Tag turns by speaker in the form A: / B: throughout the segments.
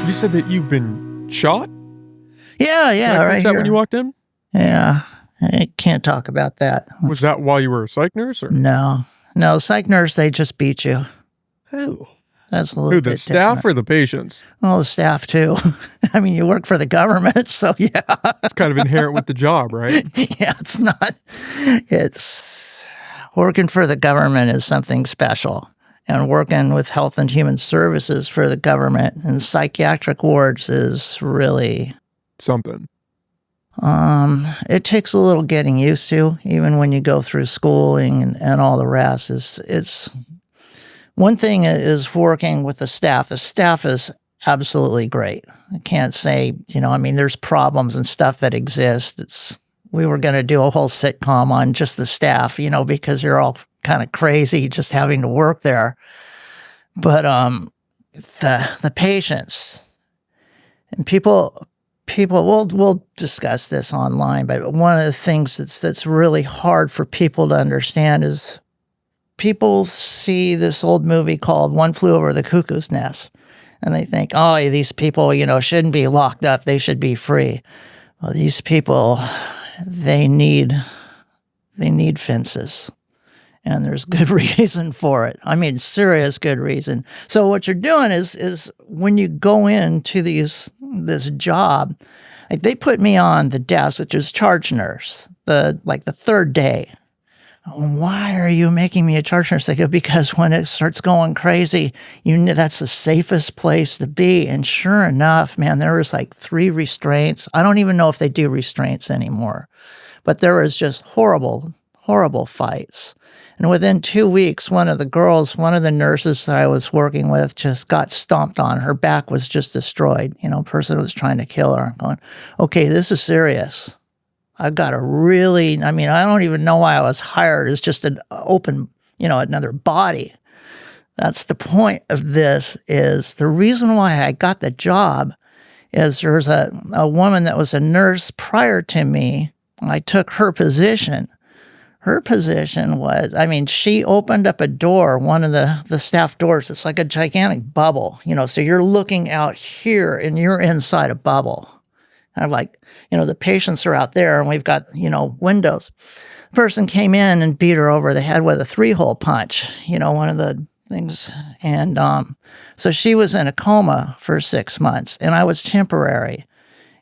A: You said that you've been shot?
B: Yeah,
A: Did I
B: right
A: catch that
B: here.
A: when you walked in?
B: Yeah, I can't talk about that.
A: Was that while you were a psych nurse? Or?
B: No, psych nurse, they just beat you.
A: Who?
B: That's a little
A: Who,
B: bit
A: the staff
B: different.
A: or the patients?
B: Well, the staff too. I mean, you work for the government, so yeah.
A: It's kind of inherent with the job, right?
B: Yeah, it's not. It's working for the government is something special. And working with health and human services for the government and psychiatric wards is really
A: Something.
B: it takes a little getting used to, even when you go through schooling and all the rest. It's one thing is working with the staff. The staff is absolutely great. I can't say, I mean, there's problems and stuff that exist. We were going to do a whole sitcom on just the staff, because you're all kind of crazy just having to work there. But the patients and people we'll discuss this online, but one of the things that's really hard for people to understand is people see this old movie called One Flew Over the Cuckoo's Nest, and they think, oh, these people, shouldn't be locked up. They should be free. Well, these people, they need fences. And there's good reason for it. I mean, serious good reason. So what you're doing is when you go into this job, like they put me on the desk, which is charge nurse, the third day. Why are you making me a charge nurse? They go, because when it starts going crazy, that's the safest place to be. And sure enough, man, there was like 3 restraints. I don't even know if they do restraints anymore, but there was just horrible fights. And within 2 weeks, one of the nurses that I was working with just got stomped on. Her back was just destroyed. A person was trying to kill her. I'm going, okay, this is serious. I've got I don't even know why I was hired. It's just an open, another body. That's the point of this. Is the reason why I got the job is there's a woman that was a nurse prior to me. I took her position. Her position was, she opened up a door, one of the staff doors. It's like a gigantic bubble, so you're looking out here and you're inside a bubble. I'm like, the patients are out there and we've got, windows. The person came in and beat her over the head with a 3-hole punch, one of the things. And so she was in a coma for 6 months and I was temporary.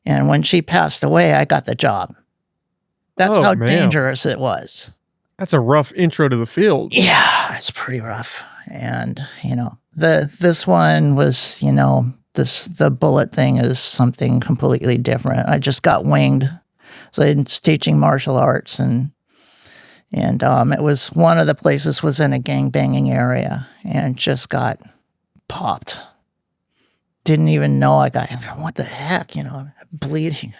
B: And when she passed away, I got the job. That's how dangerous it was.
A: That's a rough intro to the field.
B: Yeah, it's pretty rough. And, this one was, the bullet thing is something completely different. I just got winged. So I was teaching martial arts and it was one of the places was in a gangbanging area and just got popped. Didn't even know I got, what the heck, bleeding.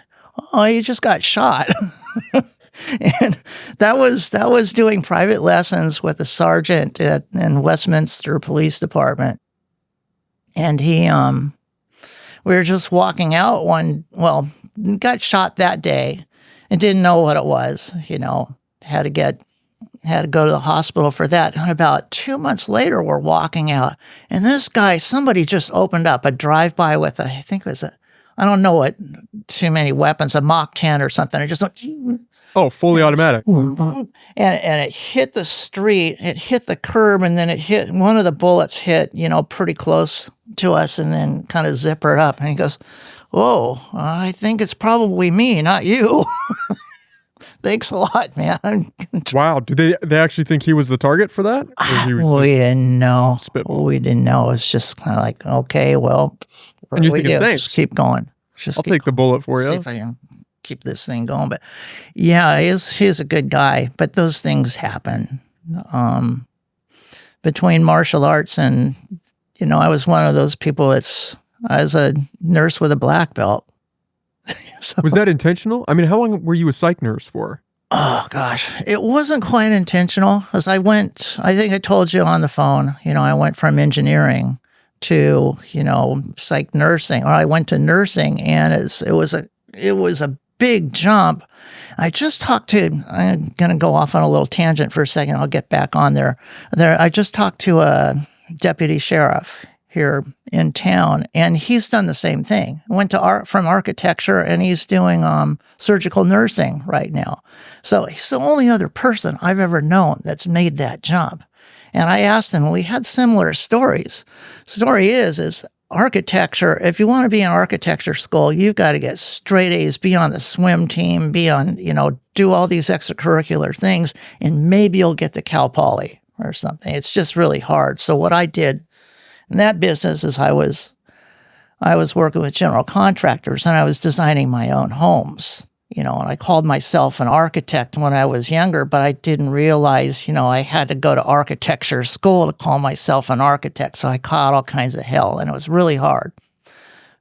B: Oh, you just got shot. And that was doing private lessons with a sergeant in Westminster Police Department. And he, we were just walking out got shot that day and didn't know what it was, had to go to the hospital for that. And about 2 months later, we're walking out and this guy, somebody just opened up a drive-by with I think it was I don't know what, too many weapons, a Mach 10 or something. It just went,
A: oh, fully automatic.
B: And it hit the street, it hit the curb, and then one of the bullets hit, pretty close to us and then kind of zippered up. And he goes, whoa, I think it's probably me, not you. Thanks a lot, man.
A: Wow. Did they actually think he was the target for that?
B: We didn't know. We didn't know. It's just kind of like, okay, well,
A: and you're thinking, thanks.
B: Just keep going.
A: I'll take the bullet for you.
B: See if I can keep this thing going. But yeah, he's a good guy. But those things happen. Between martial arts and, I was one of those people I was a nurse with a black belt. So,
A: was that intentional? How long were you a psych nurse for?
B: Oh, gosh. It wasn't quite intentional. As I think I told you on the phone, I went from engineering to, psych nursing, or I went to nursing, and it was a big jump. I'm going to go off on a little tangent for a second. I'll get back on there. I just talked to a deputy sheriff here in town, and he's done the same thing. Went to from architecture, and he's doing surgical nursing right now. So he's the only other person I've ever known that's made that jump. And I asked him, we had similar stories. Story is architecture, if you want to be in architecture school, you've got to get straight A's, be on the swim team, be on, do all these extracurricular things, and maybe you'll get to Cal Poly or something. It's just really hard. So what I did in that business is I was working with general contractors, and I was designing my own homes, and I called myself an architect when I was younger, but I didn't realize, I had to go to architecture school to call myself an architect. So I caught all kinds of hell, and it was really hard.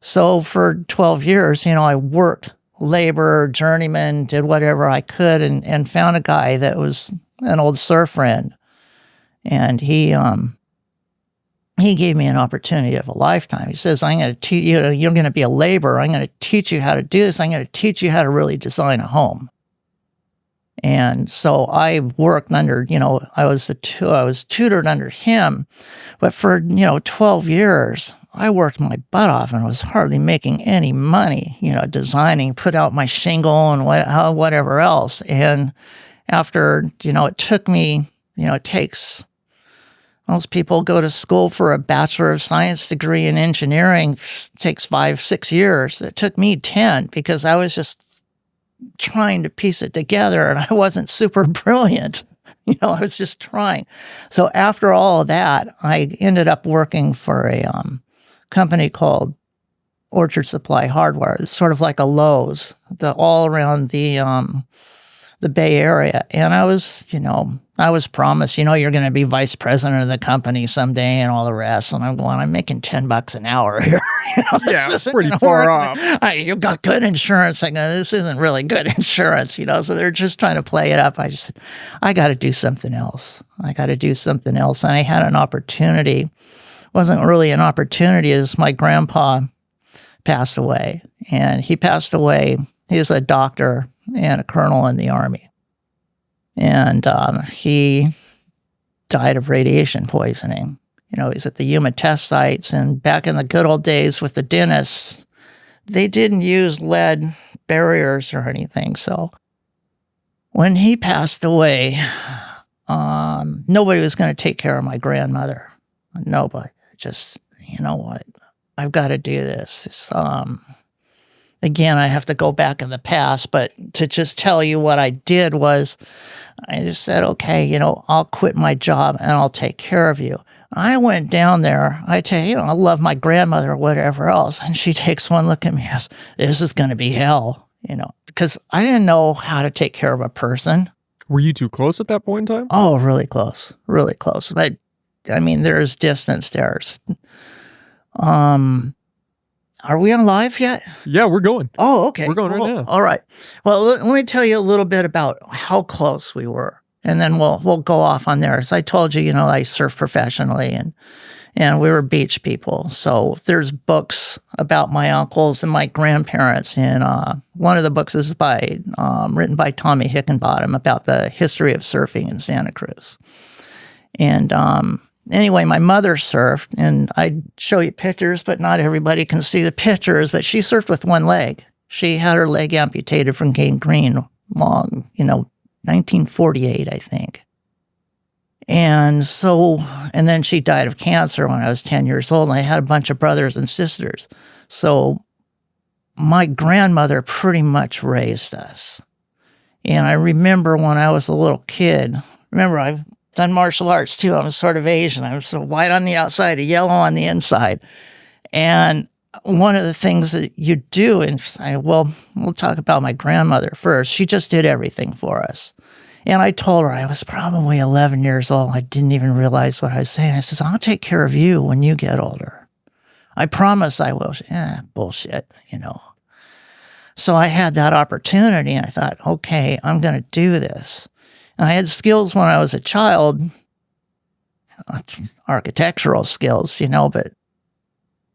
B: So for 12 years, I worked labor, journeyman, did whatever I could, and found a guy that was an old surf friend. And he gave me an opportunity of a lifetime. He says, I'm going to teach you, you're going to be a laborer. I'm going to teach you how to do this. I'm going to teach you how to really design a home. And so I worked under, I was tutored under him, but for, 12 years, I worked my butt off and was hardly making any money, designing, put out my shingle and whatever else. And after, it took me, it takes, most people go to school for a Bachelor of Science degree in engineering. It takes 5-6 years. It took me 10 because I was just trying to piece it together, and I wasn't super brilliant. I was just trying. So after all of that, I ended up working for a company called Orchard Supply Hardware. It's sort of like a Lowe's, all around the Bay Area. And I was promised, you're going to be vice president of the company someday and all the rest. And I'm making $10 an hour here.
A: Yeah, it's pretty far off.
B: You got good insurance. I go, this isn't really good insurance, so they're just trying to play it up. I just said, I got to do something else. And I had an opportunity. Wasn't really an opportunity, as my grandpa passed away. And he passed away. He was a doctor and a colonel in the Army. And he died of radiation poisoning. He's at the Yuma test sites. And back in the good old days with the dentists, they didn't use lead barriers or anything. So when he passed away, nobody was going to take care of my grandmother. Nobody. Just, what? I've got to do this. Again, I have to go back in the past, but to just tell you what I did was I just said, okay, I'll quit my job and I'll take care of you. I went down there. I tell you, I love my grandmother or whatever else. And she takes one look at me and goes, this is going to be hell, because I didn't know how to take care of a person.
A: Were you too close at that point in time?
B: Oh, really close. Really close. But there's distance there. Are we on live yet?
A: Yeah, we're going.
B: Oh, okay.
A: We're going right now.
B: All right. Well, let me tell you a little bit about how close we were, and then we'll go off on there. As I told you, I surf professionally, and we were beach people. So there's books about my uncles and my grandparents, and one of the books is written by Tommy Hickenbottom about the history of surfing in Santa Cruz. And anyway, my mother surfed, and I'd show you pictures, but not everybody can see the pictures, but she surfed with one leg. She had her leg amputated from gangrene 1948, I think. And then she died of cancer when I was 10 years old, and I had a bunch of brothers and sisters. So my grandmother pretty much raised us. And I remember when I was a little kid, I've done martial arts too. I'm sort of Asian. I'm sort of white on the outside, a yellow on the inside. And one of the things that you do, and we'll talk about my grandmother first. She just did everything for us. And I told her, I was probably 11 years old. I didn't even realize what I was saying. I says, I'll take care of you when you get older. I promise I will. Bullshit, So I had that opportunity, and I thought, okay, I'm going to do this. And I had skills when I was a child, architectural skills,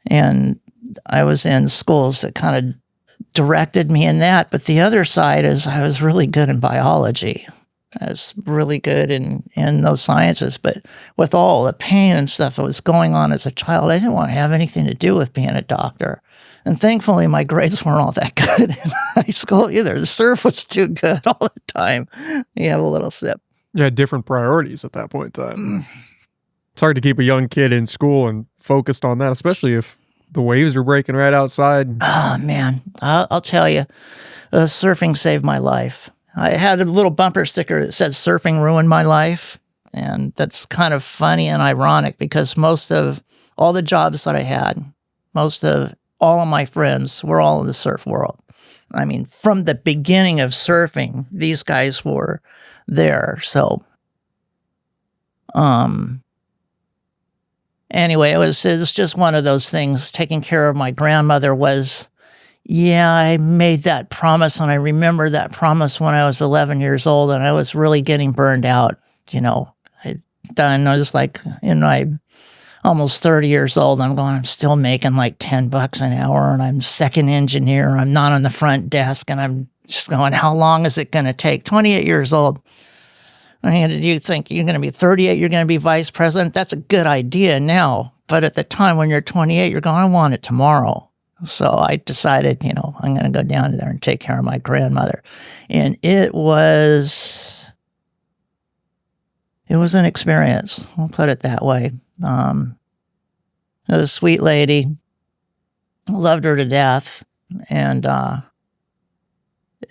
B: and I was in schools that kind of directed me in that. But the other side is I was really good in biology. I was really good in those sciences, but with all the pain and stuff that was going on as a child, I didn't want to have anything to do with being a doctor. And thankfully, my grades weren't all that good in high school either. The surf was too good all the time. You have a little sip.
A: You had different priorities at that point in time. It's hard to keep a young kid in school and focused on that, especially if the waves are breaking right outside.
B: Oh, man. I'll tell you, surfing saved my life. I had a little bumper sticker that said surfing ruined my life. And that's kind of funny and ironic because most of all the jobs that I had, most of all of my friends were all in the surf world. I mean, from the beginning of surfing, these guys were there. So, anyway, it was just one of those things. Taking care of my grandmother was, yeah, I made that promise, and I remember that promise when I was 11 years old, and I was really getting burned out. You know, I was like, I'm almost 30 years old. I'm still making like $10 an hour, and I'm second engineer. I'm not on the front desk, and I'm just going, how long is it going to take? 28 years old. I mean, you think you're going to be 38, you're going to be vice president? That's a good idea now. But at the time when you're 28, you're going, I want it tomorrow. So I decided, I'm going to go down there and take care of my grandmother. And it was an experience. I'll put it that way. It was a sweet lady. Loved her to death. And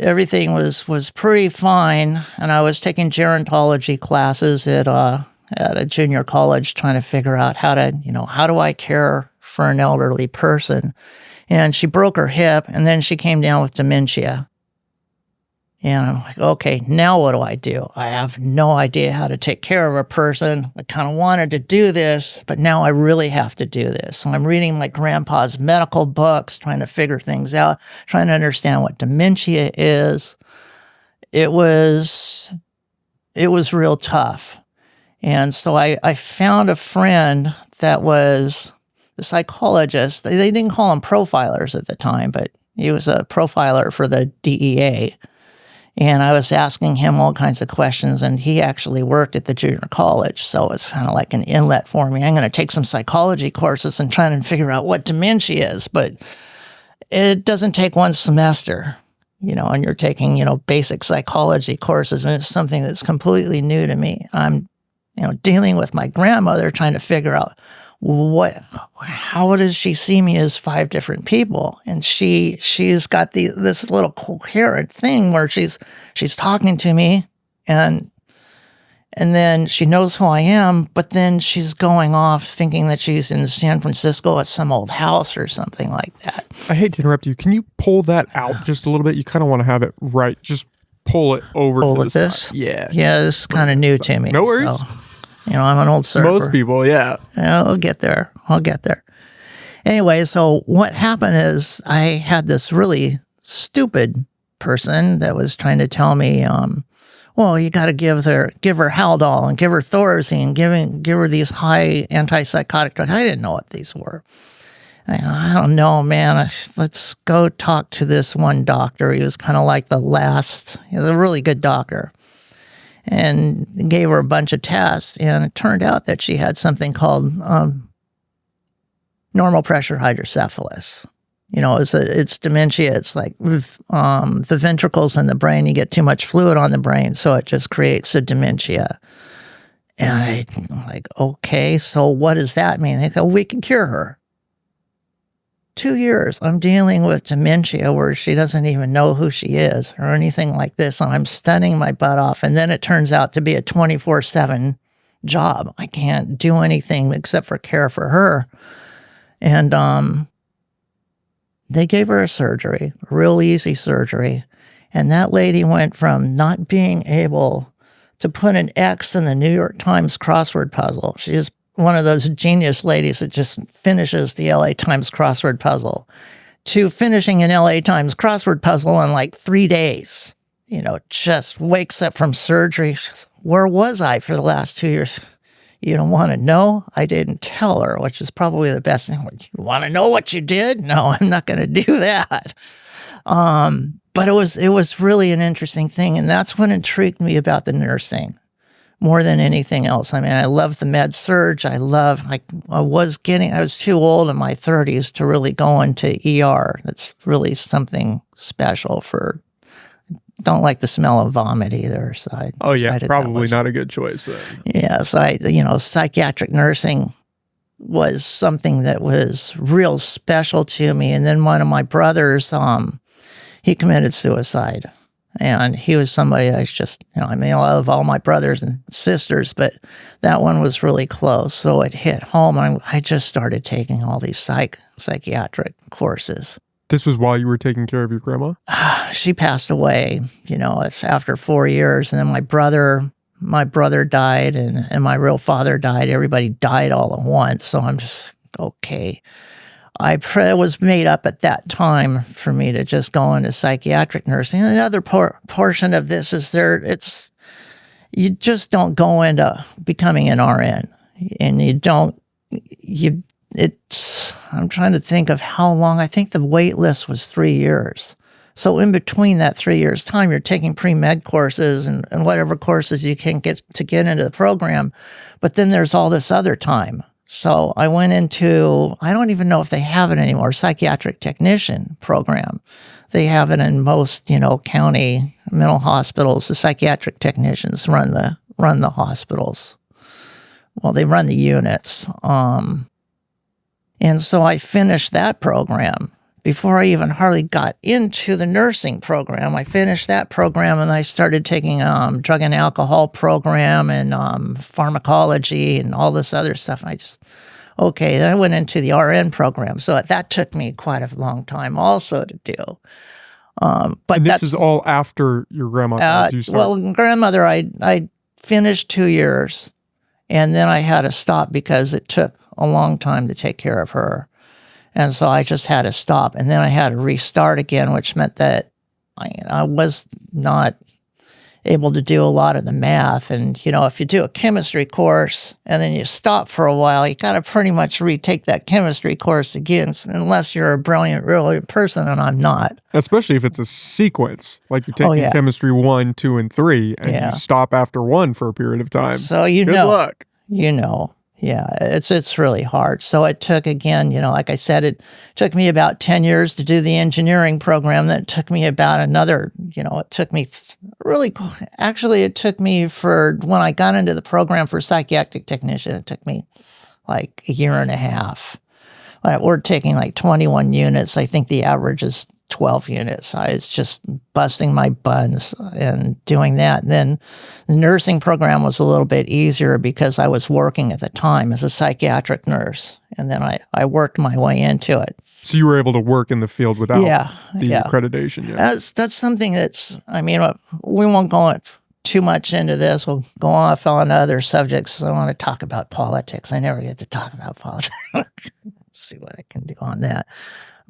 B: everything was pretty fine. And I was taking gerontology classes at a junior college, trying to figure out how do I care for an elderly person? And she broke her hip, and then she came down with dementia. And I'm like, okay, now what do? I have no idea how to take care of a person. I kind of wanted to do this, but now I really have to do this. So I'm reading my grandpa's medical books, trying to figure things out, trying to understand what dementia is. It was real tough. And so I found a friend that was a psychologist. They didn't call him profilers at the time, but he was a profiler for the DEA. And I was asking him all kinds of questions, and he actually worked at the junior college. So it's kind of like an inlet for me. I'm going to take some psychology courses and try and figure out what dementia is. But it doesn't take one semester, and you're taking, basic psychology courses, and it's something that's completely new to me. I'm, dealing with my grandmother, trying to figure out how does she see me as 5 different people? And she's got this little coherent thing where she's talking to me, and then she knows who I am, but then she's going off thinking that she's in San Francisco at some old house or something like that.
A: I hate to interrupt you. Can you pull that out just a little bit? You kind of want to have it right. Just pull it over to the side. Yeah.
B: Yeah, this is kind of new to me.
A: No worries.
B: So, I'm an old surfer.
A: Most people, yeah.
B: I'll get there. Anyway, so what happened is I had this really stupid person that was trying to tell me, you got to give her Haldol and give her Thorazine, give her these high antipsychotic drugs. I didn't know what these were. I don't know, man. Let's go talk to this one doctor. He was kind of like he was a really good doctor. And gave her a bunch of tests, and it turned out that she had something called normal pressure hydrocephalus. It's dementia. It's like the ventricles in the brain, you get too much fluid on the brain, so it just creates a dementia. And I'm like, okay, so what does that mean? They go, we can cure her. 2 years, I'm dealing with dementia where she doesn't even know who she is or anything like this, and I'm studying my butt off, and then it turns out to be a 24/7 job. I can't do anything except for care for her. And they gave her a surgery, a real easy surgery, and that lady went from not being able to put an X in the New York Times crossword puzzle. She's one of those genius ladies that just finishes the LA Times crossword puzzle, to finishing an LA Times crossword puzzle in like 3 days. Just wakes up from surgery. Where was I for the last 2 years? You don't want to know? I didn't tell her, which is probably the best thing. You want to know what you did? No, I'm not going to do that. But it was really an interesting thing, and that's what intrigued me about the nursing more than anything else. I mean, I love the med surge. I was too old in my 30s to really go into ER. That's really something special don't like the smell of vomit either. So
A: probably not a good choice then.
B: Yeah, so psychiatric nursing was something that was real special to me. And then one of my brothers, he committed suicide. And he was somebody that's just, I love all my brothers and sisters, but that one was really close. So it hit home. I just started taking all these psychiatric courses.
A: This was while you were taking care of your grandma?
B: She passed away, it's after 4 years. And then my brother died and my real father died. Everybody died all at once. So I'm just, okay. It was made up at that time for me to just go into psychiatric nursing. And the other portion of this is you just don't go into becoming an RN, and I'm trying to think of how long. I think the wait list was 3 years. So in between that 3 years time, you're taking pre-med courses and whatever courses you can get into the program. But then there's all this other time. So I went into, I don't even know if they have it anymore, psychiatric technician program. They have it in most, county mental hospitals. The psychiatric technicians run the hospitals. Well, they run the units. And so I finished that program. Before I even hardly got into the nursing program, I finished that program and I started taking drug and alcohol program and pharmacology and all this other stuff. And then I went into the RN program. So that took me quite a long time also to do. But
A: this is all after your grandma.
B: Grandmother, I finished 2 years and then I had to stop because it took a long time to take care of her. And so I just had to stop. And then I had to restart again, which meant that I was not able to do a lot of the math. And, if you do a chemistry course and then you stop for a while, you got to pretty much retake that chemistry course again, unless you're a brilliant person, and I'm not.
A: Especially if it's a sequence, like you're taking chemistry 1, 2, and 3, and you stop after 1 for a period of time.
B: So
A: Good luck.
B: Yeah, it's really hard. So it took, again, like I said, it took me about 10 years to do the engineering program. That took me about another, it took me it took me when I got into the program for psychiatric technician, it took me like a year and a half. We're taking like 21 units. I think the average is 12 units. I was just busting my buns and doing that. And then the nursing program was a little bit easier because I was working at the time as a psychiatric nurse. And then I worked my way into it.
A: So you were able to work in the field without the accreditation. Yeah.
B: That's something we won't go too much into this. We'll go off on other subjects. I want to talk about politics. I never get to talk about politics. See what I can do on that.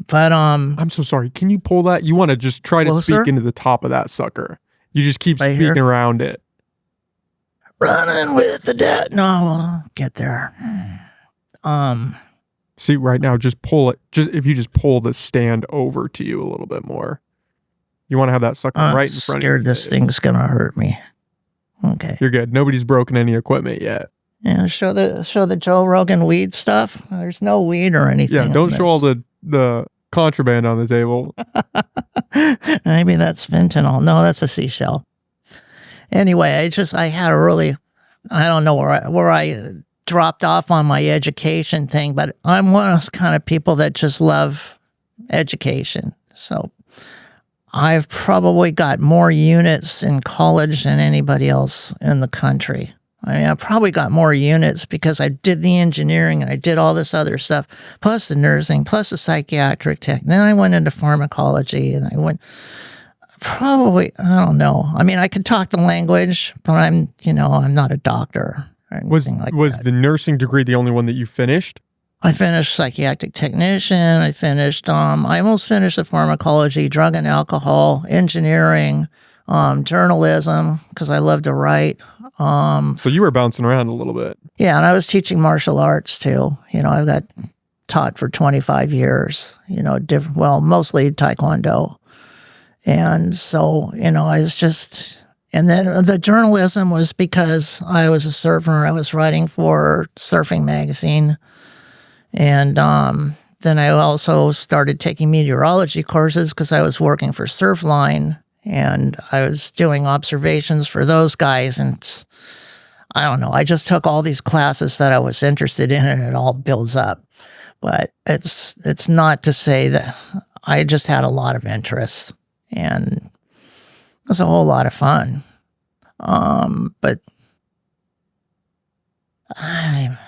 B: But
A: I'm so sorry. Can you pull that? You want to just try to speak into the top of that sucker. You just keep speaking around it.
B: Running with the dead. No, we'll get there.
A: See, right now, just pull it. If you just pull the stand over to you a little bit more. You want to have that sucker right in front of you.
B: I'm scared this thing's going to hurt me. Okay.
A: You're good. Nobody's broken any equipment yet.
B: Yeah, show the Joe Rogan weed stuff. There's no weed or anything.
A: Yeah, don't show all the contraband on the table.
B: Maybe that's fentanyl. No, that's a seashell. Anyway, I had I don't know where I dropped off on my education thing, but I'm one of those kind of people that just love education. So I've probably got more units in college than anybody else in the country. I probably got more units because I did the engineering and I did all this other stuff, plus the nursing, plus the psychiatric tech. Then I went into pharmacology and I don't know. I could talk the language, but I'm not a doctor or anything like that.
A: Was the nursing degree the only one that you finished?
B: I finished psychiatric technician. I almost finished the pharmacology, drug and alcohol, engineering, journalism, because I love to write.
A: So you were bouncing around a little bit.
B: Yeah, and I was teaching martial arts too. I've got taught for 25 years, mostly Taekwondo. And so, I was just, and then the journalism was because I was a surfer. I was writing for Surfing Magazine. And then I also started taking meteorology courses because I was working for Surfline, and I was doing observations for those guys. And I don't know, I just took all these classes that I was interested in, and it all builds up. But it's not to say that I just had a lot of interest, and it was a whole lot of fun. But I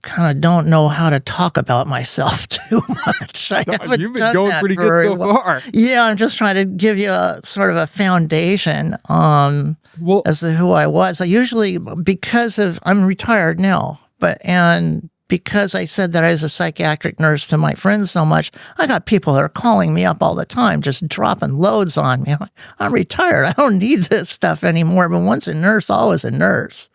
B: kind of don't know how to talk about myself too much.
A: You've been going pretty good so far.
B: Yeah, I'm just trying to give you a sort of a foundation as to who I was. I usually, I'm retired now, and because I said that I was a psychiatric nurse to my friends so much, I got people that are calling me up all the time, just dropping loads on me. I'm retired. I don't need this stuff anymore. But once a nurse, always a nurse.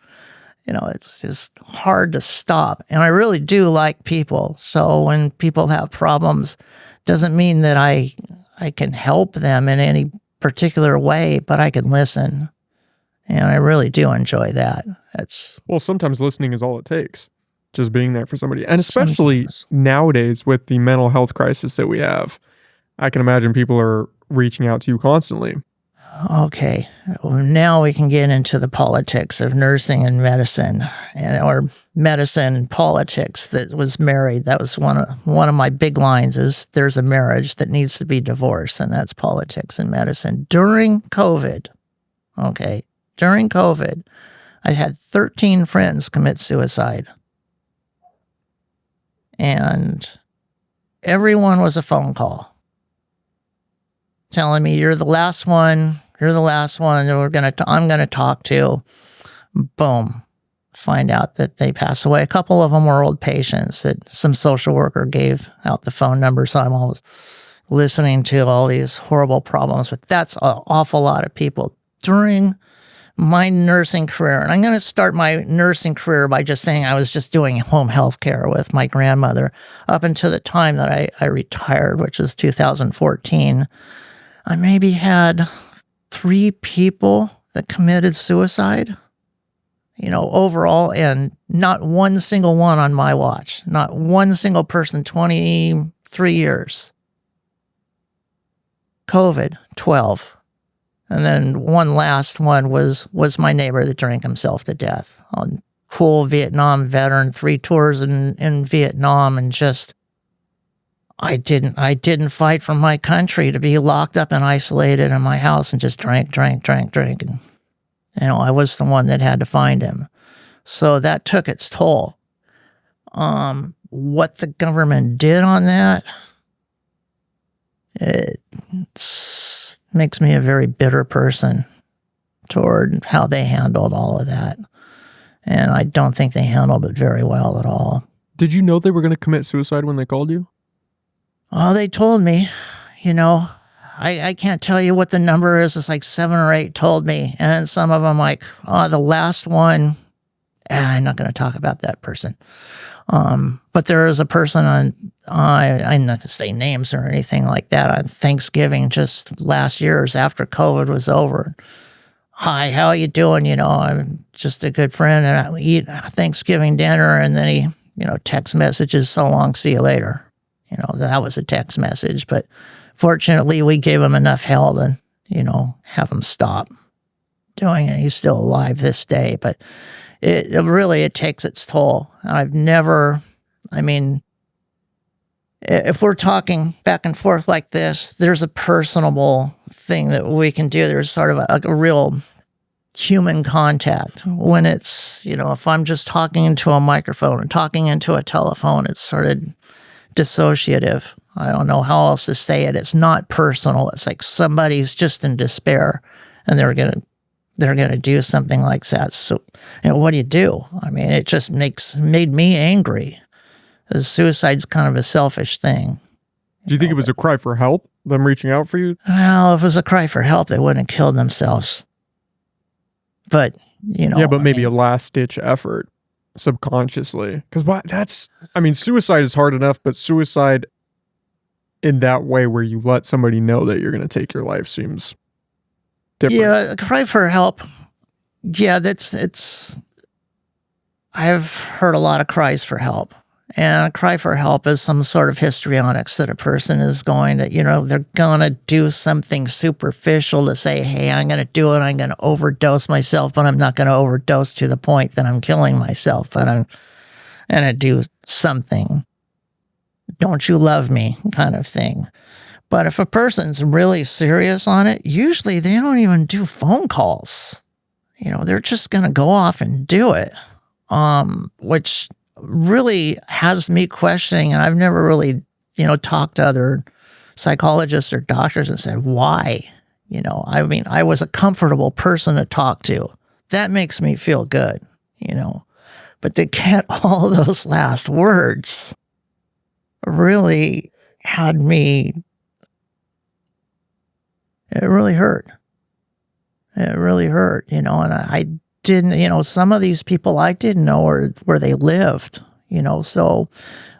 B: It's just hard to stop. And I really do like people. So when people have problems, doesn't mean that I can help them in any particular way, but I can listen. And I really do enjoy that.
A: Well, sometimes listening is all it takes. Just being there for somebody. And especially nowadays with the mental health crisis that we have, I can imagine people are reaching out to you constantly.
B: Okay, now we can get into the politics of nursing and medicine, or medicine and politics that was married. That was one of my big lines is there's a marriage that needs to be divorced, and that's politics and medicine. During COVID, I had 13 friends commit suicide. And everyone was a phone call telling me, you're the last one that I'm going to talk to. Boom. Find out that they pass away. A couple of them were old patients that some social worker gave out the phone number. So I'm always listening to all these horrible problems, but that's an awful lot of people during my nursing career. And I'm going to start my nursing career by just saying I was just doing home health care with my grandmother up until the time that I retired, which was 2014. I maybe had 3 people that committed suicide, overall, and not one single one on my watch, not one single person, 23 years. COVID, 12. And then one last one was my neighbor that drank himself to death. Cool Vietnam veteran, 3 tours in Vietnam, and just I didn't fight for my country to be locked up and isolated in my house and just drank. And I was the one that had to find him. So that took its toll. What the government did on that, it makes me a very bitter person toward how they handled all of that. And I don't think they handled it very well at all.
A: Did you know they were going to commit suicide when they called you?
B: Oh, they told me, I can't tell you what the number is. It's like 7 or 8 told me. And some of them the last one, I'm not going to talk about that person. But there is a person I'm not going to say names or anything like that, on Thanksgiving just last year, after COVID was over. Hi, how are you doing? I'm just a good friend, and I eat Thanksgiving dinner, and then he, text messages, so long, see you later. That was a text message, but fortunately we gave him enough hell to, have him stop doing it. He's still alive this day, but it takes its toll. If we're talking back and forth like this, there's a personable thing that we can do. There's sort of a real human contact. When it's, if I'm just talking into a microphone and talking into a telephone, it's sort of dissociative. I don't know how else to say it. It's not personal. It's like somebody's just in despair and they're going to do something like that. So, what do you do? It just made me angry. Suicide's kind of a selfish thing.
A: Do you think it was a cry for help, them reaching out for you?
B: Well, if it was a cry for help, they wouldn't have killed themselves. But,
A: Yeah, but maybe a last-ditch effort subconsciously. Because suicide is hard enough, but suicide in that way where you let somebody know that you're going to take your life seems different.
B: Yeah, a cry for help. Yeah, I've heard a lot of cries for help. And a cry for help is some sort of histrionics that a person is going to, they're going to do something superficial to say, hey, I'm going to do it. I'm going to overdose myself, but I'm not going to overdose to the point that I'm killing myself. But I'm going to do something. Don't you love me kind of thing. But if a person's really serious on it, usually they don't even do phone calls. They're just going to go off and do it, which really has me questioning. And I've never really, talked to other psychologists or doctors and said, why? I was a comfortable person to talk to. That makes me feel good, But to get all those last words really had me, it really hurt. It really hurt, and I didn't, some of these people I didn't know where they lived, so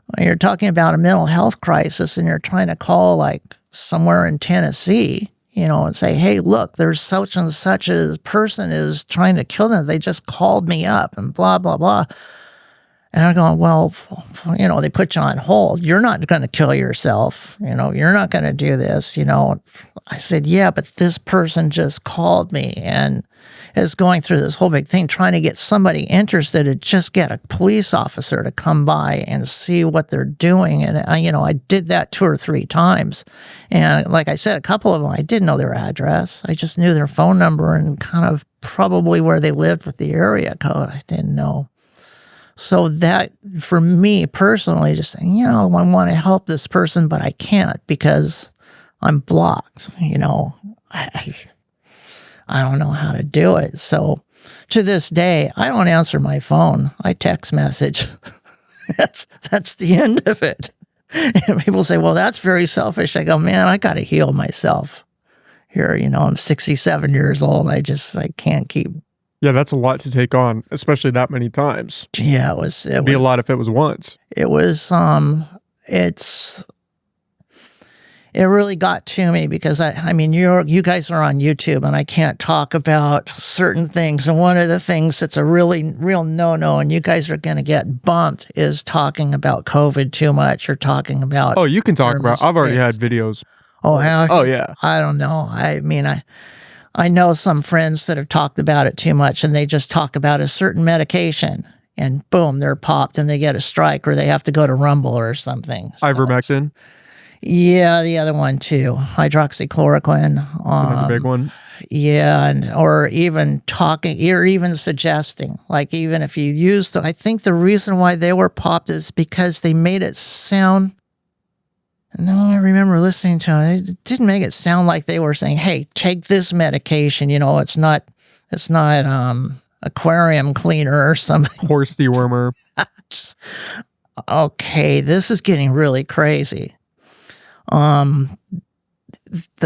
B: when you're talking about a mental health crisis and you're trying to call like somewhere in Tennessee, and say, hey, look, there's such and such a person is trying to kill them. They just called me up and blah, blah, blah. And I'm going, well, they put you on hold. You're not going to kill yourself. You're not going to do this. I said, yeah, but this person just called me and is going through this whole big thing, trying to get somebody interested to just get a police officer to come by and see what they're doing. And I did that 2 or 3 times. And like I said, a couple of them, I didn't know their address. I just knew their phone number and kind of probably where they lived with the area code. I didn't know. So that, for me personally, just saying, I want to help this person, but I can't because I'm blocked. I don't know how to do it. So to this day, I don't answer my phone. I text message. That's the end of it. And people say, well, that's very selfish. I go, man, I got to heal myself here. I'm 67 years old. I can't keep.
A: Yeah, that's a lot to take on, especially that many times.
B: Yeah, it'd
A: be a lot if it was once.
B: It was, it really got to me because you guys are on YouTube and I can't talk about certain things. And one of the things that's a real no-no, and you guys are going to get bumped, is talking about COVID too much or talking about.
A: Oh, you can talk about. I've already had videos.
B: Oh, how?
A: Oh, yeah.
B: I don't know. I know some friends that have talked about it too much, and they just talk about a certain medication, and boom, they're popped, and they get a strike, or they have to go to Rumble or something. So
A: Ivermectin?
B: Yeah, the other one too, hydroxychloroquine.
A: Another big one.
B: Yeah, or even talking, or even suggesting, like even if you used, I think the reason why they were popped is because they made it sound. No, I remember listening to it. It didn't make it sound like they were saying, hey, take this medication. It's not aquarium cleaner or something.
A: Horse dewormer.
B: Okay, this is getting really crazy. The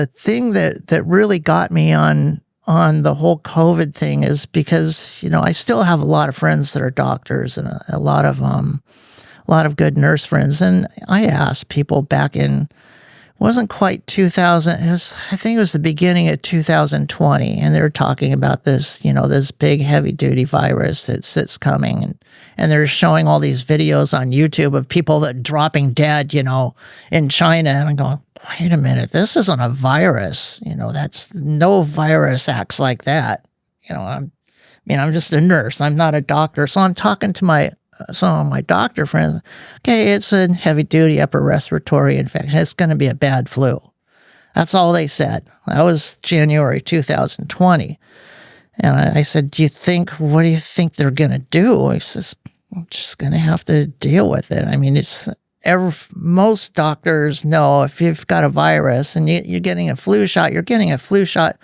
B: thing that really got me on the whole COVID thing is because, I still have a lot of friends that are doctors and a lot of good nurse friends. And I asked people back in, it wasn't quite 2000, I think it was the beginning of 2020. And they were talking about this, this big heavy duty virus that's coming. And they're showing all these videos on YouTube of people that dropping dead, in China. And I'm going, wait a minute, this isn't a virus. That's no virus acts like that. I'm just a nurse. I'm not a doctor. So I'm talking to some of my doctor friends. Okay, it's a heavy duty upper respiratory infection. It's going to be a bad flu. That's all they said. That was January 2020. And I said, what do you think they're going to do? He says, I'm just going to have to deal with it. Most doctors know if you've got a virus and you're getting a flu shot, you're getting a flu shot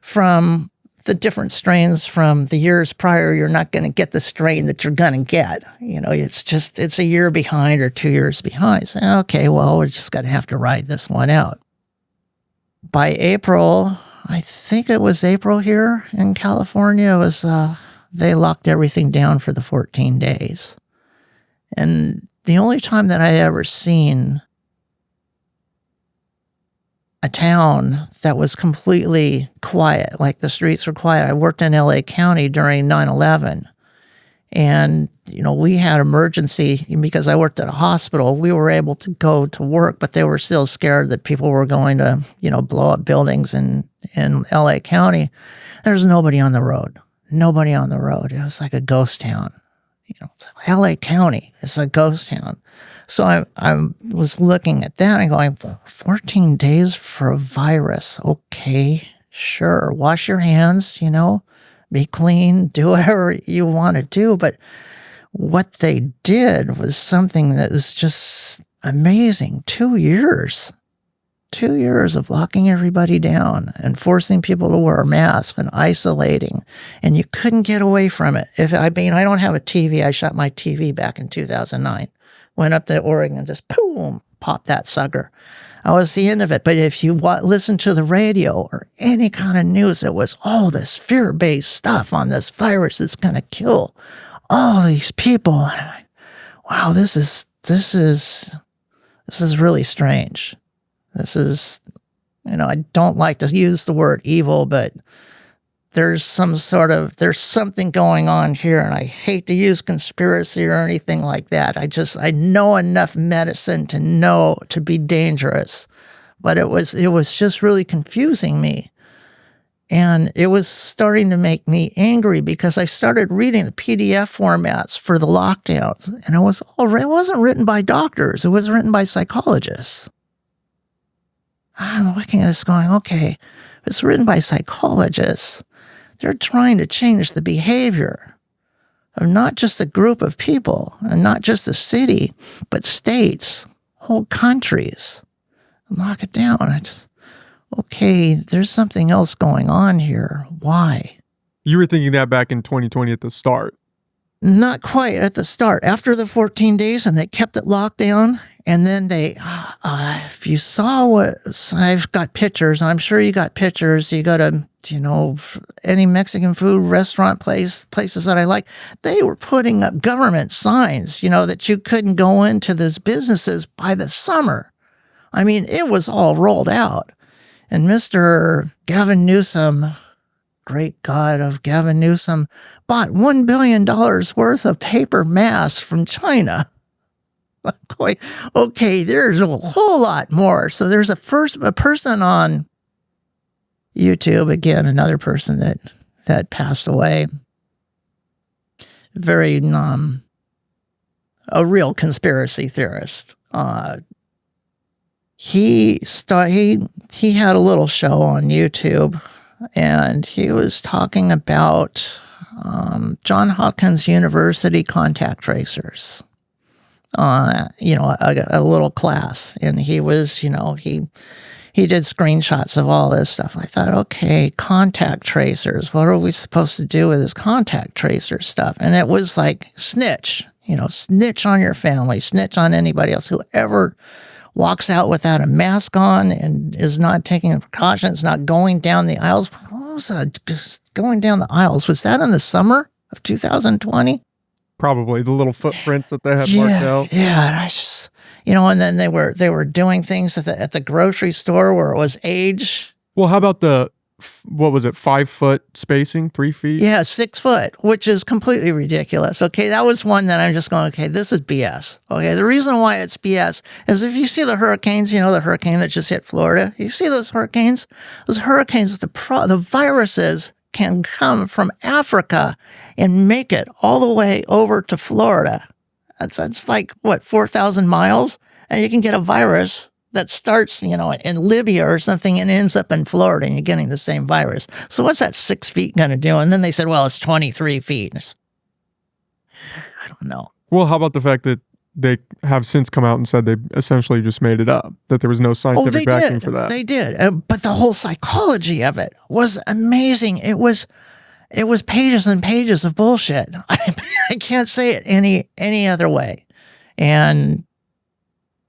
B: from the different strains from the years prior. You're not going to get the strain that you're going to get. It's a year behind or 2 years behind. So, okay, well, we're just going to have to ride this one out. By April, I think it was April here in California, they locked everything down for the 14 days. And the only time that I ever seen a town that was completely quiet, like the streets were quiet. I worked in LA County during 9/11. And, we had emergency because I worked at a hospital. We were able to go to work, but they were still scared that people were going to, blow up buildings in LA County. There's nobody on the road. Nobody on the road. It was like a ghost town. It's LA County. It's a ghost town. So I was looking at that and going, 14 days for a virus. Okay, sure. Wash your hands, be clean, do whatever you want to do. But what they did was something that was just amazing. 2 years. 2 years of locking everybody down and forcing people to wear a mask and isolating. And you couldn't get away from it. I don't have a TV. I shot my TV back in 2009. Went up to Oregon and just boom, popped that sucker. That was the end of it. But if you listen to the radio or any kind of news, it was all this fear-based stuff on this virus that's going to kill all these people. And I'm like, wow, this is really strange. This is, I don't like to use the word evil, but there's something going on here, and I hate to use conspiracy or anything like that. I know enough medicine to be dangerous, but it was just really confusing me. And it was starting to make me angry because I started reading the PDF formats for the lockdowns, and it wasn't written by doctors. It was written by psychologists. I'm looking at this going, okay, if it's written by psychologists, they're trying to change the behavior of not just a group of people and not just a city, but states, whole countries. Lock it down. Okay, there's something else going on here. Why?
A: You were thinking that back in 2020 at the start.
B: Not quite at the start. After the 14 days and they kept it locked down. And then if you saw I've got pictures, and I'm sure you got pictures, you go to, any Mexican food restaurant places that I like, they were putting up government signs, that you couldn't go into these businesses by the summer. I mean, it was all rolled out. And Mr. Gavin Newsom, great God of Gavin Newsom, bought $1 billion worth of paper masks from China. Okay, there's a whole lot more. So there's a person on YouTube, again, another person that passed away. Very a real conspiracy theorist. He had a little show on YouTube, and he was talking about Johns Hopkins University contact tracers. A little class, and he was, he did screenshots of all this stuff. I thought, okay, contact tracers. What are we supposed to do with this contact tracer stuff? And it was like snitch on your family, snitch on anybody else. Whoever walks out without a mask on and is not taking the precautions, not going down the aisles. What was that? Just going down the aisles. Was that in the summer of 2020?
A: Probably the little footprints that they had marked out.
B: Yeah, and I just, and then they were doing things at the grocery store where it was age.
A: Well, how about what was it, 5 foot spacing, 3 feet?
B: Yeah, 6 foot, which is completely ridiculous. Okay, that was one that I'm just going, okay, this is BS. Okay, the reason why it's BS is if you see the hurricanes, the hurricane that just hit Florida, you see those hurricanes, the viruses can come from Africa and make it all the way over to Florida. That's like, 4,000 miles? And you can get a virus that starts, in Libya or something and ends up in Florida, and you're getting the same virus. So what's that 6 feet going to do? And then they said, well, it's 23 feet. I don't know.
A: Well, how about the fact that they have since come out and said they essentially just made it up, that there was no scientific backing for that?
B: They did. But the whole psychology of it was amazing. It was pages and pages of bullshit. I can't say it any other way. And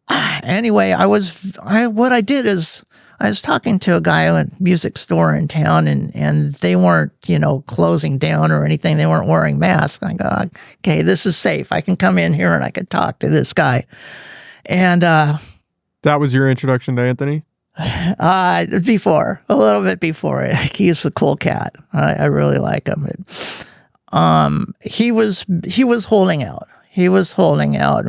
B: anyway, what I did is I was talking to a guy at a music store in town, and they weren't, closing down or anything. They weren't wearing masks. I go, okay, this is safe. I can come in here and I could talk to this guy. And
A: that was your introduction to Anthony?
B: Before, a little bit before. He's a cool cat. I really like him. He was holding out. He was holding out,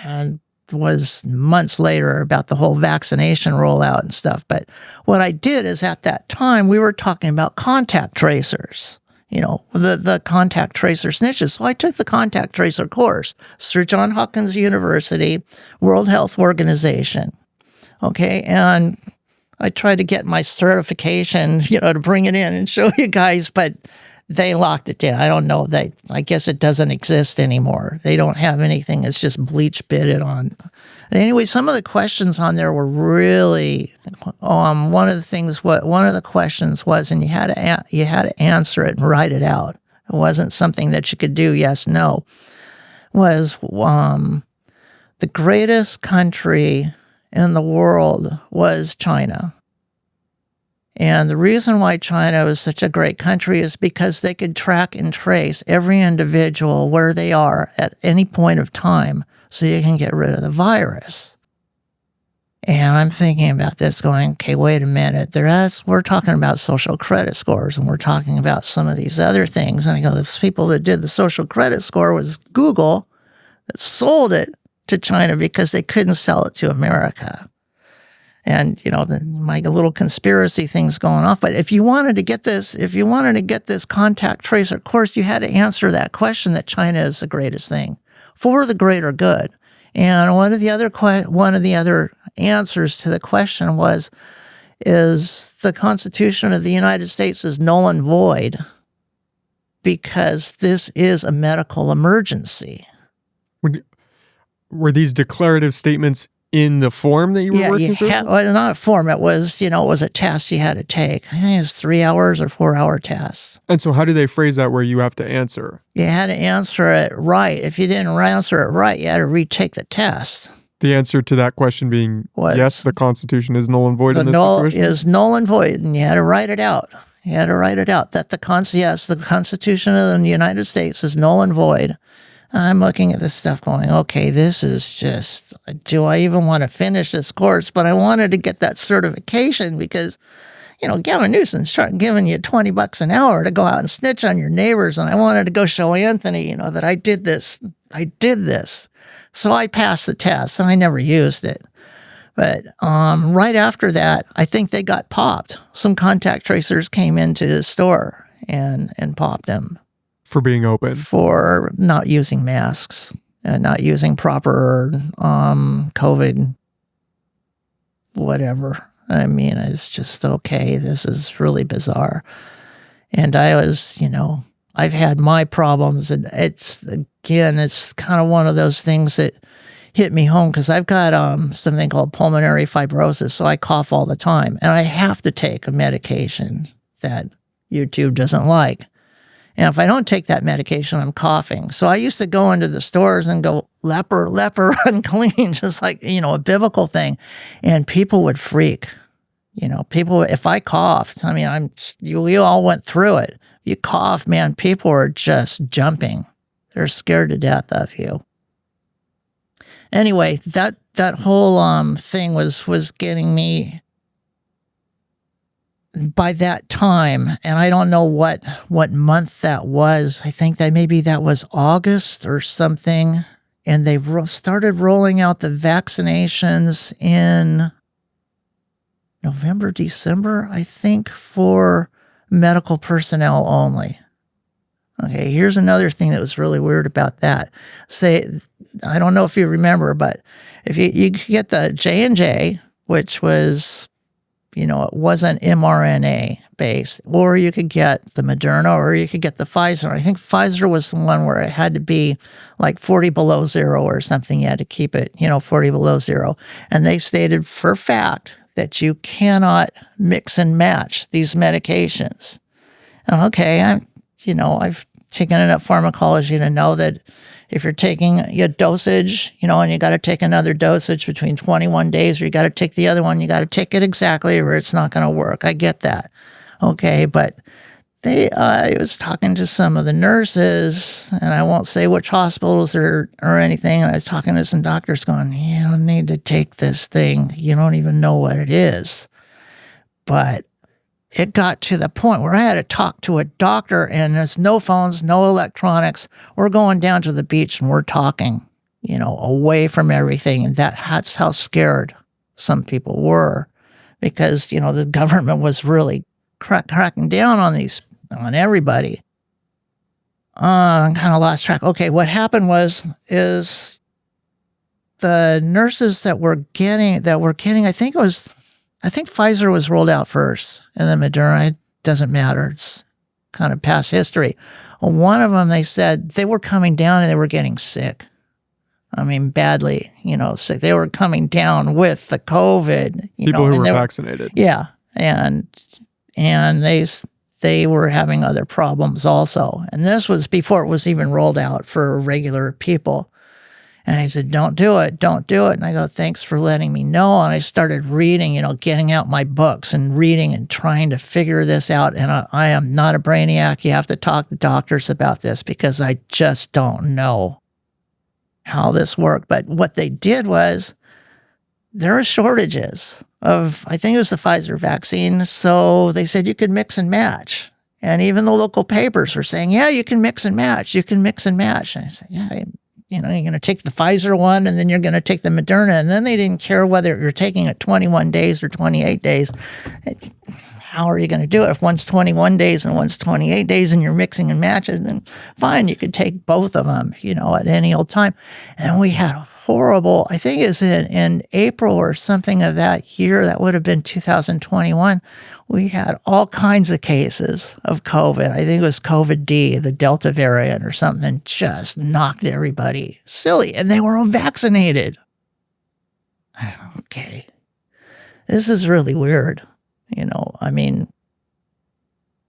B: and was months later about the whole vaccination rollout and stuff. But what I did is at that time we were talking about contact tracers. The contact tracer snitches. So I took the contact tracer course through Johns Hopkins University, World Health Organization. Okay, and I tried to get my certification, to bring it in and show you guys, but they locked it down. I don't know. I guess it doesn't exist anymore. They don't have anything. It's just bleach bitted on. And anyway, some of the questions on there were really, one of the questions was, and you had to answer it and write it out. It wasn't something that you could do yes, no. Was the greatest country in the world was China. And the reason why China was such a great country is because they could track and trace every individual where they are at any point of time so you can get rid of the virus. And I'm thinking about this going, okay, wait a minute. We're talking about social credit scores, and we're talking about some of these other things. And I go, the people that did the social credit score was Google that sold it to China because they couldn't sell it to America. And, my little conspiracy things going off. But if you wanted to get this contact tracer course, you had to answer that question that China is the greatest thing for the greater good. And one of the other answers to the question is the Constitution of the United States is null and void because this is a medical emergency.
A: Were these declarative statements in the form that you were working through?
B: Well, not a form. It was, it was a test you had to take. I think it was 3 hours or 4 hour tests.
A: And so how do they phrase that where you have to answer?
B: You had to answer it right. If you didn't answer it right, you had to retake the test.
A: The answer to that question being, yes, the Constitution is null and void in this situation?
B: Is null and void, and you had to write it out. You had to write it out that the Constitution of the United States is null and void. I'm looking at this stuff going, okay, this is just, do I even want to finish this course? But I wanted to get that certification because, Gavin Newsom's giving you $20 an hour to go out and snitch on your neighbors. And I wanted to go show Anthony, that I did this. So I passed the test and I never used it. But right after that, I think they got popped. Some contact tracers came into the store and popped them.
A: For being open.
B: For not using masks and not using proper COVID, whatever. I mean, it's just, okay, this is really bizarre. And I was, I've had my problems, and it's kind of one of those things that hit me home because I've got something called pulmonary fibrosis, so I cough all the time. And I have to take a medication that YouTube doesn't like. And if I don't take that medication, I'm coughing. So I used to go into the stores and go, leper, unclean, just like, a biblical thing. And people would freak. If I coughed, I mean, we all went through it. You cough, man, people are just jumping. They're scared to death of you. Anyway, that whole thing was getting me by that time, and I don't know what month that was. I think that maybe that was August or something, and they started rolling out the vaccinations in November, December, I think, for medical personnel only. Okay, here's another thing that was really weird about that. I don't know if you remember, but if you could get the J&J, which was, it wasn't mRNA based, or you could get the Moderna, or you could get the Pfizer. I think Pfizer was the one where it had to be like 40 below zero or something. You had to keep it, 40 below zero. And they stated for fact that you cannot mix and match these medications. And okay, I've taken enough pharmacology to know that if you're taking a dosage, and you got to take another dosage between 21 days, or you got to take the other one, you got to take it exactly, or it's not going to work. I get that. Okay, but I was talking to some of the nurses, and I won't say which hospitals or anything. And I was talking to some doctors going, you don't need to take this thing. You don't even know what it is. But it got to the point where I had to talk to a doctor, and there's no phones, no electronics. We're going down to the beach and we're talking, away from everything. And that's how scared some people were, because, the government was really cracking down on everybody. I kind of lost track. Okay, what happened is the nurses that were getting, I think Pfizer was rolled out first, and then Moderna. It doesn't matter. It's kind of past history. One of them, they said they were coming down and they were getting sick. I mean, badly, sick. They were coming down with the COVID.
A: People who were vaccinated.
B: Yeah, and they were having other problems also. And this was before it was even rolled out for regular people. And I said, don't do it. And I go, thanks for letting me know. And I started reading, getting out my books and reading and trying to figure this out. And I am not a brainiac. You have to talk to doctors about this because I just don't know how this worked. But what they did was there are shortages of, I think it was the Pfizer vaccine. So they said you could mix and match. And even the local papers were saying, yeah, you can mix and match. And I said, yeah, you're going to take the Pfizer one and then you're going to take the Moderna. And then they didn't care whether you're taking it 21 days or 28 days. How are you going to do it? If one's 21 days and one's 28 days and you're mixing and matching, then fine, you could take both of them, at any old time. And we had a horrible, I think it's in April or something of that year, that would have been 2021, we had all kinds of cases of COVID. I think it was COVID-D, the Delta variant or something, just knocked everybody silly. And they were all vaccinated. Okay. This is really weird. I mean,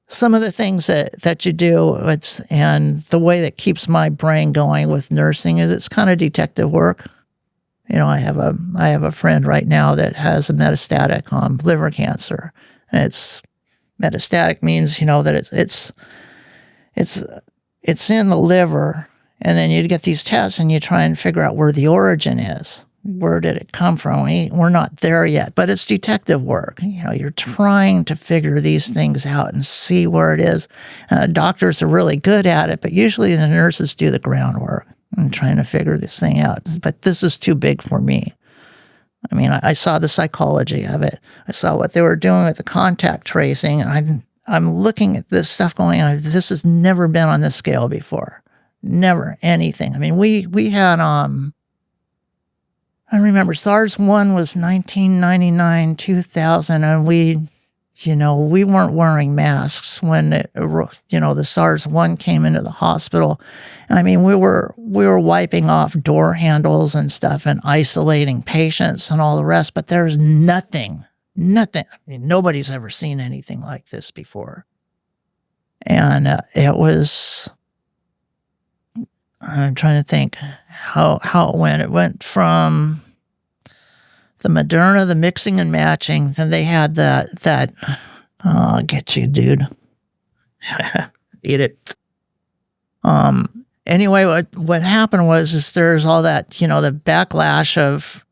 B: some of the things that you do, and the way that keeps my brain going with nursing is it's kind of detective work. I have a friend right now that has a metastatic liver cancer. And it's metastatic means, that it's in the liver, and then you get these tests and you try and figure out where the origin is. Where did it come from? We're not there yet, but it's detective work. You're trying to figure these things out and see where it is. Doctors are really good at it, but usually the nurses do the groundwork and trying to figure this thing out. But this is too big for me. I mean, I saw the psychology of it. I saw what they were doing with the contact tracing, and I'm looking at this stuff going on. This has never been on this scale before. Never anything. I mean, we had I remember SARS-1 was 1999, 2000, and we weren't wearing masks when the SARS-1 came into the hospital. I mean, we were wiping off door handles and stuff and isolating patients and all the rest, but there's nothing. I mean, nobody's ever seen anything like this before. And it was, I'm trying to think how it went. It went from the Moderna, the mixing and matching. Then they had that I'll get you, dude. Eat it. Anyway, what happened was there's all that, the backlash of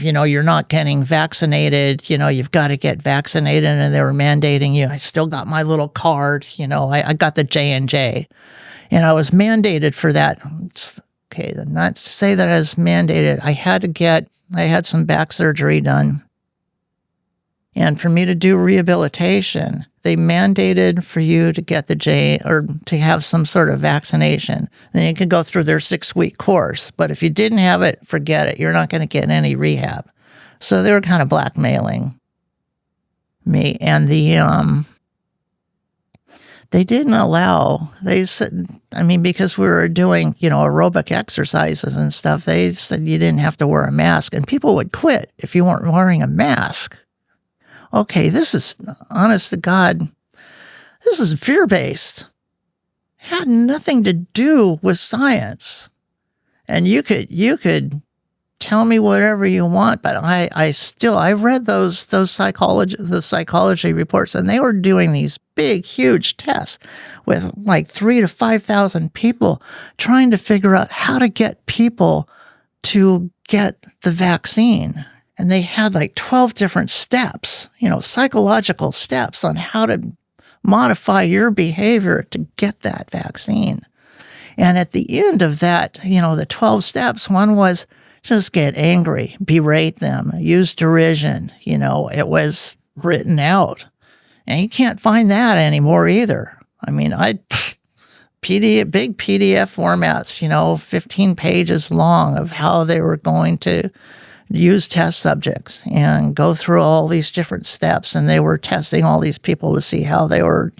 B: you're not getting vaccinated, you've got to get vaccinated, and they were mandating you. I still got my little card, I got the J&J, and I was mandated for that. Okay, not to say that I was mandated. I had some back surgery done. And for me to do rehabilitation, they mandated for you to get or to have some sort of vaccination. Then you could go through their 6-week course. But if you didn't have it, forget it. You're not going to get any rehab. So they were kind of blackmailing me. And they didn't allow, they said, because we were doing, aerobic exercises and stuff, they said you didn't have to wear a mask. And people would quit if you weren't wearing a mask. Okay, this is, honest to God, this is fear-based. It had nothing to do with science. And you could tell me whatever you want, but I read the psychology reports, and they were doing these big, huge tests with like 3,000 to 5,000 people, trying to figure out how to get people to get the vaccine. And they had like 12 different steps, psychological steps on how to modify your behavior to get that vaccine. And at the end of that, the 12 steps, one was just get angry, berate them, use derision. It was written out. And you can't find that anymore either. I mean, big PDF formats, 15 pages long of how they were going to use test subjects and go through all these different steps. And they were testing all these people to see how they were,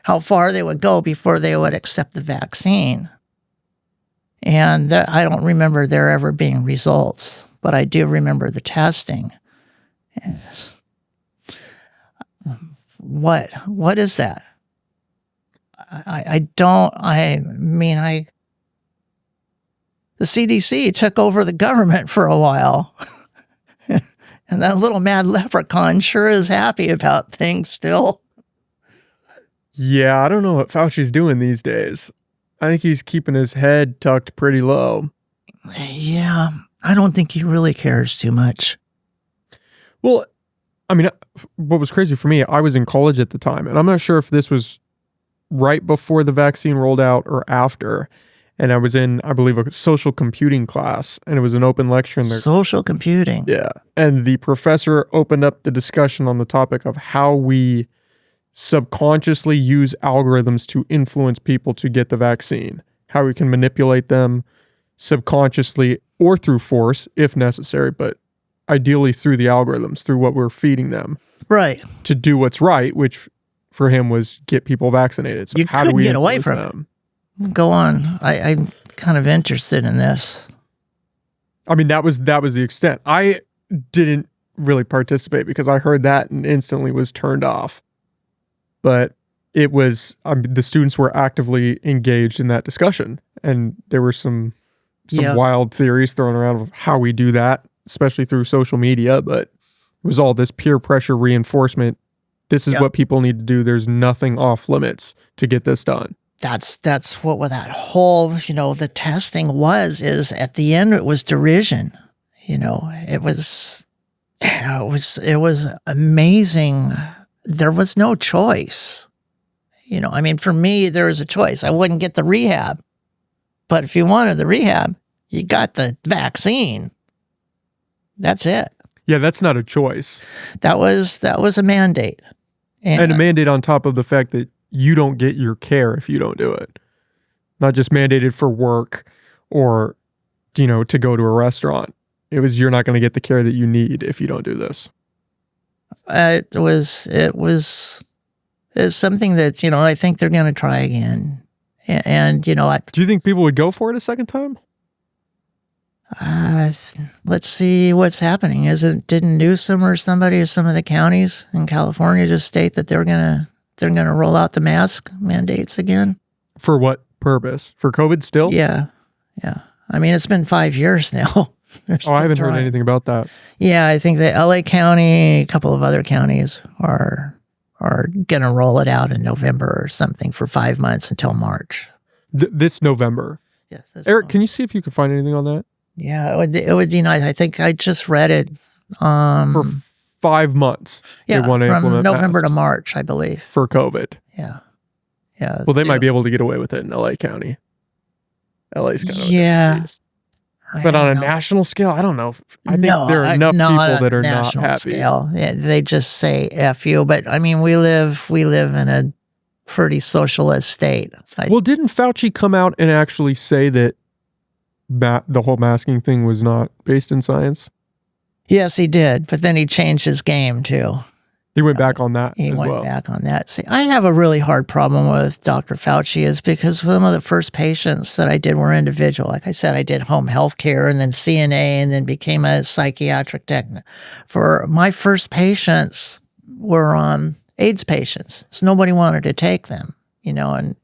B: how far they would go before they would accept the vaccine. And I don't remember there ever being results, but I do remember the testing. What is that? The CDC took over the government for a while. And that little mad leprechaun sure is happy about things still.
A: Yeah, I don't know what Fauci's doing these days. I think he's keeping his head tucked pretty low.
B: Yeah, I don't think he really cares too much.
A: Well, I mean, what was crazy for me, I was in college at the time, and I'm not sure if this was right before the vaccine rolled out or after. And I was in, I believe, a social computing class, and it was an open lecture in there.
B: Social computing.
A: Yeah. And the professor opened up the discussion on the topic of how we subconsciously use algorithms to influence people to get the vaccine, how we can manipulate them subconsciously or through force if necessary, but ideally through the algorithms, through what we're feeding them.
B: Right.
A: To do what's right, which for him was get people vaccinated. So
B: you
A: how do we
B: get away from
A: them?
B: Go on. I'm kind of interested in this.
A: I mean, that was the extent. I didn't really participate because I heard that and instantly was turned off. But it was, the students were actively engaged in that discussion. And there were some wild theories thrown around of how we do that, especially through social media. But it was all this peer pressure reinforcement. This is what people need to do. There's nothing off limits to get this done.
B: That's what that whole, the testing is at the end, it was derision. It was amazing. There was no choice. For me, there was a choice. I wouldn't get the rehab. But if you wanted the rehab, you got the vaccine. That's it.
A: Yeah, that's not a choice.
B: That was a mandate.
A: And a mandate on top of the fact that you don't get your care if you don't do it. Not just mandated for work or, to go to a restaurant. It was, you're not going to get the care that you need if you don't do this.
B: It was something that, I think they're going to try again. And do
A: you think people would go for it a second time?
B: Let's see what's happening. Didn't Newsom or somebody or some of the counties in California just state that they're going to roll out the mask mandates again?
A: For what purpose? For COVID still?
B: Yeah. I mean, it's been 5 years now.
A: I haven't heard anything about that.
B: Yeah, I think the LA County, a couple of other counties are going to roll it out in November or something for 5 months until March.
A: This November?
B: Yes.
A: Eric, can you see if you can find anything on that?
B: Yeah, it would be nice. I think I just read it.
A: For 5 months.
B: Yeah,
A: they want to
B: from
A: implement
B: November
A: masks
B: to March, I believe.
A: for COVID.
B: Yeah.
A: Well, they might be able to get away with it in LA County. LA's kind of but on a national scale, I don't know. I think there are enough people that are not happy.
B: Scale. Yeah, they just say F you. But I mean, we live in a pretty socialist state.
A: Well, didn't Fauci come out and actually say that the whole masking thing was not based in science?
B: Yes, he did. But then he changed his game too.
A: He went back on that
B: He went back on that. See, I have a really hard problem with Dr. Fauci is because some of the first patients that I did were individual. Like I said, I did home health care and then CNA and then became a psychiatric technician. For my first patients were AIDS patients. So nobody wanted to take them, and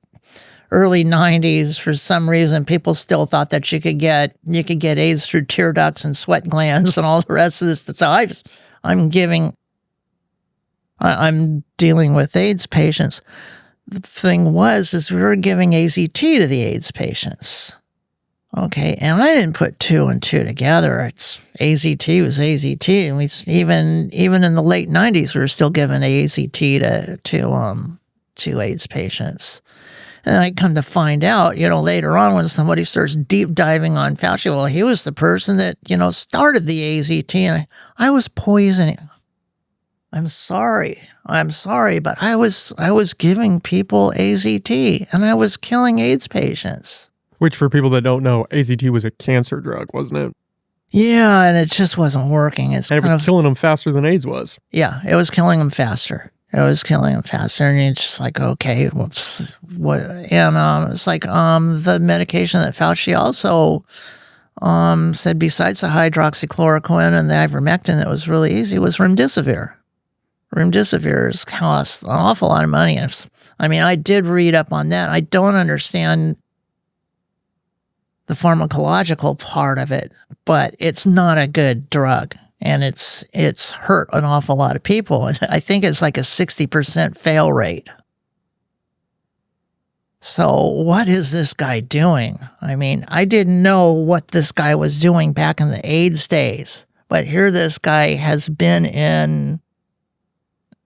B: early 90s, for some reason, people still thought that you could get AIDS through tear ducts and sweat glands and all the rest of this. So I'm dealing with AIDS patients. The thing is we were giving AZT to the AIDS patients. Okay, and I didn't put 2 and 2 together. It's AZT was AZT, and we even in the late 90s we were still giving AZT to AIDS patients. And I come to find out, later on when somebody starts deep diving on Fauci, well, he was the person that started the AZT, and I was poisoning. I'm sorry, but I was giving people AZT, and I was killing AIDS patients.
A: Which, for people that don't know, AZT was a cancer drug, wasn't it?
B: Yeah, and it just wasn't working.
A: And it was killing them faster than AIDS was.
B: Yeah, it was killing them faster. And it's just like, okay, whoops. What? And it's like the medication that Fauci also said, besides the hydroxychloroquine and the ivermectin that was really easy, was remdesivir. Remdesivir costs an awful lot of money. I did read up on that. I don't understand the pharmacological part of it, but it's not a good drug, and it's hurt an awful lot of people. And I think it's like a 60% fail rate. So what is this guy doing? I didn't know what this guy was doing back in the AIDS days, but here this guy has been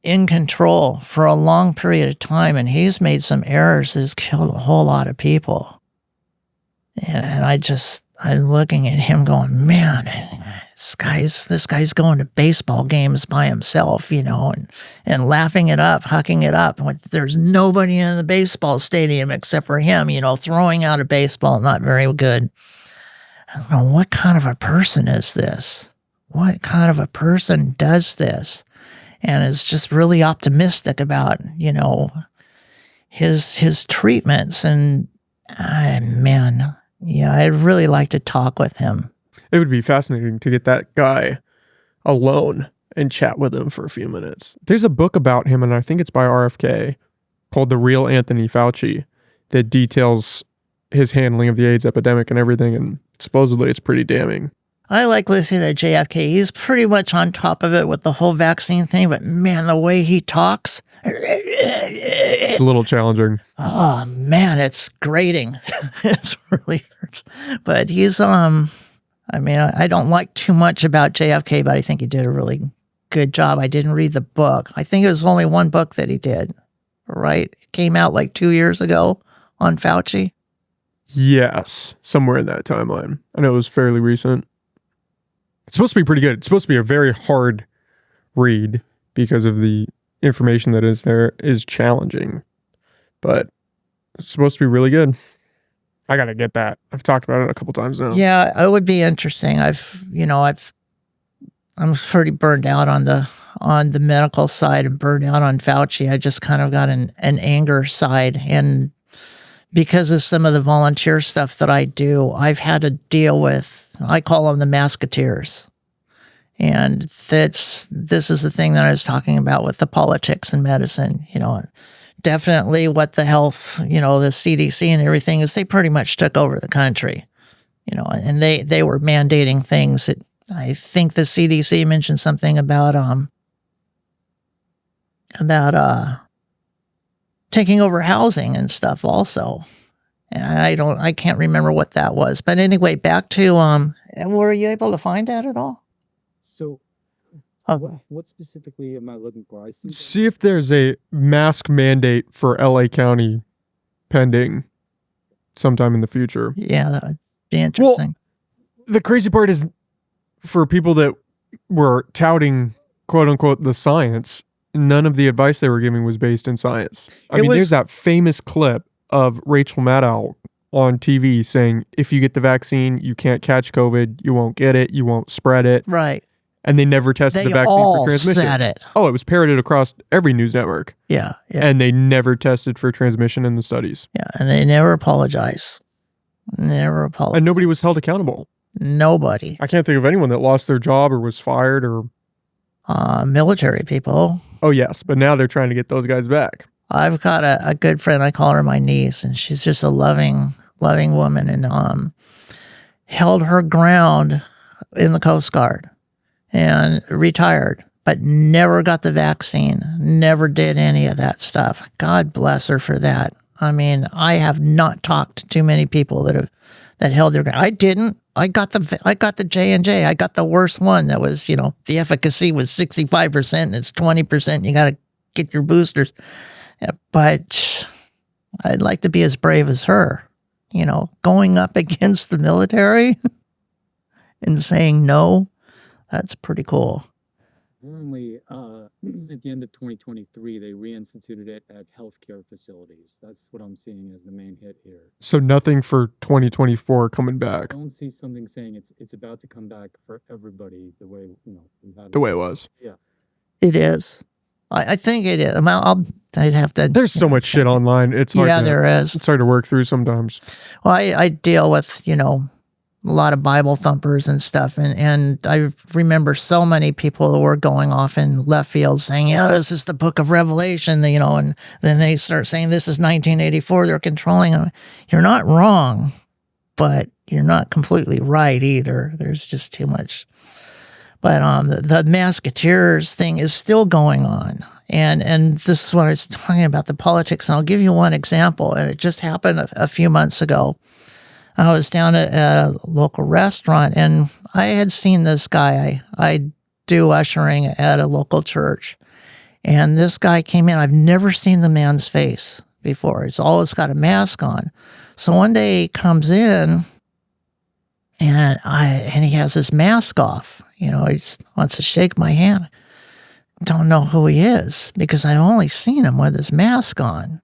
B: in control for a long period of time, and he's made some errors that has killed a whole lot of people. And I'm looking at him going, man, this guy's going to baseball games by himself, and laughing it up, hucking it up. There's nobody in the baseball stadium except for him, throwing out a baseball, not very good. I was going, what kind of a person is this? What kind of a person does this? And is just really optimistic about, his treatments. And man, yeah, I'd really like to talk with him.
A: It would be fascinating to get that guy alone and chat with him for a few minutes. There's a book about him, and I think it's by RFK, called The Real Anthony Fauci, that details his handling of the AIDS epidemic and everything, and supposedly it's pretty damning.
B: I like listening to JFK. He's pretty much on top of it with the whole vaccine thing, but man, the way he talks,
A: it's a little challenging.
B: Oh man, it's grating. It's really hurts. But he's I don't like too much about JFK, but I think he did a really good job. I didn't read the book. I think it was only one book that he did, right? It came out like 2 years ago on Fauci.
A: Yes, somewhere in that timeline. I know it was fairly recent. It's supposed to be pretty good. It's supposed to be a very hard read because of the information that is there is challenging, but it's supposed to be really good. I gotta get that. I've talked about it a couple times now.
B: Yeah, it would be interesting. I'm pretty burned out on the medical side and burned out on Fauci. I just kind of got an anger side, and because of some of the volunteer stuff that I do, I've had to deal with, I call them the masketeers. And this is the thing that I was talking about with the politics and medicine, definitely what the health, the CDC and everything is, they pretty much took over the country, and they were mandating things that I think the CDC mentioned something about taking over housing and stuff also. And I can't remember what that was. But anyway, back to, were you able to find that at all?
C: So, what specifically am I looking for?
A: See if there's a mask mandate for LA County pending sometime in the future.
B: Yeah, that would be interesting.
A: Well, the crazy part is, for people that were touting, quote unquote, the science, none of the advice they were giving was based in science. There's that famous clip of Rachel Maddow on TV saying, if you get the vaccine, you can't catch COVID, you won't get it, you won't spread it.
B: Right.
A: And they never tested the vaccine for transmission.
B: Said it.
A: Oh, it was parroted across every news network.
B: Yeah.
A: And they never tested for transmission in the studies.
B: Yeah, and they never apologize. Never apologize.
A: And nobody was held accountable.
B: Nobody.
A: I can't think of anyone that lost their job or was fired or...
B: military people.
A: Oh, yes. But now they're trying to get those guys back.
B: I've got a good friend. I call her my niece, and she's just a loving woman, and held her ground in the Coast Guard and retired, but never got the vaccine, never did any of that stuff. God bless her for that. I mean, I have not talked to too many people that held their ground. I didn't. I got the J&J. I got the worst one that was, the efficacy was 65% and it's 20%. You got to get your boosters. But I'd like to be as brave as her, going up against the military and saying no. That's pretty cool.
C: Apparently, at the end of 2023, they reinstituted it at healthcare facilities. That's what I'm seeing as the main hit here.
A: So nothing for 2024 coming
C: I
A: back
C: don't see something saying it's about to come back for everybody the way we've had
A: the way it was.
C: Yeah.
B: It is. I think it is. I'd have to.
A: There's so much shit online. It's hard
B: there is.
A: It's hard to work through sometimes.
B: Well, I deal with, a lot of Bible thumpers and stuff. And I remember so many people that were going off in left field saying, this is the book of Revelation, and then they start saying this is 1984. They're controlling them. You're not wrong, but you're not completely right either. There's just too much. But the Masketeers thing is still going on. And this is what I was talking about, the politics. And I'll give you one example. And it just happened a few months ago. I was down at a local restaurant, and I had seen this guy. I do ushering at a local church. And this guy came in. I've never seen the man's face before. He's always got a mask on. So one day he comes in, and he has his mask off. He just wants to shake my hand. Don't know who he is because I've only seen him with his mask on.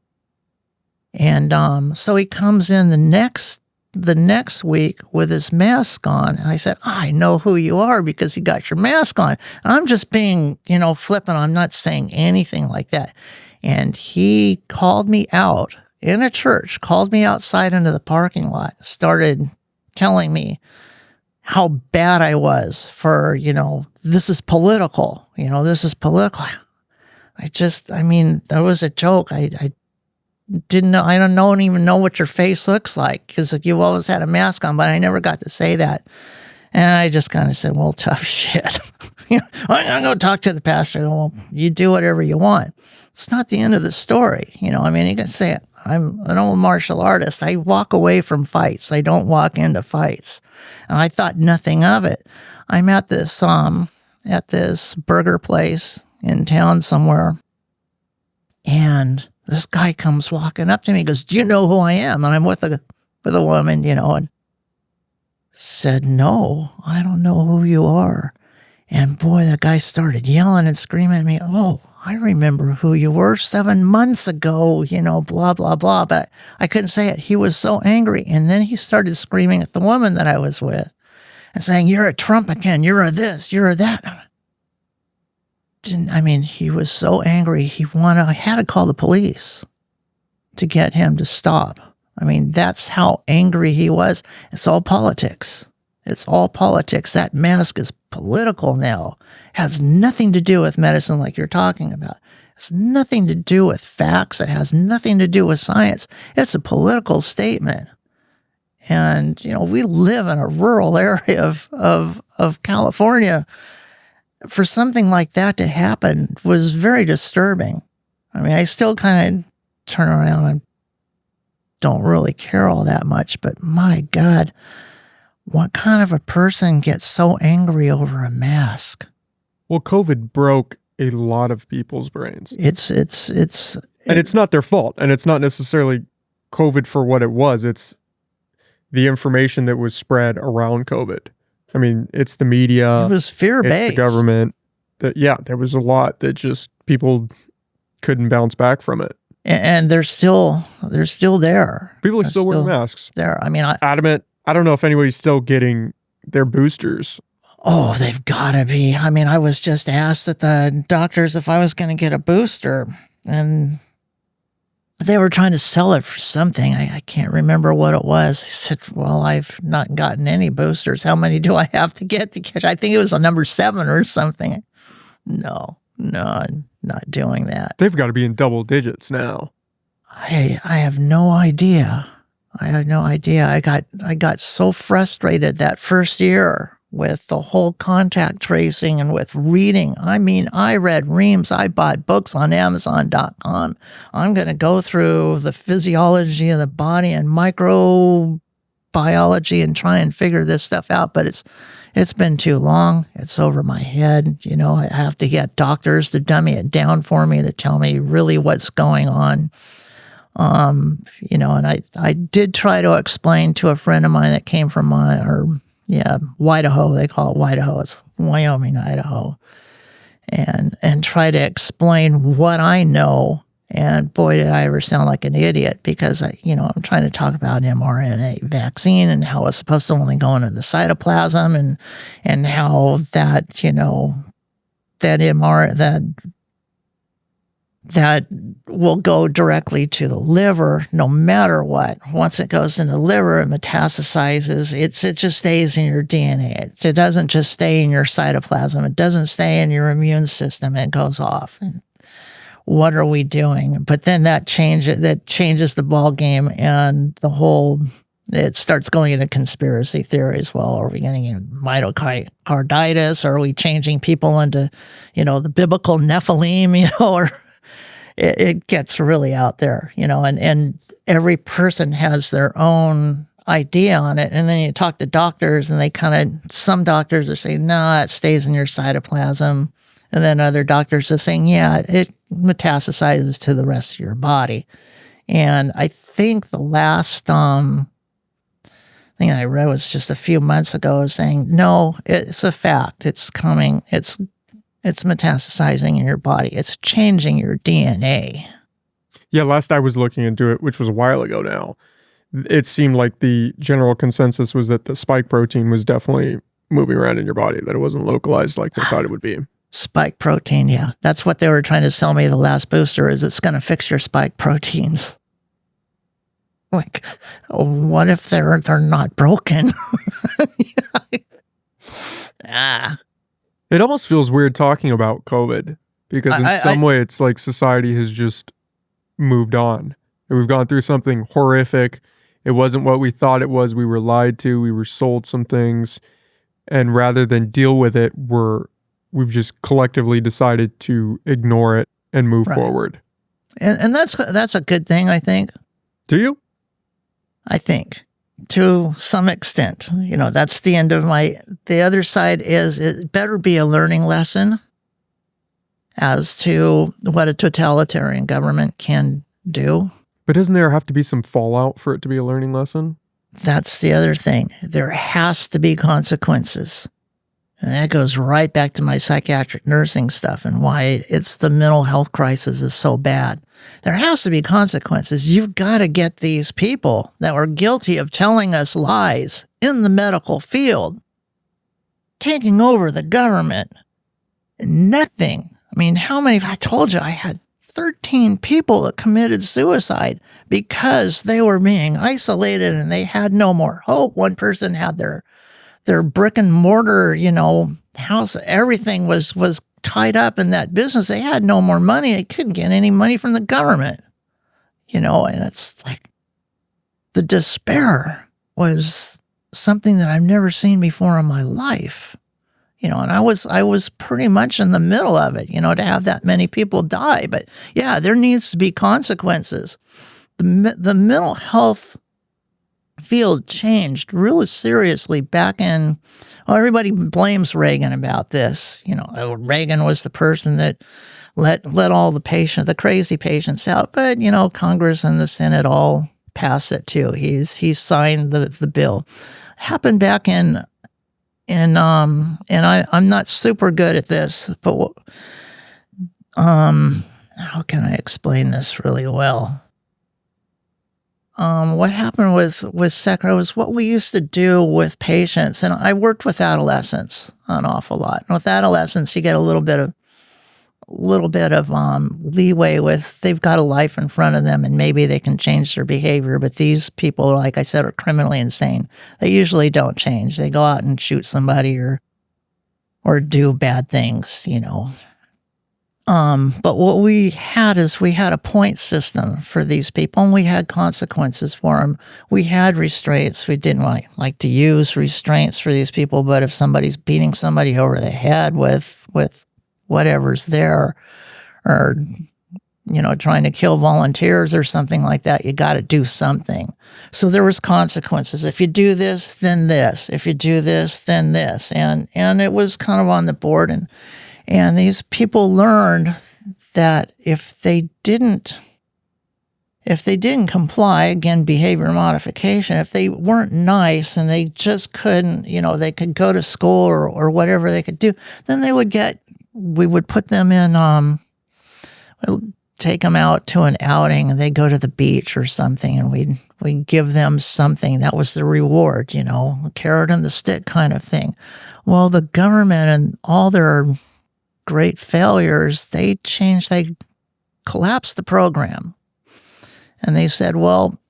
B: And so he comes in the next week with his mask on. And I said, I know who you are because you got your mask on. And I'm just being, flippant. I'm not saying anything like that. And he called me out in a church, called me outside into the parking lot, started telling me how bad I was for, this is political, this is political. That was a joke. I didn't know. I don't even know what your face looks like because you've always had a mask on, but I never got to say that. And I just kind of said, well, tough shit. I'm going to go talk to the pastor. Well, you do whatever you want. It's not the end of the story. You can say it. I'm an old martial artist. I walk away from fights. I don't walk into fights. And I thought nothing of it. I'm at this burger place in town somewhere. And this guy comes walking up to me. He goes, do you know who I am? And I'm with a woman, and said, no, I don't know who you are. And boy, that guy started yelling and screaming at me. Oh, I remember who you were 7 months ago, blah, blah, blah. But I couldn't say it. He was so angry. And then he started screaming at the woman that I was with and saying, you're a Trumpican, you're a this, you're a that. He was so angry. I had to call the police to get him to stop. That's how angry he was. It's all politics. It's all politics. That mask is political now. It has nothing to do with medicine like you're talking about. It has nothing to do with facts. It has nothing to do with science. It's a political statement. And, we live in a rural area of California. For something like that to happen was very disturbing. I still kind of turn around and don't really care all that much, but my God, what kind of a person gets so angry over a mask?
A: Well, COVID broke a lot of people's brains.
B: And
A: it's not their fault. And it's not necessarily COVID for what it was. It's the information that was spread around COVID. It's the media.
B: It was fear-based.
A: It's the government. There was a lot that just people couldn't bounce back from it.
B: And they're still there.
A: People are still wearing masks.
B: There.
A: Adamant. I don't know if anybody's still getting their boosters.
B: Oh, they've got to be. I was just asked at the doctors if I was going to get a booster, and they were trying to sell it for something. I can't remember what it was. I said, well, I've not gotten any boosters. How many do I have to get to catch? I think it was a number 7 or something. No, not doing that.
A: They've got to be in double digits now.
B: I have no idea. I had no idea. I got so frustrated that first year with the whole contact tracing and with reading. I mean, I read reams. I bought books on Amazon.com. I'm going to go through the physiology of the body and microbiology and try and figure this stuff out. But it's been too long. It's over my head. You know, I have to get doctors to dummy it down for me to tell me really what's going on. You know, and I did try to explain to a friend of mine that came from Idaho. They call it Idaho. It's Wyoming, Idaho. And try to explain what I know. And boy, did I ever sound like an idiot, because I'm trying to talk about mRNA vaccine and how it's supposed to only go into the cytoplasm and how that, that will go directly to the liver no matter what. Once it goes in the liver, it metastasizes. It just stays in your DNA. It doesn't just stay in your cytoplasm. It doesn't stay in your immune system. It goes off. And what are we doing? But then that changes the ball game, and it starts going into conspiracy theories. Well, are we getting myocarditis? Are we changing people into, the biblical Nephilim, or it gets really out there, and every person has their own idea on it. And then you talk to doctors, and some doctors are saying, no, it stays in your cytoplasm. And then other doctors are saying, yeah, it metastasizes to the rest of your body. And I think the last thing I read was just a few months ago, saying, no, it's a fact. It's coming. It's metastasizing in your body. It's changing your DNA.
A: Yeah, last I was looking into it, which was a while ago now, it seemed like the general consensus was that the spike protein was definitely moving around in your body, that it wasn't localized like they thought it would be.
B: Spike protein, yeah. That's what they were trying to sell me the last booster, is it's going to fix your spike proteins. Like, what if they're not broken?
A: It almost feels weird talking about COVID, because in some way it's like society has just moved on. We've gone through something horrific. It wasn't what we thought it was. We were lied to. We were sold some things. And rather than deal with it, we've just collectively decided to ignore it and move forward.
B: And that's a good thing, I think.
A: Do you?
B: I think. To some extent, that's the end of the other side is it better be a learning lesson as to what a totalitarian government can do.
A: But doesn't there have to be some fallout for it to be a learning lesson?
B: That's the other thing. There has to be consequences. And that goes right back to my psychiatric nursing stuff and why the mental health crisis is so bad. There has to be consequences. You've got to get these people that were guilty of telling us lies in the medical field, taking over the government. Nothing. I mean, I told you I had 13 people that committed suicide because they were being isolated and they had no more hope. One person had their brick and mortar, house, everything was tied up in that business. They had no more money. They couldn't get any money from the government, and it's like the despair was something that I've never seen before in my life, and I was pretty much in the middle of it, to have that many people die. But yeah, there needs to be consequences. The mental health field changed really seriously back in, everybody blames Reagan about this. Reagan was the person that let all the crazy patients out, but, Congress and the Senate all passed it too. He signed the bill. It happened back in and I'm not super good at this, but, how can I explain this really well? What happened with Secra was what we used to do with patients, and I worked with adolescents an awful lot. And with adolescents, you get a little bit of leeway with they've got a life in front of them, and maybe they can change their behavior. But these people, like I said, are criminally insane. They usually don't change. They go out and shoot somebody or do bad things, But what we had is we had a point system for these people, and we had consequences for them. We had restraints. We didn't like to use restraints for these people, but if somebody's beating somebody over the head with whatever's there, or trying to kill volunteers or something like that, you got to do something. So there was consequences. If you do this, then this. If you do this, then this. And it was kind of on the board. And these people learned that if they didn't comply, again, behavior modification, if they weren't nice and they just couldn't, they could go to school or whatever they could do, then we would put them in, take them out to an outing, and they go to the beach or something, and we'd give them something. That was the reward, the carrot and the stick kind of thing. Well, the government and all their great failures, they collapsed the program. And they said, well,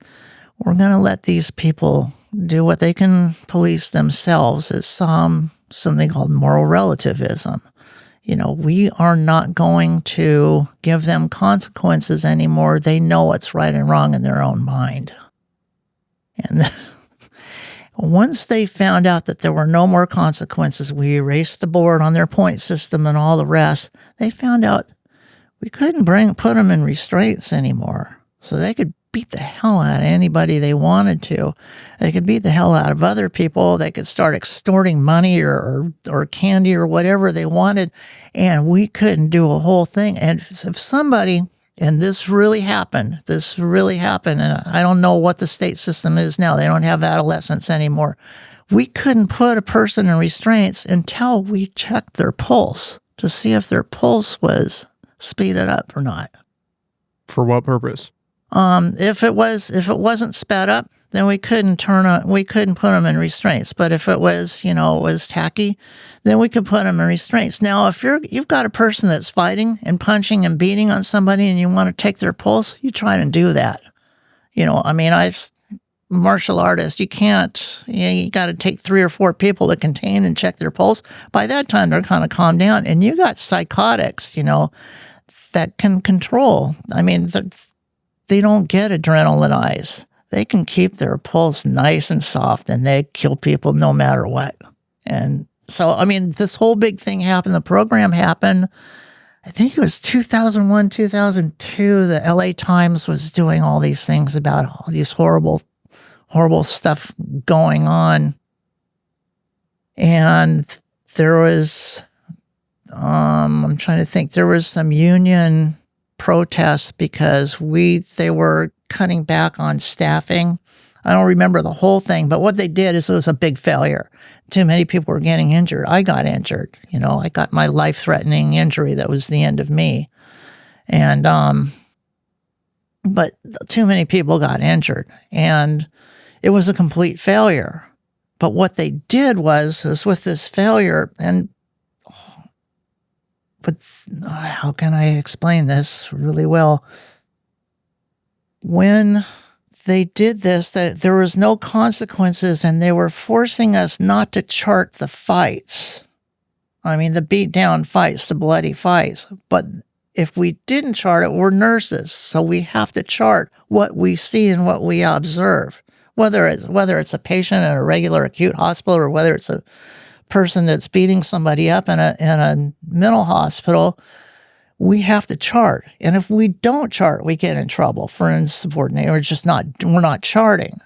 B: we're going to let these people do what they can police themselves. It's something called moral relativism. We are not going to give them consequences anymore. They know what's right and wrong in their own mind. And once they found out that there were no more consequences, we erased the board on their point system and all the rest. They found out we couldn't put them in restraints anymore. So they could beat the hell out of anybody they wanted to. They could beat the hell out of other people. They could start extorting money or candy or whatever they wanted. And we couldn't do a whole thing. And if somebody, and this really happened, and I don't know what the state system is now. They don't have adolescents anymore. We couldn't put a person in restraints until we checked their pulse to see if their pulse was speeded up or not.
A: For what purpose?
B: If it wasn't sped up, then we couldn't put them in restraints. But if it was, it was tacky, then we could put them in restraints. Now, if you've got a person that's fighting and punching and beating on somebody and you want to take their pulse, you try and do that. Martial artist, you can't, you got to take 3 or 4 people to contain and check their pulse. By that time, they're kind of calmed down. And you got psychotics, that can control. They don't get adrenalinized. They can keep their pulse nice and soft, and they kill people no matter what. And so, this whole big thing happened. The program happened, I think it was 2001, 2002. The LA Times was doing all these things about all these horrible stuff going on. And there was, I'm trying to think, there was some union protests because they were cutting back on staffing. I don't remember the whole thing, but what they did is it was a big failure. Too many people were getting injured. I got injured. I got my life-threatening injury that was the end of me. And, but too many people got injured, and it was a complete failure. But what they did was with this failure, but how can I explain this really well? When they did this, that there was no consequences, and they were forcing us not to chart the fights. The beat down fights, the bloody fights. But if we didn't chart it, we're nurses, so we have to chart what we see and what we observe. Whether it's a patient in a regular acute hospital, or whether it's a person that's beating somebody up in a mental hospital, we have to chart. And if we don't chart, we get in trouble for insubordination. We're not charting.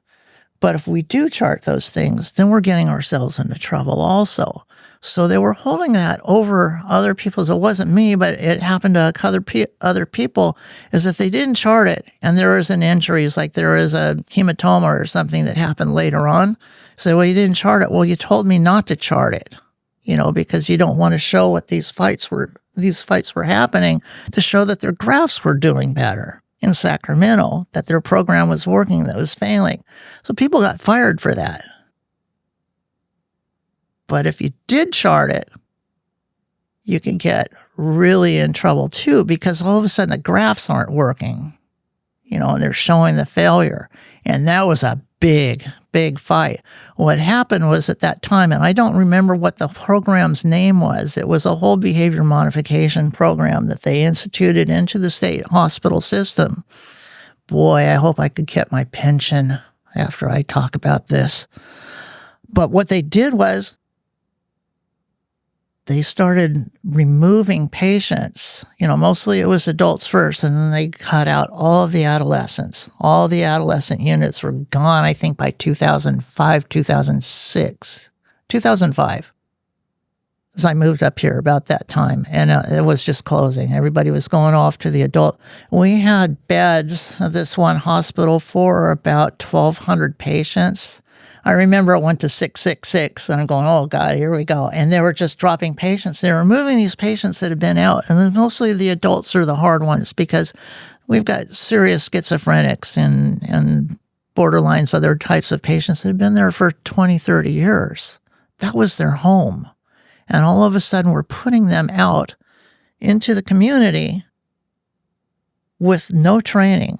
B: But if we do chart those things, then we're getting ourselves into trouble also. So they were holding that over other people's. It wasn't me, but it happened to other people, is if they didn't chart it and there is an injury, like there is a hematoma or something that happened later on, say, well, you didn't chart it. Well, you told me not to chart it, because you don't want to show what these fights were happening, to show that their graphs were doing better in Sacramento, that their program was working, that was failing. So people got fired for that. But if you did chart it, you can get really in trouble too, because all of a sudden the graphs aren't working. and they're showing the failure. And that was a big, big fight. What happened was at that time, and I don't remember what the program's name was, it was a whole behavior modification program that they instituted into the state hospital system. Boy, I hope I could get my pension after I talk about this. But what they did was they started removing patients. Mostly it was adults first, and then they cut out all of the adolescents. All the adolescent units were gone, I think, by 2005, 2006. 2005. As I moved up here about that time, and it was just closing. Everybody was going off to the adult. We had beds at this one hospital for about 1,200 patients. I remember it went to 666, and I'm going, oh, God, here we go. And they were just dropping patients. They were removing these patients that had been out, and then mostly the adults are the hard ones because we've got serious schizophrenics and borderlines, other types of patients that have been there for 20, 30 years. That was their home. And all of a sudden, we're putting them out into the community with no training.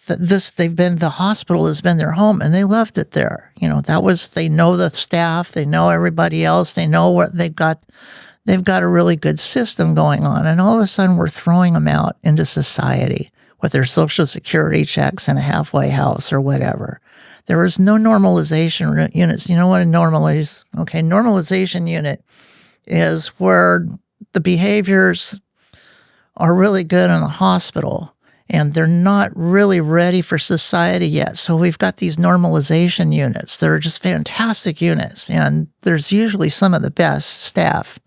B: The hospital has been their home, and they loved it there. They know the staff, they know everybody else, they know what they've got a really good system going on. And all of a sudden we're throwing them out into society with their Social Security checks in a halfway house or whatever. There was no normalization units. You know what a normalization unit is where the behaviors are really good in a hospital, and they're not really ready for society yet. So we've got these normalization units that are just fantastic units. And there's usually some of the best staff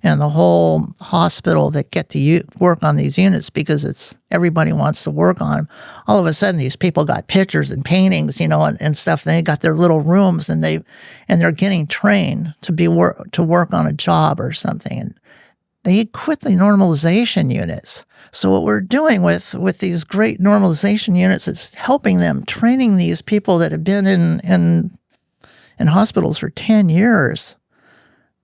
B: in the whole hospital that get to work on these units because everybody wants to work on them. All of a sudden, these people got pictures and paintings, and stuff. And they got their little rooms, and they're getting trained to work on a job or something. And they quit the normalization units. So what we're doing with these great normalization units, it's helping them, training these people that have been in hospitals for 10 years.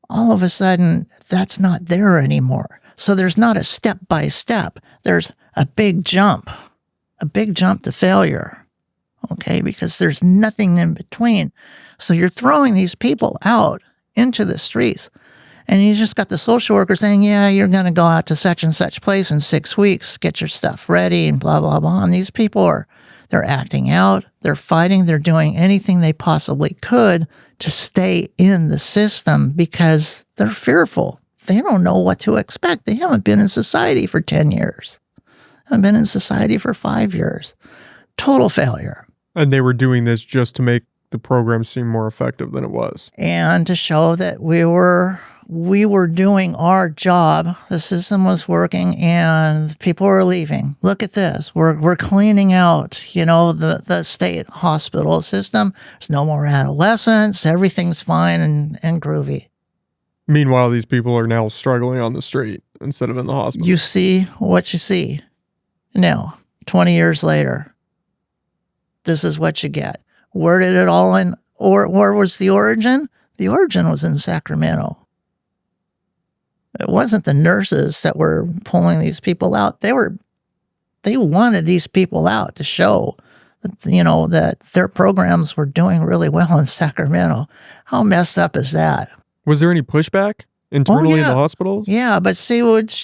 B: All of a sudden, that's not there anymore. So there's not a step-by-step. There's a big jump to failure, okay, because there's nothing in between. So you're throwing these people out into the streets. And you just got the social worker saying, yeah, you're going to go out to such and such place in 6 weeks, get your stuff ready, and blah, blah, blah. And these people they're acting out, they're fighting, they're doing anything they possibly could to stay in the system because they're fearful. They don't know what to expect. They haven't been in society for 10 years. Haven't been in society for 5 years. Total failure.
A: And they were doing this just to make the program seem more effective than it was.
B: And to show that we were doing our job, the system was working, and people were leaving. Look at this. We're cleaning out, the state hospital system. There's no more adolescents. Everything's fine and groovy.
A: Meanwhile, these people are now struggling on the street instead of in the hospital.
B: You see what you see. Now, 20 years later, this is what you get. Where did it all end? Or where was the origin? The origin was in Sacramento. It wasn't the nurses that were pulling these people out. They wanted these people out to show that, that their programs were doing really well in Sacramento. How messed up is that?
A: Was there any pushback internally in the hospitals?
B: Yeah, but see,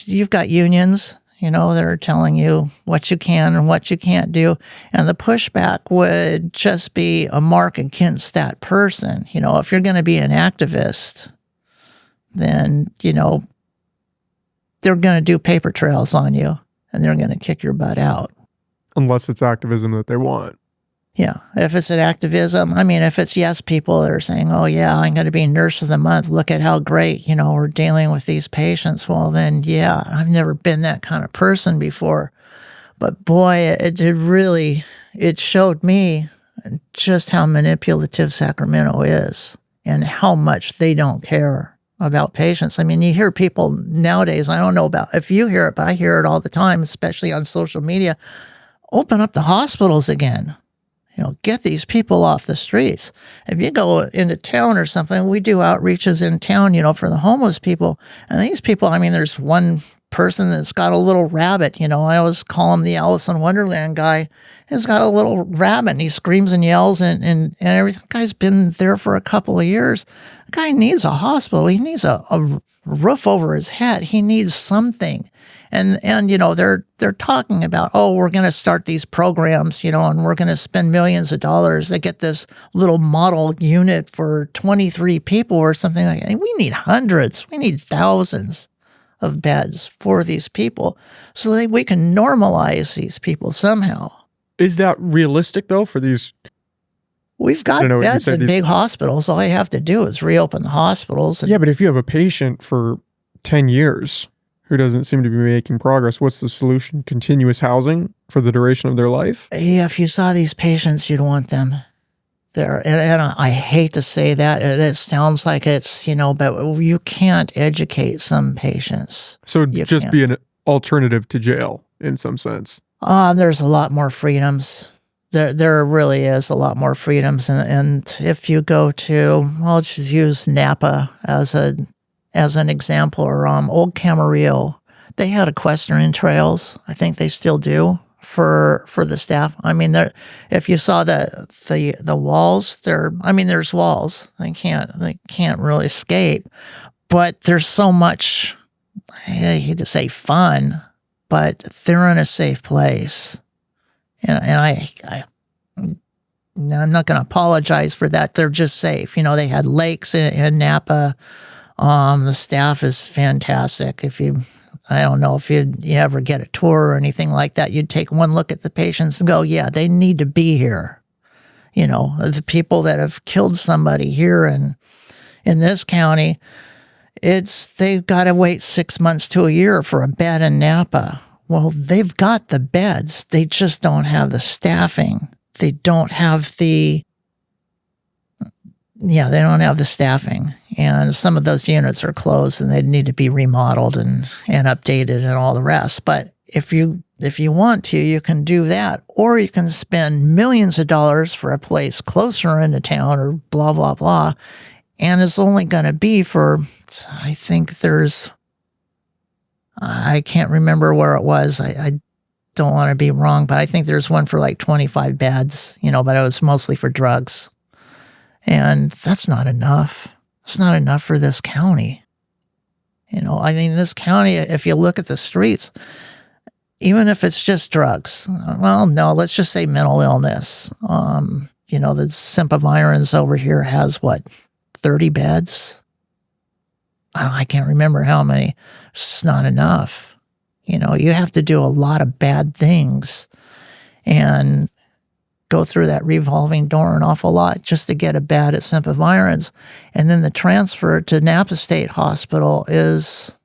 B: you've got unions, that are telling you what you can and what you can't do. And the pushback would just be a mark against that person. If you're going to be an activist, then, they're going to do paper trails on you, and they're going to kick your butt out.
A: Unless it's activism that they want.
B: Yeah. If it's an activism, if it's yes people that are saying, oh, yeah, I'm going to be nurse of the month. Look at how great, we're dealing with these patients. Well, then, yeah, I've never been that kind of person before. But boy, it showed me just how manipulative Sacramento is and how much they don't care about patients. You hear people nowadays, I don't know about if you hear it, but I hear it all the time, especially on social media. Open up the hospitals again. Get these people off the streets. If you go into town or something, we do outreaches in town, for the homeless people. And these people, there's one person that's got a little rabbit, I always call him the Alice in Wonderland guy. He's got a little rabbit, and he screams and yells and everything. The guy's been there for a couple of years. The guy needs a hospital. He needs a roof over his head. He needs something. And you know, they're talking about, oh, we're going to start these programs, you know, and we're going to spend millions of dollars to get this little model unit for 23 people or something like that. And we need hundreds. We need thousands of beds for these people so that we can normalize these people somehow.
A: Is that realistic though for these?
B: We've got beds in big hospitals. All you have to do is reopen the hospitals.
A: Yeah, but if you have a patient for 10 years who doesn't seem to be making progress, what's the solution? Continuous housing for the duration of their life?
B: Yeah, if you saw these patients, you'd want them there. And I hate to say that. It sounds like it's, you know, but you can't educate some patients.
A: So just be an alternative to jail in some sense.
B: There's a lot more freedoms. There really is a lot more freedoms. And if you go to, I'll just use Napa as an example, or Old Camarillo, they had equestrian trails. I think they still do for the staff. I mean, if you saw the walls, there's walls. They can't really skate, but there's so much, I hate to say fun, but they're in a safe place. And I'm not going to apologize for that. They're just safe. You know, they had lakes in Napa. The staff is fantastic. I don't know if you ever get a tour or anything like that, you'd take one look at the patients and go, yeah, they need to be here. You know, the people that have killed somebody here in this county, they've got to wait 6 months to a year for a bed in Napa. Well, they've got the beds. They just don't have the staffing. They don't have they don't have the staffing. And some of those units are closed and they need to be remodeled and updated and all the rest. But if you want to, you can do that. Or you can spend millions of dollars for a place closer into town or blah, blah, blah. And it's only going to be for, I think I can't remember where it was. I don't want to be wrong, but I think there's one for like 25 beds, you know, but it was mostly for drugs. And that's not enough. It's not enough for this county. You know, I mean, this county, if you look at the streets, even if it's just drugs, well, no, let's just say mental illness. You know, the Sempervirens over here has 30 beds? I can't remember how many. It's not enough. You know, you have to do a lot of bad things and go through that revolving door an awful lot just to get a bed at Sempervirens. And then the transfer to Napa State Hospital is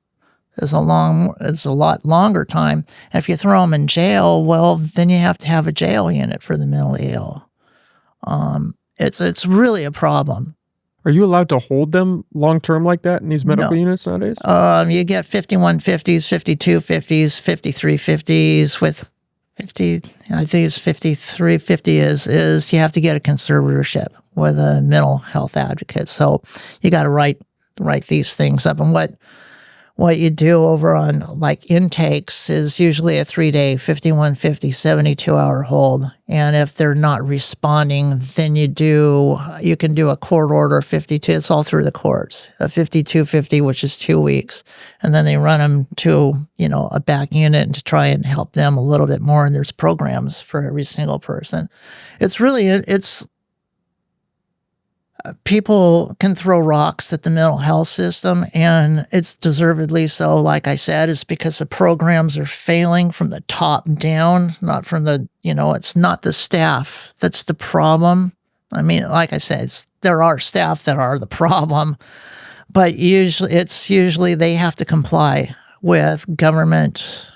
B: a lot longer time. And if you throw them in jail, well, then you have to have a jail unit for the mentally ill. It's really a problem.
A: Are you allowed to hold them long-term like that in these medical units nowadays?
B: You get 5150s, 5250s, 5350s with 50, I think it's 5350 is you have to get a conservatorship with a mental health advocate. So you got to write these things up. And what you do over on like intakes is usually a 3-day, 5150, 72-hour hold. And if they're not responding, then you can do a court order 52. It's all through the courts. A 5250, which is 2 weeks. And then they run them to, you know, a back unit to try and help them a little bit more. And there's programs for every single person. People can throw rocks at the mental health system, and it's deservedly so. Like I said, it's because the programs are failing from the top down, not from it's not the staff that's the problem. I mean, like I said, there are staff that are the problem, but usually they have to comply with government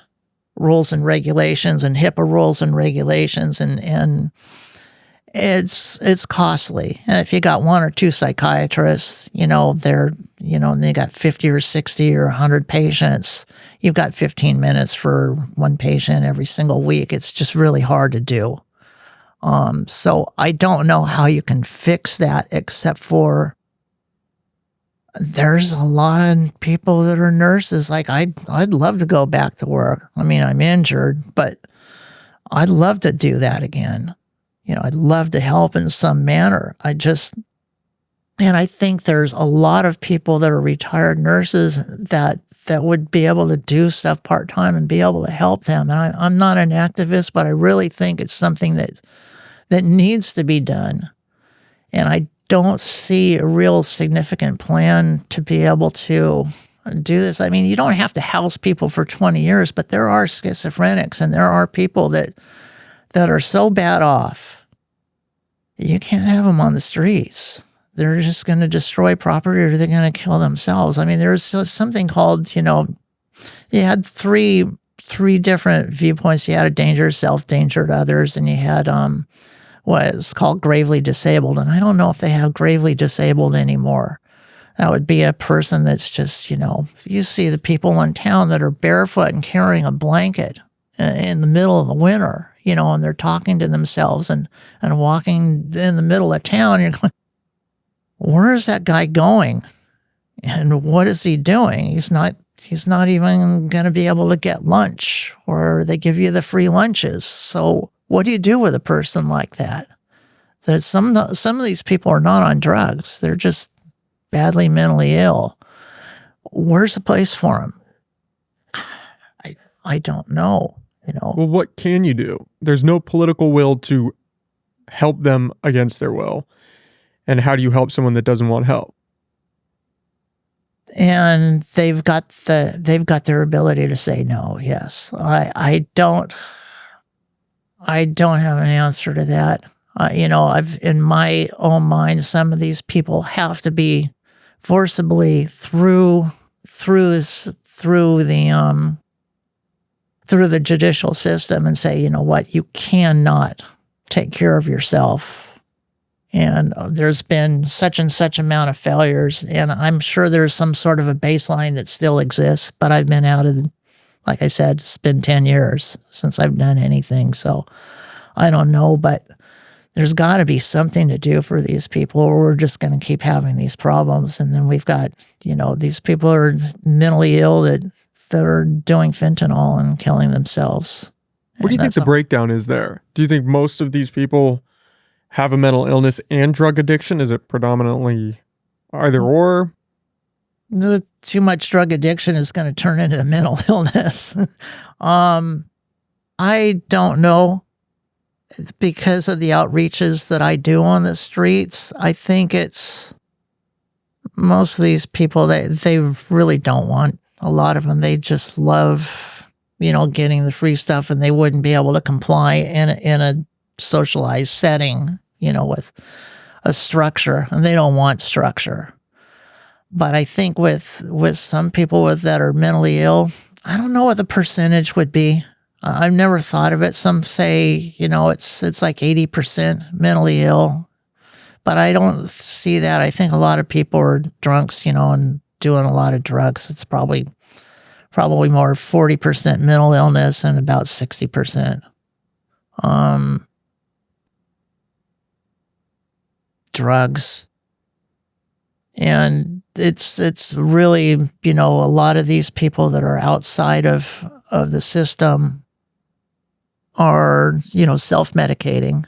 B: rules and regulations and HIPAA rules and regulations, and it's costly. And if you got one or two psychiatrists, you know, they got 50 or 60 or 100 patients, you've got 15 minutes for one patient every single week. It's just really hard to do. So I don't know how you can fix that, except for there's a lot of people that are nurses. Like I'd love to go back to work. I mean, I'm injured, but I'd love to do that again. I'd love to help in some manner. And I think there's a lot of people that are retired nurses that would be able to do stuff part-time and be able to help them. And I'm not an activist, but I really think it's something that needs to be done. And I don't see a real significant plan to be able to do this. I mean, you don't have to house people for 20 years, but there are schizophrenics and there are people that are so bad off. You can't have them on the streets. They're just going to destroy property or they're going to kill themselves. I mean, there's something called, you had three different viewpoints. You had a danger, self-danger to others, and you had what is called gravely disabled. And I don't know if they have gravely disabled anymore. That would be a person that's just, you see the people in town that are barefoot and carrying a blanket in the middle of the winter, and they're talking to themselves and walking in the middle of town. And you're going, where is that guy going? And what is he doing? He's not even going to be able to get lunch, or they give you the free lunches. So what do you do with a person like that? That some of these people are not on drugs. They're just badly mentally ill. Where's the place for them? I don't know.
A: Well, what can you do? There's no political will to help them against their will. And how do you help someone that doesn't want help?
B: And they've got their ability to say no. Yes, I don't have an answer to that. I've in my own mind, some of these people have to be forcibly through the judicial system and say, you know what, you cannot take care of yourself. And there's been such and such amount of failures, and I'm sure there's some sort of a baseline that still exists, but I've been out of, like I said, it's been 10 years since I've done anything, so I don't know, but there's got to be something to do for these people, or we're just going to keep having these problems. And then we've got, these people are mentally ill that are doing fentanyl and killing themselves.
A: What do you think the breakdown is there? Do you think most of these people have a mental illness and drug addiction? Is it predominantly either or?
B: Too much drug addiction is going to turn into a mental illness. I don't know. Because of the outreaches that I do on the streets, I think it's most of these people, they really don't want, a lot of them, they just love, getting the free stuff, and they wouldn't be able to comply in a socialized setting, with a structure, and they don't want structure. But I think with some people that are mentally ill, I don't know what the percentage would be. I've never thought of it. Some say, it's like 80% mentally ill, but I don't see that. I think a lot of people are drunks, and doing a lot of drugs. It's probably more 40% mental illness and about 60% drugs. And it's really, a lot of these people that are outside of the system are, self-medicating.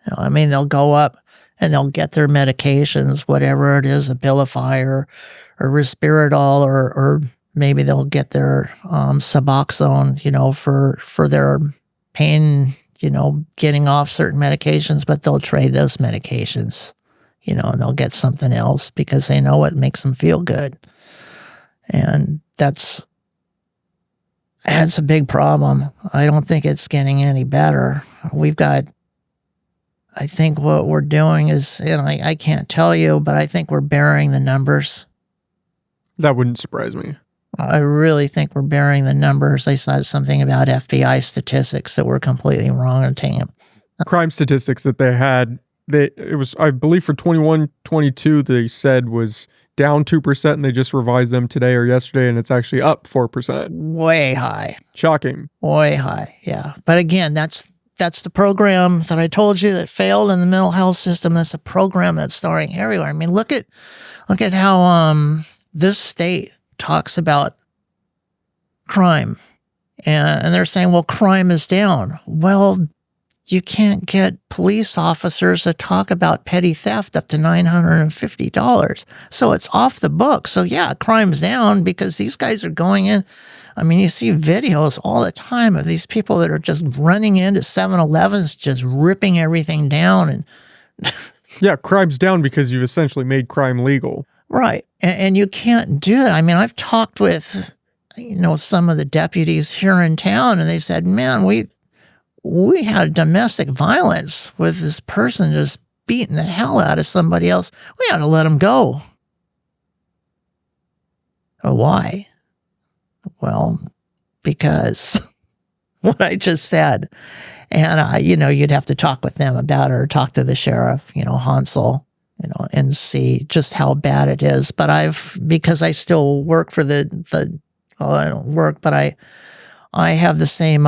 B: They'll go up and they'll get their medications, whatever it is, Abilify or Risperdal, or maybe they'll get their Suboxone, for their pain, getting off certain medications, but they'll trade those medications, and they'll get something else because they know what makes them feel good. And that's a big problem. I don't think it's getting any better. I think what we're doing is, I can't tell you, but I think we're burying the numbers.
A: That wouldn't surprise me.
B: I really think we're burying the numbers. I saw something about FBI statistics that were completely wrong.
A: Crime statistics that they had, it was, I believe for 21-22, they said was down 2%, and they just revised them today or yesterday, and it's actually up 4%.
B: Way high.
A: Shocking.
B: Way high, yeah. But again, that's the program that I told you that failed in the mental health system. That's a program that's starting everywhere. Look at how this state talks about crime And they're saying, well, crime is down. Well, you can't get police officers to talk about petty theft up to $950. So it's off the book. So yeah, crime's down because these guys are going in. I mean, you see videos all the time of these people that are just running into 7-Elevens, just ripping everything down. And
A: Yeah, crime's down because you've essentially made crime legal.
B: right. And you can't do that. I mean, I've talked with, some of the deputies here in town, and they said, man, we had domestic violence with this person just beating the hell out of somebody else. We had to let him go. Why? Well, because what I just said. And, you'd have to talk with them about it or talk to the sheriff, Hansel, and see just how bad it is. But because I still work for well, I don't work, but I have the same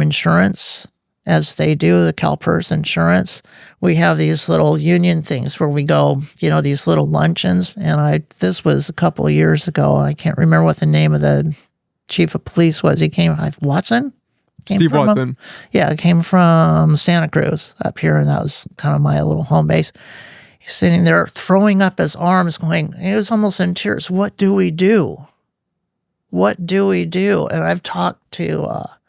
B: insurance as they do, the CalPERS insurance. We have these little union things where we go, these little luncheons. And this was a couple of years ago. I can't remember what the name of the chief of police was. He came, Watson?
A: Steve Watson.
B: Yeah, it came from Santa Cruz up here, and that was kind of my little home base. He's sitting there throwing up his arms going, he was almost in tears. What do we do? What do we do? And I've talked to a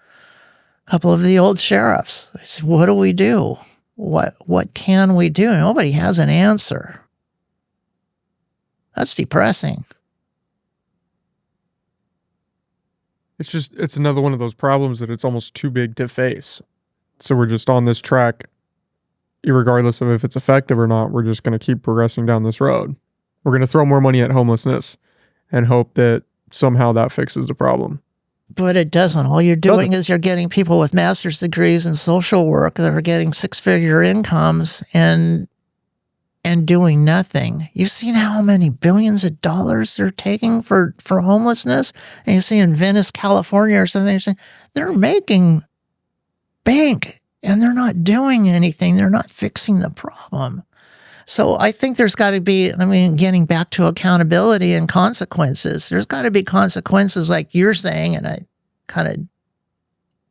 B: couple of the old sheriffs. I said, what do we do? What can we do? Nobody has an answer. That's depressing.
A: It's another one of those problems that it's almost too big to face. So we're just on this track, regardless of if it's effective or not. We're just going to keep progressing down this road. We're going to throw more money at homelessness and hope that somehow that fixes the problem.
B: But it doesn't. All you're doing is you're getting people with master's degrees in social work that are getting 6-figure incomes and doing nothing. You've seen how many billions of dollars they're taking for homelessness? And you see in Venice, California or something, they're making bank and they're not doing anything. They're not fixing the problem. So I think there's got to be, getting back to accountability and consequences. There's got to be consequences like you're saying, and I kind of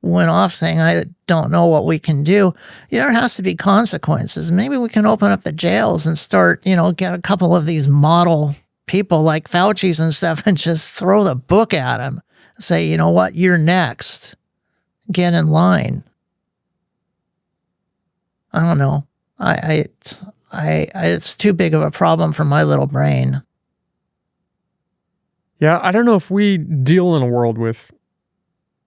B: went off saying I don't know what we can do. There has to be consequences. Maybe we can open up the jails and start, get a couple of these model people like Fauci's and stuff and just throw the book at them. Say, you know what, you're next. Get in line. I don't know. It's too big of a problem for my little brain.
A: Yeah, I don't know if we deal in a world with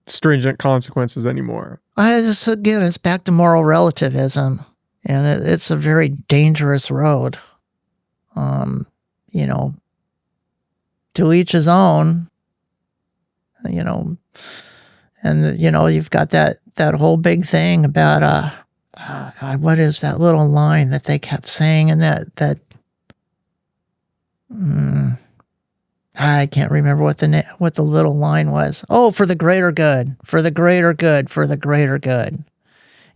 A: stringent consequences anymore.
B: It's back to moral relativism, and it's a very dangerous road. To each his own, and you've got that whole big thing about God, what is that little line that they kept saying? And I can't remember what the little line was. Oh, for the greater good, for the greater good, for the greater good.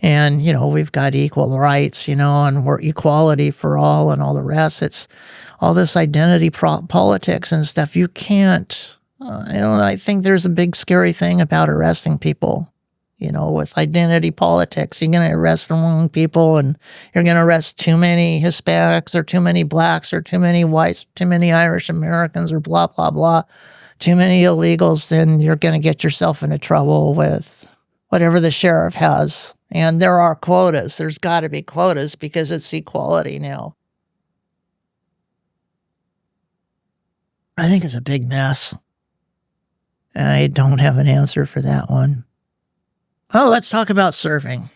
B: And, we've got equal rights, and we're equality for all and all the rest. It's all this identity politics and stuff. You can't, I think there's a big scary thing about arresting people. With identity politics, you're going to arrest the wrong people and you're going to arrest too many Hispanics or too many blacks or too many whites, too many Irish Americans or blah, blah, blah, too many illegals, then you're going to get yourself into trouble with whatever the sheriff has. And there are quotas. There's got to be quotas because it's equality now. I think it's a big mess. And I don't have an answer for that one. Oh, let's talk about surfing.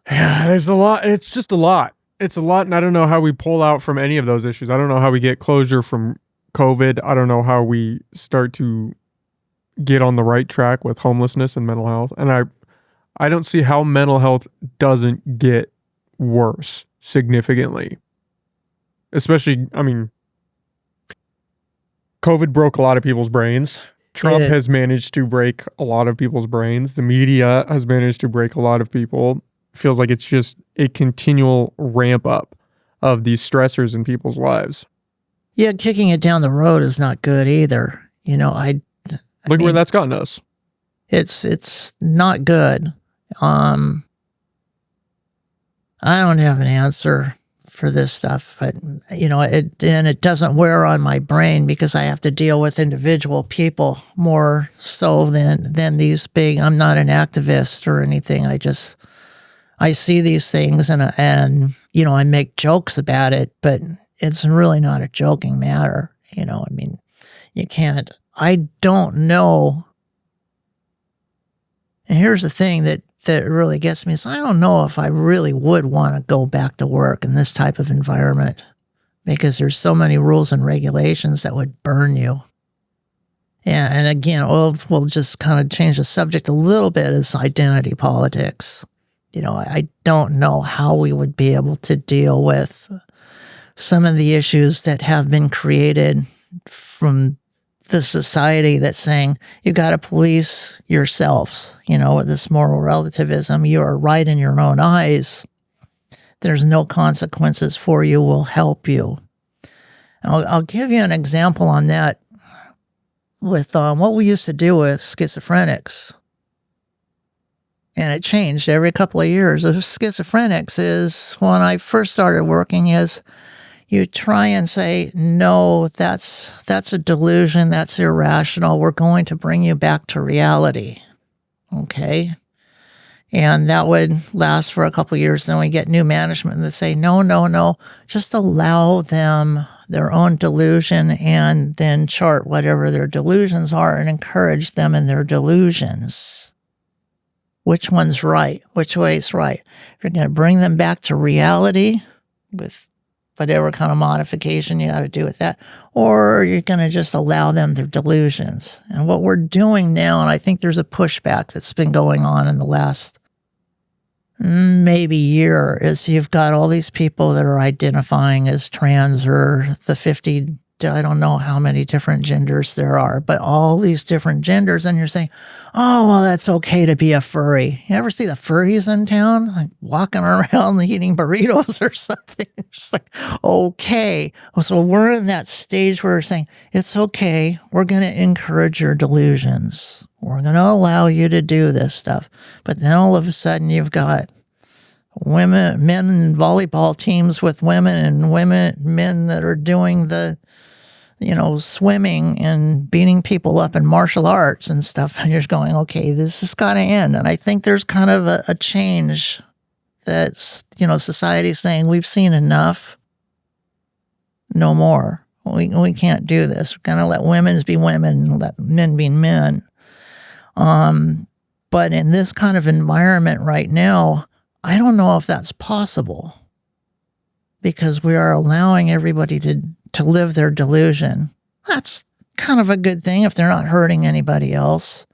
A: Yeah, there's a lot. It's just a lot. It's a lot, and I don't know how we pull out from any of those issues. I don't know how we get closure from COVID. I don't know how we start to get on the right track with homelessness and mental health. And I don't see how mental health doesn't get worse significantly. Especially, COVID broke a lot of people's brains. Trump has managed to break a lot of people's brains. The media has managed to break a lot of people. Feels like it's just a continual ramp up of these stressors in people's lives.
B: Yeah, kicking it down the road is not good either. I
A: Look
B: I
A: where
B: mean,
A: that's gotten us.
B: it's not good. I don't have an answer for this stuff, but it doesn't wear on my brain because I have to deal with individual people more so than these big. I'm not an activist or anything. I see these things and I make jokes about it, but it's really not a joking matter. You can't. I don't know. And here's the thing that really gets me is I don't know if I really would want to go back to work in this type of environment because there's so many rules and regulations that would burn you. Yeah, and again, we'll just kind of change the subject a little bit is identity politics. I don't know how we would be able to deal with some of the issues that have been created from the society that's saying you got to police yourselves, with this moral relativism. You are right in your own eyes. There's no consequences for you. We'll help you. And I'll give you an example on that with what we used to do with schizophrenics. And it changed every couple of years. Schizophrenics is when I first started working is you try and say, no, that's a delusion. That's irrational. We're going to bring you back to reality. Okay. And that would last for a couple of years. Then we get new management that say, no, just allow them their own delusion and then chart whatever their delusions are and encourage them in their delusions. Which one's right? Which way's right? You're going to bring them back to reality with whatever kind of modification you got to do with that, or you're going to just allow them their delusions. And what we're doing now, and I think there's a pushback that's been going on in the last maybe year, is you've got all these people that are identifying as trans or the 50, I don't know how many different genders there are, but all these different genders, and you're saying, oh, well, that's okay to be a furry. You ever see the furries in town, like walking around eating burritos or something? It's like, okay. So we're in that stage where we're saying, it's okay. We're going to encourage your delusions. We're going to allow you to do this stuff. But then all of a sudden you've got men in volleyball teams with women and men that are doing the swimming and beating people up in martial arts and stuff. And you're just going, okay, this has got to end. And I think there's kind of a change that's, society's saying we've seen enough. No more. We can't do this. We're going to let women be women and let men be men. But in this kind of environment right now, I don't know if that's possible because we are allowing everybody to live their delusion. That's kind of a good thing if they're not hurting anybody else.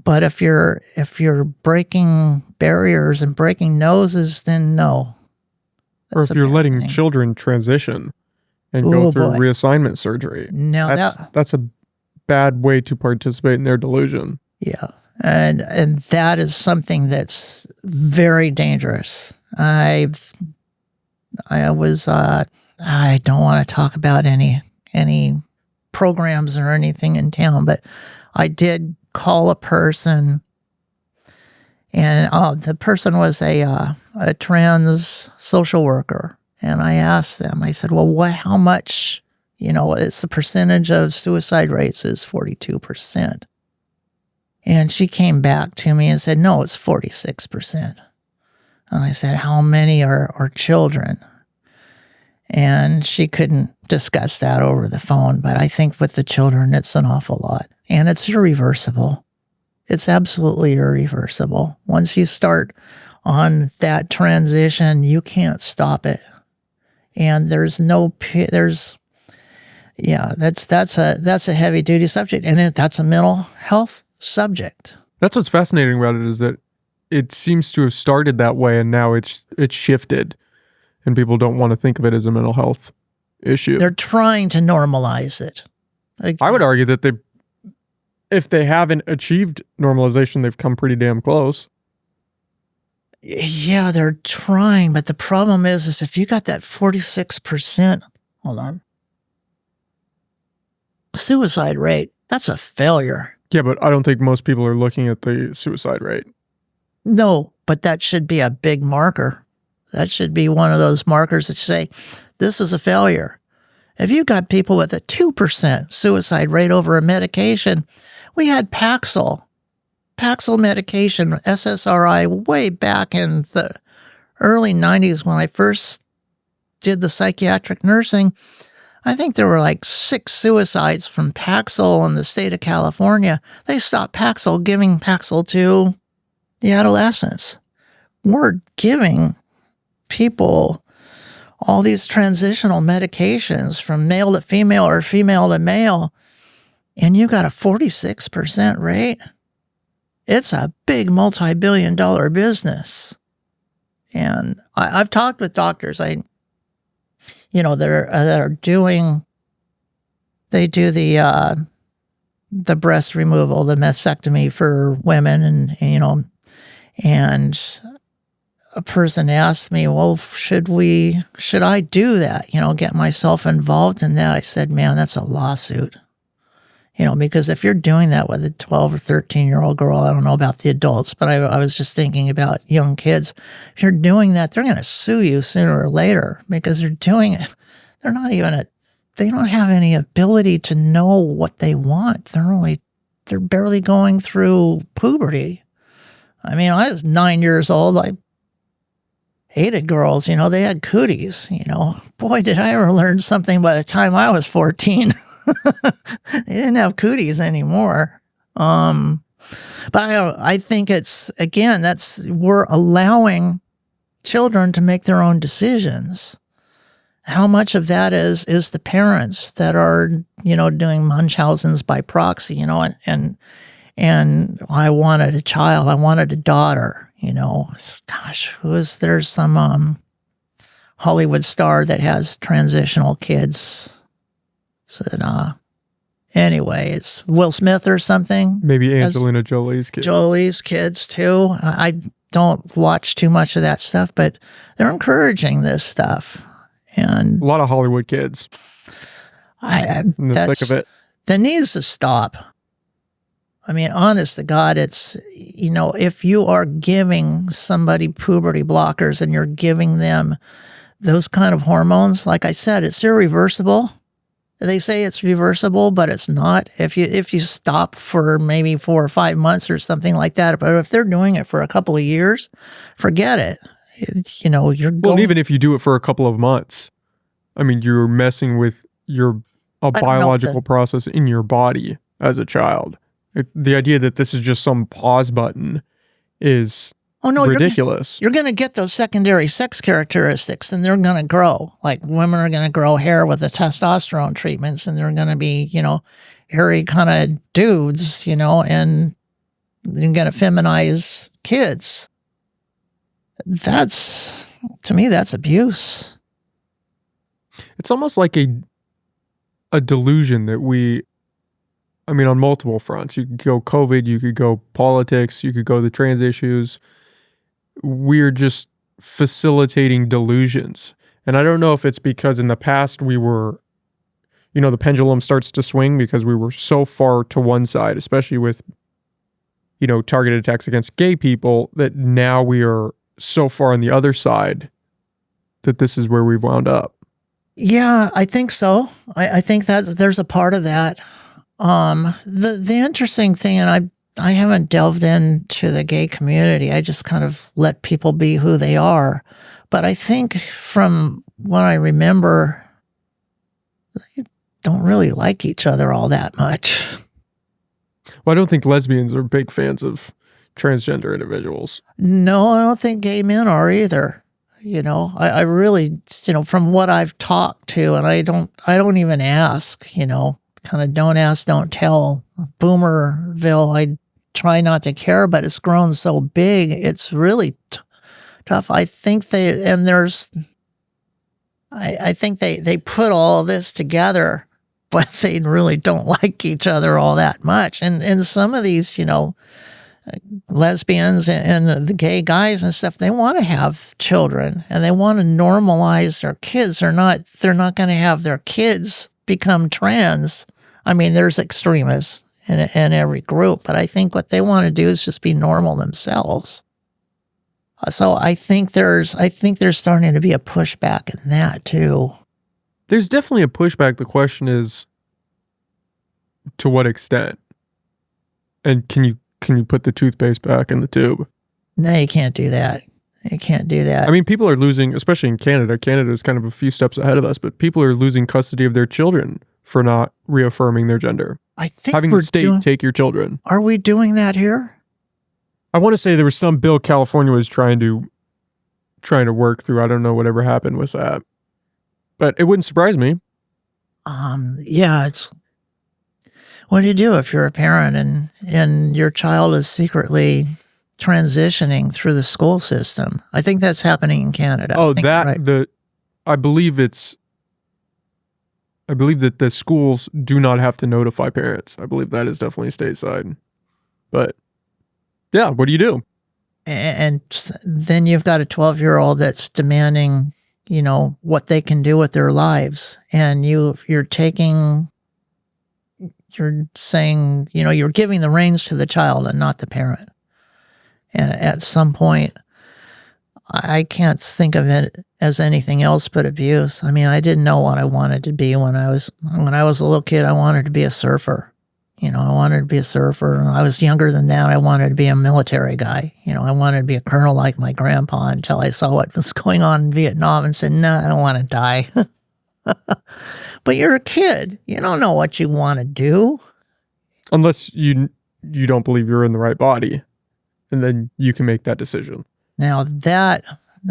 B: But if you're breaking barriers and breaking noses, then no.
A: Or if you're letting children transition and go through reassignment surgery.
B: Now
A: that's a bad way to participate in their delusion.
B: Yeah. And that is something that's very dangerous. I don't want to talk about any programs or anything in town, but I did call a person, and the person was a trans social worker, and I asked them. I said, "Well, how much? It's the percentage of suicide rates is 42%." And she came back to me and said, "No, it's 46%." And I said, "How many are children?" And she couldn't discuss that over the phone. But I think with the children, it's an awful lot. And it's irreversible. It's absolutely irreversible. Once you start on that transition, you can't stop it. And that's a heavy duty subject. And that's a mental health subject.
A: That's what's fascinating about it is that it seems to have started that way and now it's shifted. And people don't want to think of it as a mental health issue.
B: They're trying to normalize it.
A: I would argue that if they haven't achieved normalization, they've come pretty damn close.
B: Yeah, they're trying, but the problem is if you got that 46%, hold on, suicide rate, that's a failure.
A: Yeah, but I don't think most people are looking at the suicide rate.
B: No, but that should be a big marker. That should be one of those markers that say, this is a failure. If you've got people with a 2% suicide rate over a medication, we had Paxil medication, SSRI, way back in the early 90s when I first did the psychiatric nursing. I think there were like 6 suicides from Paxil in the state of California. They stopped giving Paxil to the adolescents. We're giving people all these transitional medications from male to female or female to male, and you got a 46% rate. It's a big multi-billion-dollar business. And I've talked with doctors. That are doing. They do the breast removal, the mastectomy for women, and a person asked me, well, should I do that? Get myself involved in that? I said, man, that's a lawsuit. Because if you're doing that with a 12 or 13-year-old girl, I don't know about the adults, but I was just thinking about young kids. If you're doing that, they're going to sue you sooner or later because they're doing it. They're not even they don't have any ability to know what they want. They're barely going through puberty. I mean, I was 9 years old. I hated girls, they had cooties, Boy, did I ever learn something by the time I was 14. They didn't have cooties anymore. But I think it's, again, we're allowing children to make their own decisions. How much of that is the parents that are, doing Munchausen's by proxy, and I wanted a child, I wanted a daughter, gosh, there's some Hollywood star that has transitional kids. So anyway, it's Will Smith or something.
A: Maybe Angelina Jolie's kids.
B: Jolie's kids too. I don't watch too much of that stuff, but they're encouraging this stuff. And
A: a lot of Hollywood kids. In the thick of it.
B: That needs to stop. I mean, honest to God, it's, if you are giving somebody puberty blockers and you're giving them those kind of hormones, like I said, it's irreversible. They say it's reversible, but it's not. If you stop for maybe 4 or 5 months or something like that, but if they're doing it for a couple of years, forget it.
A: Well, even if you do it for a couple of months, I mean, you're messing with a biological process in your body as a child. The idea that this is just some pause button is ridiculous.
B: You're going to get those secondary sex characteristics, and they're going to grow. Like women are going to grow hair with the testosterone treatments, and they're going to be, hairy kind of dudes, and you're going to feminize kids. To me, that's abuse.
A: It's almost like a delusion that on multiple fronts. You could go COVID, you could go politics, you could go the trans issues. We're just facilitating delusions. And I don't know if it's because in the past we were, the pendulum starts to swing because we were so far to one side, especially with, targeted attacks against gay people, that now we are so far on the other side that this is where we've wound up.
B: Yeah, I think so. I think that there's a part of that. The interesting thing, and I haven't delved into the gay community. I just kind of let people be who they are. But I think from what I remember, they don't really like each other all that much.
A: Well, I don't think lesbians are big fans of transgender individuals.
B: No, I don't think gay men are either. I really, from what I've talked to, and I don't even ask, kind of don't ask, don't tell. Boomerville, I try not to care, but it's grown so big, it's really tough. I think I think they put all this together, but they really don't like each other all that much. And some of these, lesbians and the gay guys and stuff, they want to have children and they want to normalize their kids. They're not going to have their kids become trans. I mean, there's extremists in every group. But I think what they want to do is just be normal themselves. So I think there's starting to be a pushback in that too.
A: There's definitely a pushback. The question is, to what extent? And can you put the toothpaste back in the tube?
B: No, you can't do that. You can't do that.
A: I mean, people are losing, especially in Canada. Canada is kind of a few steps ahead of us, but people are losing custody of their children for not reaffirming their gender.
B: I think
A: having the state take your children.
B: Are we doing that here?
A: I want to say there was some bill California was trying to work through. I don't know whatever happened with that, but it wouldn't surprise me.
B: Yeah, it's, what do you do if you're a parent and your child is secretly transitioning through the school system? I think that's happening in Canada.
A: Oh, I believe that the schools do not have to notify parents. I believe that is definitely stateside. But yeah, what do you do?
B: And then you've got a 12-year-old that's demanding, what they can do with their lives. And you're saying, you're giving the reins to the child and not the parent. And at some point, I can't think of it as anything else but abuse. I mean, I didn't know what I wanted to be when I was a little kid. I wanted to be a surfer. I wanted to be a surfer. I was younger than that. I wanted to be a military guy. I wanted to be a colonel like my grandpa until I saw what was going on in Vietnam and said, no, I don't want to die. But you're a kid. You don't know what you want to do.
A: Unless you don't believe you're in the right body. And then you can make that decision.
B: Now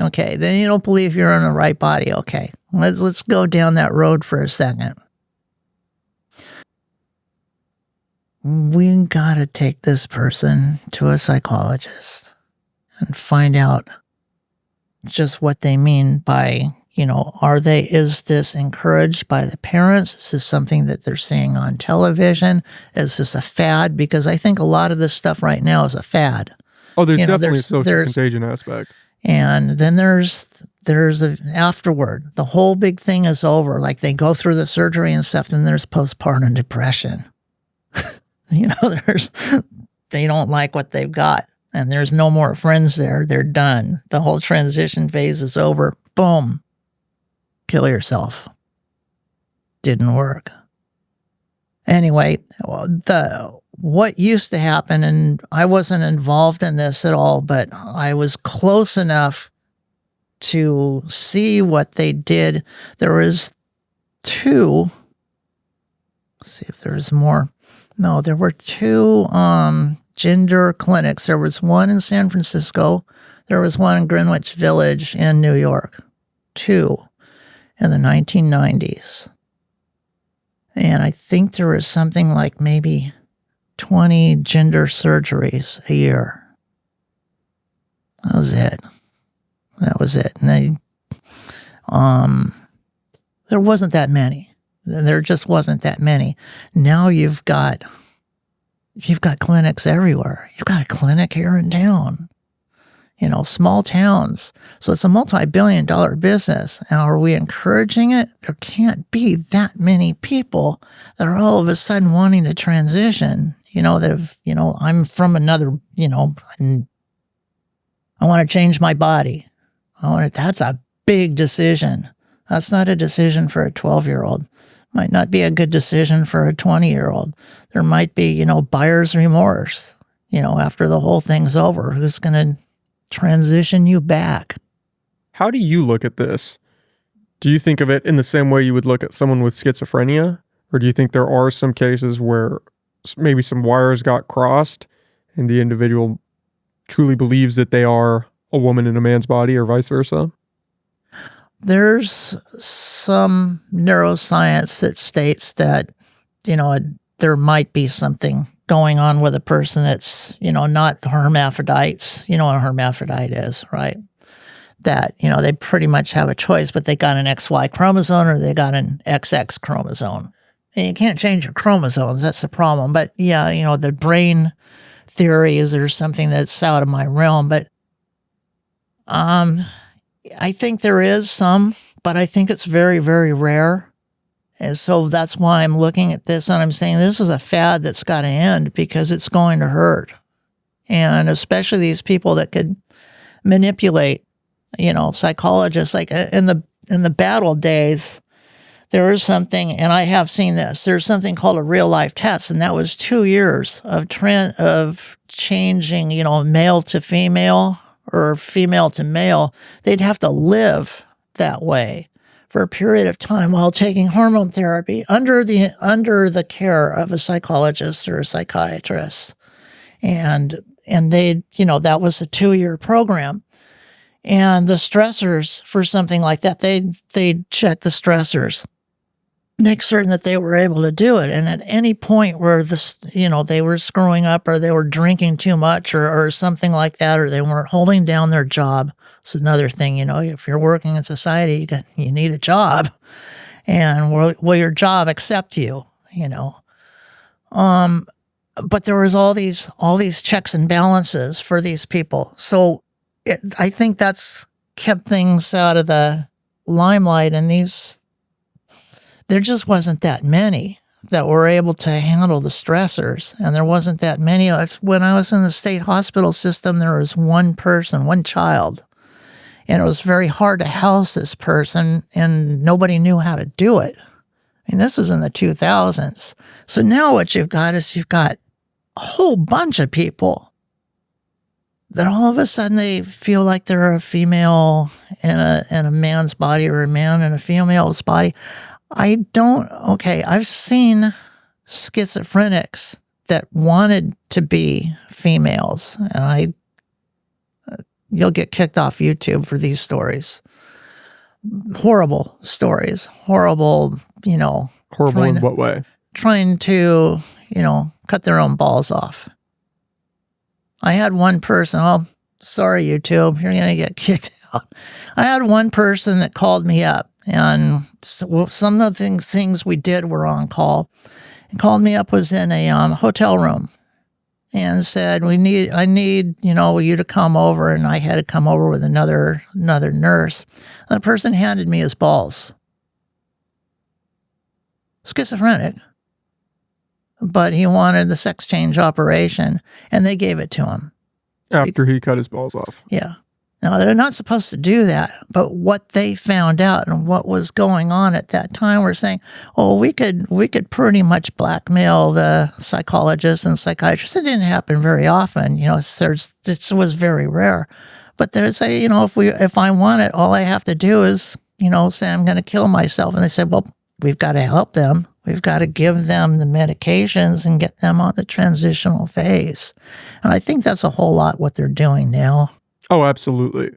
B: okay, then you don't believe you're in the right body. Okay, let's go down that road for a second. We gotta take this person to a psychologist and find out just what they mean by, is this encouraged by the parents? Is this something that they're seeing on television? Is this a fad? Because I think a lot of this stuff right now is a fad.
A: Oh, there's definitely a social contagion aspect.
B: And then there's afterward. The whole big thing is over. Like they go through the surgery and stuff, then there's postpartum depression. They don't like what they've got. And there's no more friends there. They're done. The whole transition phase is over. Boom. Kill yourself. Didn't work. Anyway, what used to happen, and I wasn't involved in this at all, but I was close enough to see what they did. There was two. Let's see if there's more. No, there were two gender clinics. There was one in San Francisco. There was one in Greenwich Village in New York. Two in the 1990s. And I think there was something like maybe 20 gender surgeries a year. That was it. And there wasn't that many. There just wasn't that many. Now you've got clinics everywhere. You've got a clinic here in town. Small towns. So it's a multi-billion-dollar business. And are we encouraging it? There can't be that many people that are all of a sudden wanting to transition. That have, I'm from another, I want to change my body. That's a big decision. That's not a decision for a 12-year-old. Might not be a good decision for a 20-year-old. There might be, buyer's remorse, after the whole thing's over. Who's going to transition you back?
A: How do you look at this? Do you think of it in the same way you would look at someone with schizophrenia? Or do you think there are some cases where maybe some wires got crossed and the individual truly believes that they are a woman in a man's body, or vice versa?
B: There's some neuroscience that states that, there might be something going on with a person that's, not hermaphrodites. You know what a hermaphrodite is, right? That, they pretty much have a choice, but they got an XY chromosome or they got an XX chromosome. And you can't change your chromosomes. That's the problem. But yeah, the brain theories or something that's out of my realm. But I think there is some, but I think it's very, very rare. And so that's why I'm looking at this and I'm saying this is a fad that's got to end because it's going to hurt. And especially these people that could manipulate, psychologists. Like in the battle days, there is something, and I have seen this. There's something called a real life test, and that was 2 years of changing, male to female or female to male. They'd have to live that way for a period of time while taking hormone therapy under the care of a psychologist or a psychiatrist. And they, that was a 2-year program. And the stressors for something like that, they'd check the stressors, make certain that they were able to do it. And at any point where they were screwing up or they were drinking too much or something like that, or they weren't holding down their job. It's another thing, if you're working in society, you need a job, and will your job accept you, But there was all these checks and balances for these people. So I think that's kept things out of the limelight, and there just wasn't that many that were able to handle the stressors, and there wasn't that many. When I was in the state hospital system, there was one child, and it was very hard to house this person, and nobody knew how to do it. I mean, this was in the 2000s. So now what you've got a whole bunch of people that all of a sudden they feel like they're a female in a man's body or a man in a female's body. I've seen schizophrenics that wanted to be females, and you'll get kicked off YouTube for these stories. Horrible stories. Horrible,
A: Horrible in what way?
B: Trying to, cut their own balls off. I had one person, sorry, YouTube, you're going to get kicked out. I had one person that called me up, and some of the things we did were on call. And called me up, was in a hotel room, and said, I need, you to come over. And I had to come over with another nurse. And the person handed me his balls. Schizophrenic. But he wanted the sex change operation, and they gave it to him.
A: After he cut his balls off.
B: Yeah. Now, they're not supposed to do that, but what they found out and what was going on at that time were saying, we could pretty much blackmail the psychologists and psychiatrists. It didn't happen very often. It was very rare. But they say, if I want it, all I have to do is, say I'm going to kill myself. And they said, well, we've got to help them. We've got to give them the medications and get them on the transitional phase. And I think that's a whole lot what they're doing now.
A: Oh, absolutely.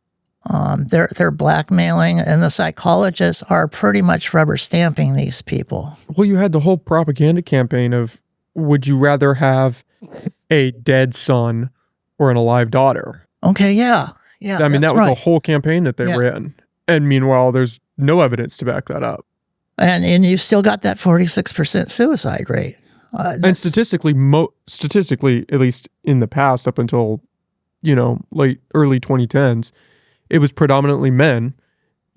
B: They're blackmailing, and the psychologists are pretty much rubber stamping these people.
A: Well, you had the whole propaganda campaign of, would you rather have a dead son or an alive daughter?
B: Okay, yeah.
A: I mean, that was the whole campaign that they ran. And meanwhile, there's no evidence to back that up.
B: And you've still got that 46% suicide rate.
A: And statistically, at least in the past, up until, early 2010s, it was predominantly men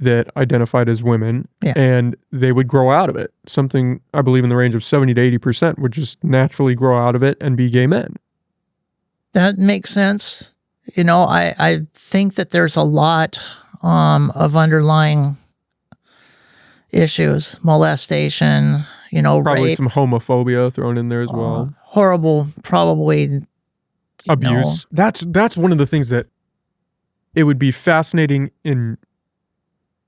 A: that identified as women, and they would grow out of it. Something, I believe, in the range of 70 to 80% would just naturally grow out of it and be gay men.
B: That makes sense. I think that there's a lot of underlying issues, molestation,
A: probably
B: rape,
A: some homophobia thrown in there as well.
B: Horrible, probably
A: abuse. That's one of the things that it would be fascinating in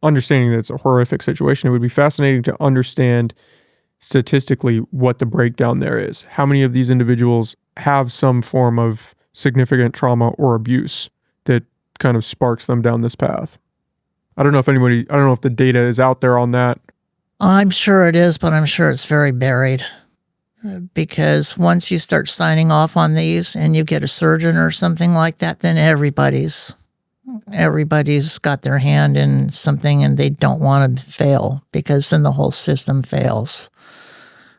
A: understanding that it's a horrific situation. It would be fascinating to understand statistically what the breakdown there is. How many of these individuals have some form of significant trauma or abuse that kind of sparks them down this path? I don't know if the data is out there on that.
B: I'm sure it is, but I'm sure it's very buried. Because once you start signing off on these and you get a surgeon or something like that, then everybody's got their hand in something, and they don't want to fail, because then the whole system fails.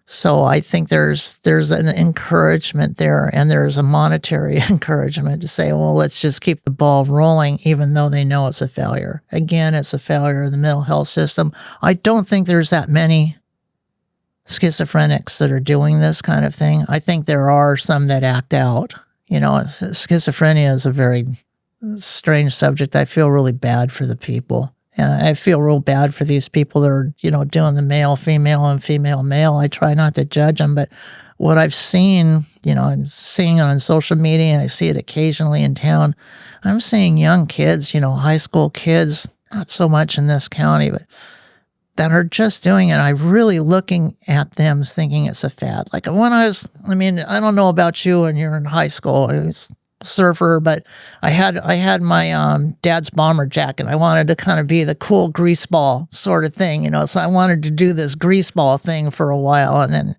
B: So I think there's an encouragement there, and there's a monetary encouragement to say, well, let's just keep the ball rolling, even though they know it's a failure. Again, it's a failure of the mental health system. I don't think there's that many schizophrenics that are doing this kind of thing. I think there are some that act out. You know, schizophrenia is a very strange subject. I feel really bad for the people. And I feel real bad for these people that are, you know, doing the male, female, and female, male. I try not to judge them, but what I've seen, you know, I'm seeing it on social media and I see it occasionally in town. I'm seeing young kids, you know, high school kids, not so much in this county, but that are just doing it. I'm really looking at them thinking it's a fad. Like when I don't know about you when you're in high school, I was a surfer, but I had my dad's bomber jacket. I wanted to kind of be the cool greaseball sort of thing, you know, so I wanted to do this greaseball thing for a while. And then,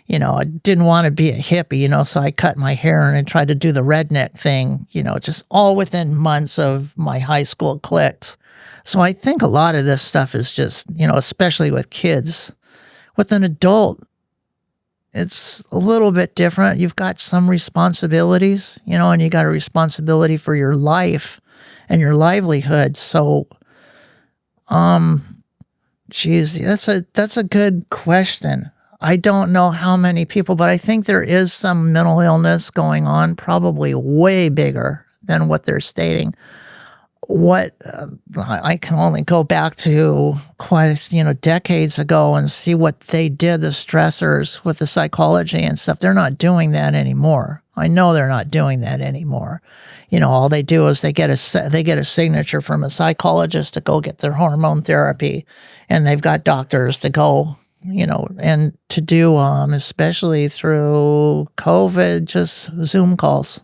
B: you know, I didn't want to be a hippie, you know, so I cut my hair and I tried to do the redneck thing, you know, just all within months of my high school cliques. So I think a lot of this stuff is just, you know, especially with kids. With an adult, it's a little bit different. You've got some responsibilities, you know, and you got a responsibility for your life and your livelihood. So, geez, that's a good question. I don't know how many people, but I think there is some mental illness going on, probably way bigger than what they're stating. What I can only go back to decades ago and see what they did, the stressors with the psychology and stuff. They're not doing that anymore. I know they're not doing that anymore. You know, all they do is they get a signature from a psychologist to go get their hormone therapy, and they've got doctors to go, you know, and to do especially through COVID, just Zoom calls.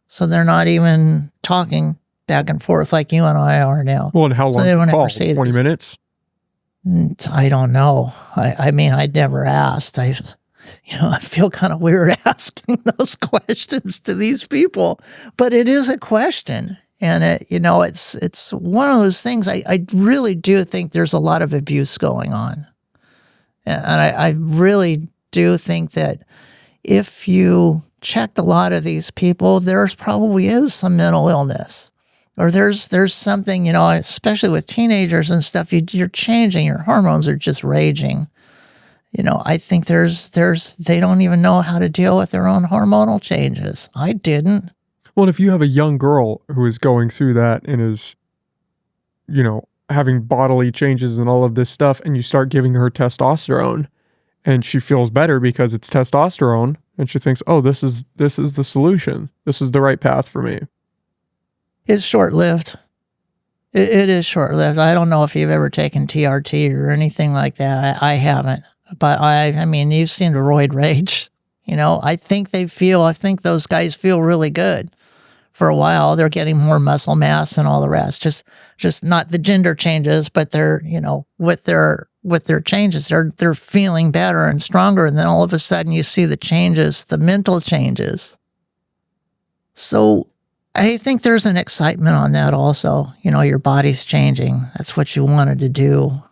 B: So they're not even talking back and forth like you and I are now.
A: Well, and how long
B: so they don't
A: the call?
B: ever say
A: 20 minutes?
B: I don't know. I mean, I'd never asked. I feel kind of weird asking those questions to these people, but it is a question. And it's one of those things. I really do think there's a lot of abuse going on. And I really do think that if you checked a lot of these people, there's probably is some mental illness. Or there's something, you know, especially with teenagers and stuff, you're changing, your hormones are just raging. You know, I think they don't even know how to deal with their own hormonal changes. I didn't.
A: Well, if you have a young girl who is going through that and is, you know, having bodily changes and all of this stuff, and you start giving her testosterone and she feels better because it's testosterone and she thinks, oh, this is the solution. This is the right path for me.
B: It's short-lived. It is short-lived. I don't know if you've ever taken TRT or anything like that. I haven't. But I mean, you've seen the roid rage. You know, I think those guys feel really good. For a while, they're getting more muscle mass and all the rest. Just not the gender changes, but they're, you know, with their changes, they're feeling better and stronger. And then all of a sudden you see the changes, the mental changes. So I think there's an excitement on that also. You know, your body's changing. That's what you wanted to do,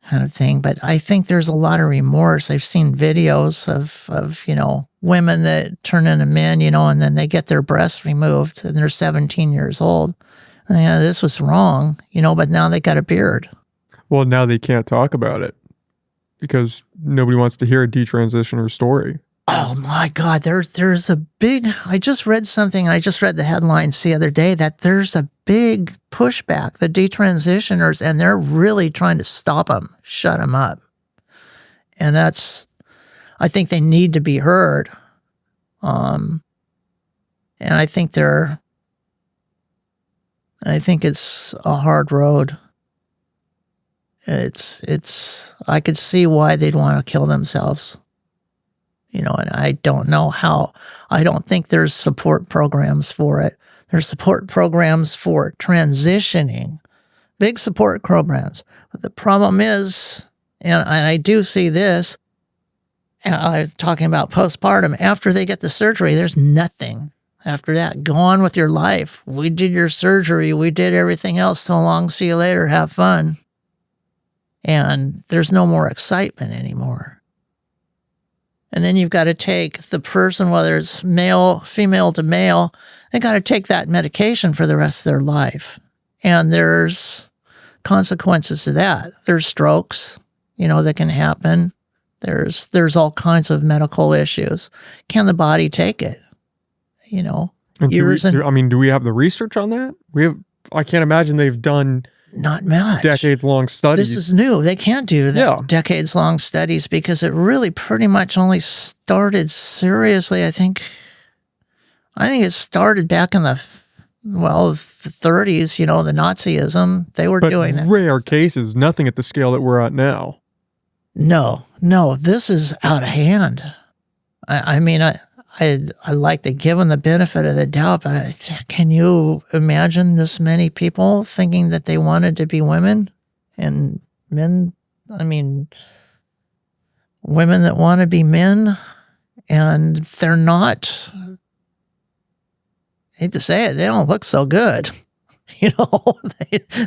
B: kind of thing. But I think there's a lot of remorse. I've seen videos of you know, women that turn into men, you know, and then they get their breasts removed and they're 17 years old. And, yeah, this was wrong, you know, but now they got a beard.
A: Well, now they can't talk about it because nobody wants to hear a detransitioner story.
B: Oh my God, there's a big, I just read something, I just read the headlines the other day that there's a big pushback, the detransitioners, and they're really trying to stop them, shut them up. And I think they need to be heard. And I think it's a hard road. I could see why they'd want to kill themselves. You know, and I don't know how. I don't think there's support programs for it. There's support programs for transitioning, big support programs. But the problem is, and I do see this, and I was talking about postpartum, after they get the surgery, there's nothing. After that, go on with your life. We did your surgery. We did everything else. So long. See you later. Have fun. And there's no more excitement anymore. And then you've got to take the person, whether it's female to male, they got to take that medication for the rest of their life. And there's consequences to that. There's strokes, you know, that can happen. There's all kinds of medical issues. Can the body take it? You know,
A: And do we have the research on that? I can't imagine they've done
B: not much.
A: Decades-long studies.
B: This is new. They can't do that.
A: Yeah.
B: Decades-long studies because it really pretty much only started seriously. I think it started back in the 30s. You know, the Nazism. They were doing that.
A: Rare cases. Nothing at the scale that we're at now.
B: No. This is out of hand. I mean, I like to give them the benefit of the doubt, but can you imagine this many people thinking that they wanted to be women and men? I mean, women that want to be men and they're not. I hate to say it, they don't look so good. You know,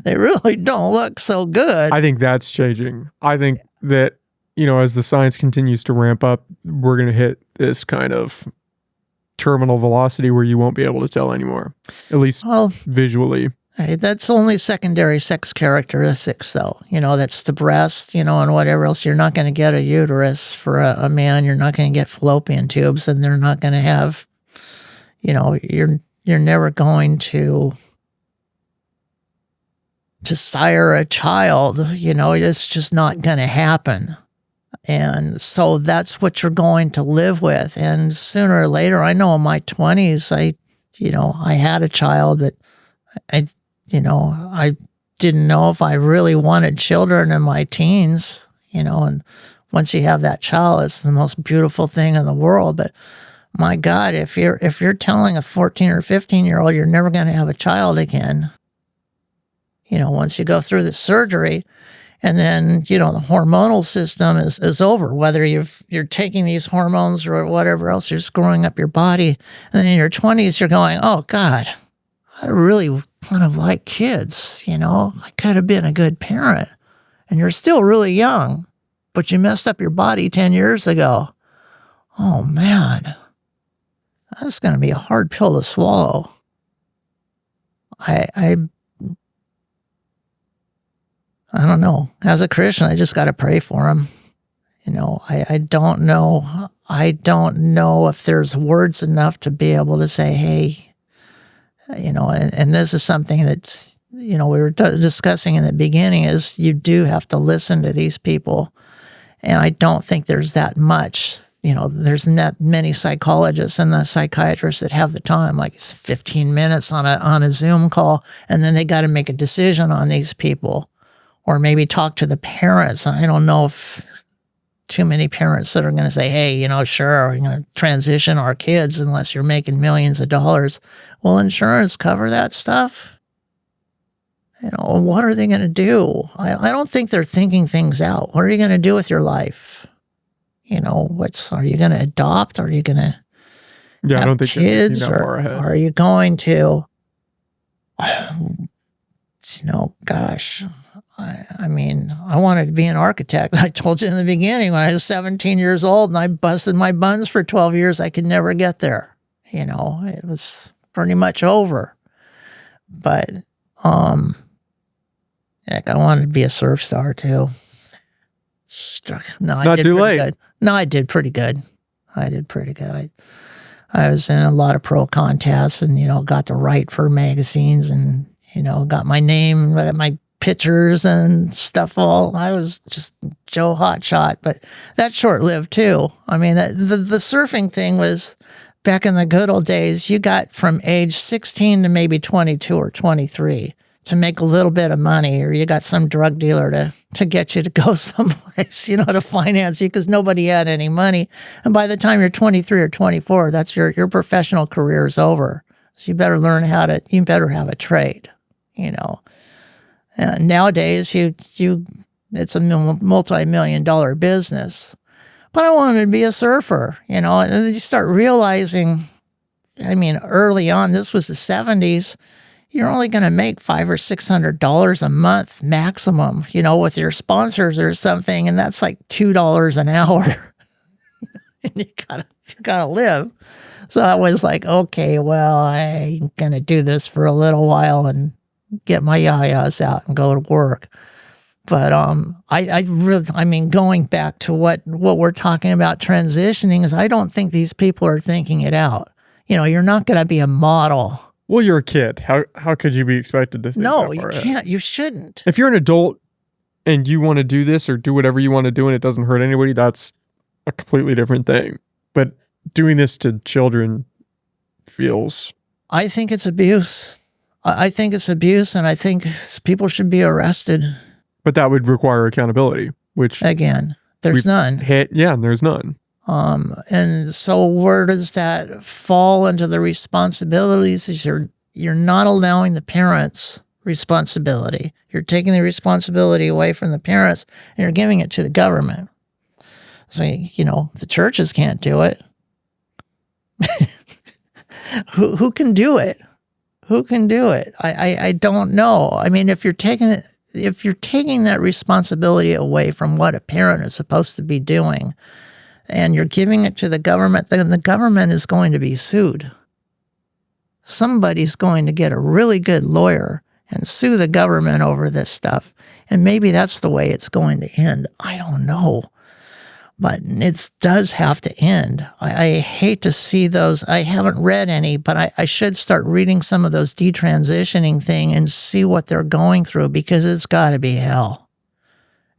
B: they really don't look so good.
A: I think that's changing. I think that, you know, as the science continues to ramp up, we're going to hit this kind of terminal velocity where you won't be able to tell anymore, at least visually.
B: That's only secondary sex characteristics, though. You know, that's the breast, you know, and whatever else. You're not going to get a uterus for a man. You're not going to get fallopian tubes, and they're not going to have, you know, you're never going to sire a child. You know, it's just not going to happen. And so that's what you're going to live with. And sooner or later, I know in my 20s, I had a child, but I didn't know if I really wanted children in my teens, you know, and once you have that child, it's the most beautiful thing in the world. But my God, if you're telling a 14 or 15-year-old you're never going to have a child again, you know, once you go through the surgery, and then, you know, the hormonal system is over, whether you're taking these hormones or whatever else, you're screwing up your body. And then in your 20s, you're going, oh, God, I really kind of like kids, you know. I could have been a good parent. And you're still really young, but you messed up your body 10 years ago. Oh, man, that's going to be a hard pill to swallow. I don't know. As a Christian, I just got to pray for him. You know, I don't know. I don't know if there's words enough to be able to say, hey, you know, and this is something that's, you know, we were discussing in the beginning is you do have to listen to these people. And I don't think there's that much, you know, there's not many psychologists and the psychiatrists that have the time, like it's 15 minutes on a Zoom call, and then they got to make a decision on these people. Or maybe talk to the parents. I don't know if too many parents that are going to say, hey, you know, sure, we're going to transition our kids unless you're making millions of dollars. Will insurance cover that stuff? You know, what are they going to do? I don't think they're thinking things out. What are you going to do with your life? You know, are you going to adopt? Are you going to have
A: I don't think
B: kids? Or are you going to, gosh, I mean, I wanted to be an architect. I told you in the beginning when I was 17 years old and I busted my buns for 12 years, I could never get there. You know, it was pretty much over. But, heck, I wanted to be a surf star too. No,
A: it's not too late.
B: Good. No, I did pretty good. I was in a lot of pro contests and, you know, got to write for magazines and, you know, got my name, my pictures and stuff I was just Joe Hotshot, but that's short-lived too. I mean, the surfing thing was back in the good old days, you got from age 16 to maybe 22 or 23 to make a little bit of money, or you got some drug dealer to get you to go someplace, you know, to finance you because nobody had any money. And by the time you're 23 or 24, that's your professional career is over. So you better learn you better have a trade, you know. Nowadays, it's a multi-million-dollar business. But I wanted to be a surfer, you know, and then you start realizing, I mean, early on, this was the 70s, you're only going to make $500 or $600 a month maximum, you know, with your sponsors or something, and that's like $2 an hour. And you gotta live. So I was like, okay, well, I'm going to do this for a little while and get my yayas out and go to work. But I really, I mean, going back to what we're talking about transitioning is, I don't think these people are thinking it out. You know, you're not going to be a model.
A: Well, you're a kid. How could you be expected to think
B: No,
A: that
B: you
A: far ahead?
B: can't. You shouldn't.
A: If you're an adult and you want to do this or do whatever you want to do and it doesn't hurt anybody, that's a completely different thing. But doing this to children feels...
B: I think it's abuse. I think it's abuse, and I think people should be arrested.
A: But that would require accountability, which...
B: Again, there's none.
A: Yeah, and there's none.
B: And so where does that fall into the responsibilities? Is you're not allowing the parents responsibility. You're taking the responsibility away from the parents and you're giving it to the government. So, you know, the churches can't do it. Who can do it? Who can do it? I don't know. I mean, if you're taking that responsibility away from what a parent is supposed to be doing, and you're giving it to the government, then the government is going to be sued. Somebody's going to get a really good lawyer and sue the government over this stuff. And maybe that's the way it's going to end. I don't know. But it does have to end. I hate to see those. I haven't read any, but I should start reading some of those detransitioning thing and see what they're going through, because it's got to be hell.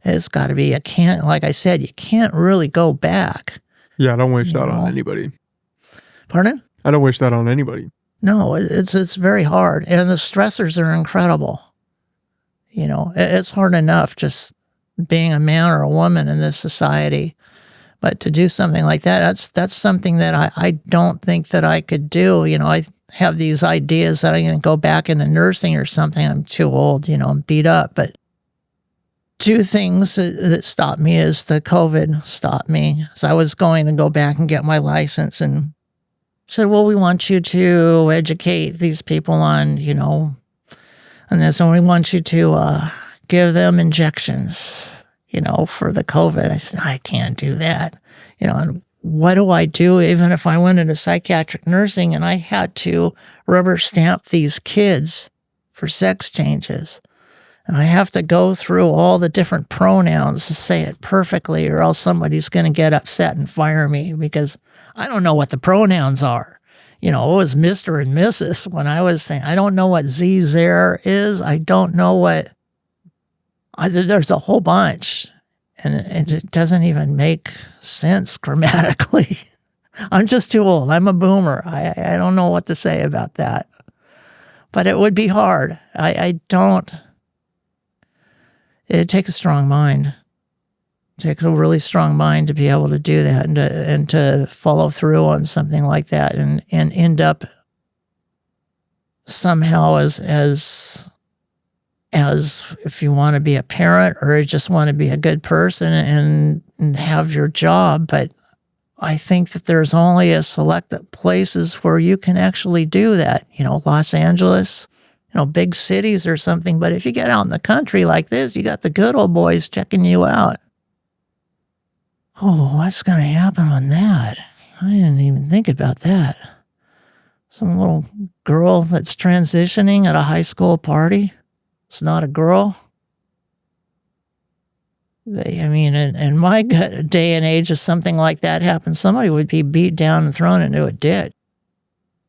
B: It's got to be. Like I said, you can't really go back.
A: Yeah, I don't wish that on anybody.
B: Pardon?
A: I don't wish that on anybody.
B: No, it's very hard. And the stressors are incredible. You know, it's hard enough just being a man or a woman in this society. But to do something like that, that's something that I don't think that I could do. You know, I have these ideas that I'm going to go back into nursing or something. I'm too old, you know, I'm beat up. But two things that stopped me is the COVID stopped me. So I was going to go back and get my license and said, well, we want you to educate these people on, you know, and this, and we want you to give them injections, you know, for the COVID. I said, I can't do that. You know, and what do I do even if I went into psychiatric nursing and I had to rubber stamp these kids for sex changes? And I have to go through all the different pronouns to say it perfectly, or else somebody's going to get upset and fire me because I don't know what the pronouns are. You know, it was Mr. and Mrs. when I was saying, I don't know what Z there is. I don't know what, there's a whole bunch. And it doesn't even make sense grammatically. I'm just too old. I'm a boomer. I don't know what to say about that. But it would be hard. It'd take a strong mind. Take a really strong mind to be able to do that and to follow through on something like that and end up somehow as if you want to be a parent or you just want to be a good person and have your job. But I think that there's only a select places where you can actually do that. You know, Los Angeles, you know, big cities or something. But if you get out in the country like this, you got the good old boys checking you out. Oh, what's going to happen on that? I didn't even think about that. Some little girl that's transitioning at a high school party. It's not a girl. I mean, in my day and age, if something like that happened, somebody would be beat down and thrown into a ditch.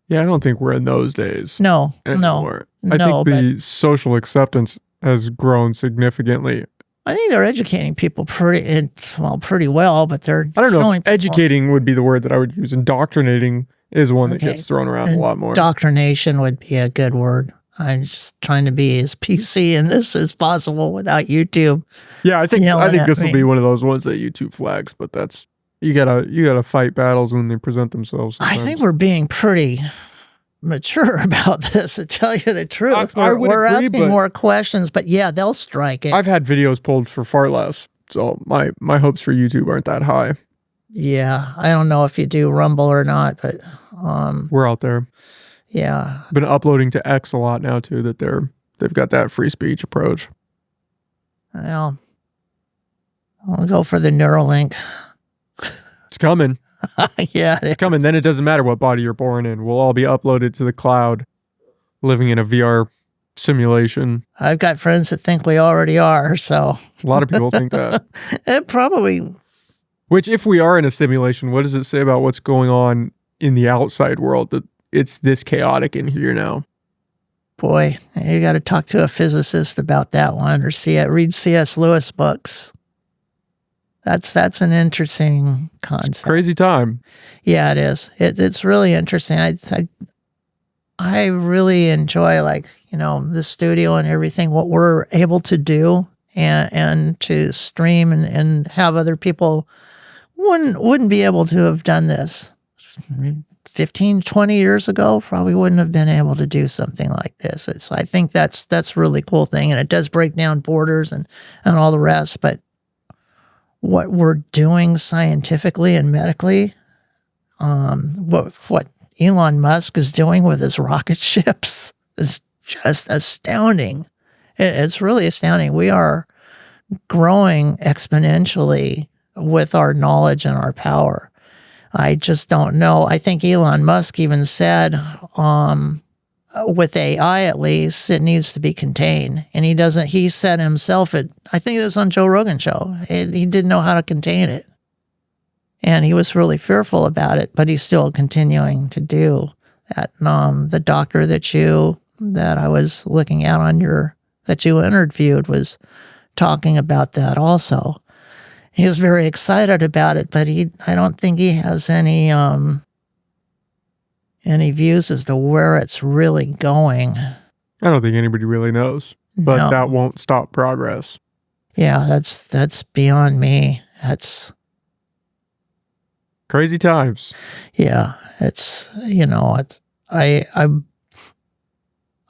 A: Yeah, I don't think we're in those days.
B: No,
A: anymore. I think the social acceptance has grown significantly.
B: I think they're educating people pretty well, but they're
A: I don't know. Educating would be the word that I would use. Indoctrinating is one that gets thrown around a lot more.
B: Indoctrination would be a good word. I'm just trying to be as PC in this as possible without YouTube.
A: Yeah, I think this will be one of those ones that YouTube flags, but that's you gotta fight battles when they present themselves. Sometimes.
B: I think we're being pretty mature about this, to tell you the truth. We're asking more questions, but yeah, they'll strike it.
A: I've had videos pulled for far less, so my hopes for YouTube aren't that high.
B: Yeah, I don't know if you do Rumble or not, but
A: we're out there.
B: Yeah,
A: been uploading to X a lot now too. That they've got that free speech approach.
B: Well, I'll go for the Neuralink.
A: It's coming.
B: Yeah,
A: it's coming. Then it doesn't matter what body you're born in. We'll all be uploaded to the cloud, living in a VR simulation.
B: I've got friends that think we already are, so.
A: A lot of people think that.
B: It probably.
A: Which, if we are in a simulation, what does it say about what's going on in the outside world that it's this chaotic in here now?
B: Boy, you got to talk to a physicist about that one, or read C.S. Lewis books. That's an interesting concept.
A: It's a crazy time.
B: Yeah, it is. It's really interesting. I really enjoy, like, the studio and everything, what we're able to do and to stream and have other people wouldn't be able to have done this 15, 20 years ago. Probably wouldn't have been able to do something like this. I think that's really cool thing, and it does break down borders and all the rest. But what we're doing scientifically and medically, what Elon Musk is doing with his rocket ships is just astounding. It's really astounding. We are growing exponentially with our knowledge and our power. I just don't know. I think Elon Musk even said, with AI at least, it needs to be contained. And he said himself, I think it was on Joe Rogan's show, he didn't know how to contain it. And he was really fearful about it, but he's still continuing to do that. The doctor that I was looking at that you interviewed was talking about that also. He was very excited about it, but I don't think he has any views as to where it's really going.
A: I don't think anybody really knows, but
B: No.
A: that won't stop progress.
B: Yeah, that's beyond me. That's
A: crazy times.
B: Yeah,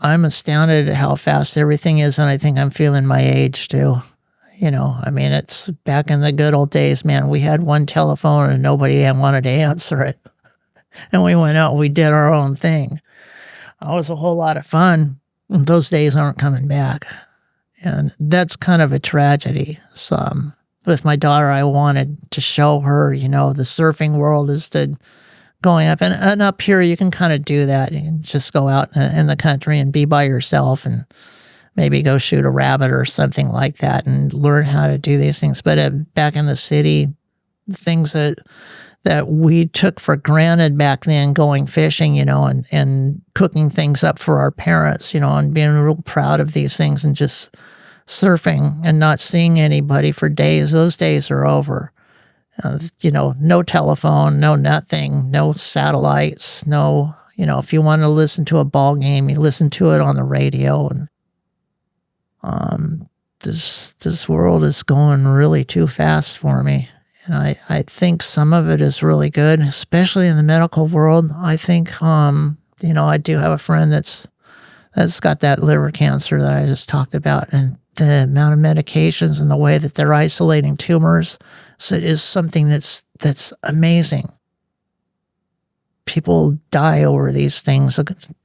B: I'm astounded at how fast everything is, and I think I'm feeling my age too. It's back in the good old days, man. We had one telephone and nobody wanted to answer it. And we went out and we did our own thing. It was a whole lot of fun. Those days aren't coming back. And that's kind of a tragedy. With my daughter, I wanted to show her, the surfing world is going up. And up here, you can kind of do that. You can just go out in the country and be by yourself and maybe go shoot a rabbit or something like that and learn how to do these things. But back in the city, things that we took for granted back then, going fishing, and cooking things up for our parents, and being real proud of these things, and just surfing and not seeing anybody for days. Those days are over. No telephone, no nothing, no satellites, no, if you want to listen to a ball game, you listen to it on the radio. And this world is going really too fast for me. And I think some of it is really good, especially in the medical world. I think, I do have a friend that's got that liver cancer that I just talked about, and the amount of medications and the way that they're isolating tumors is something that's amazing. People die over these things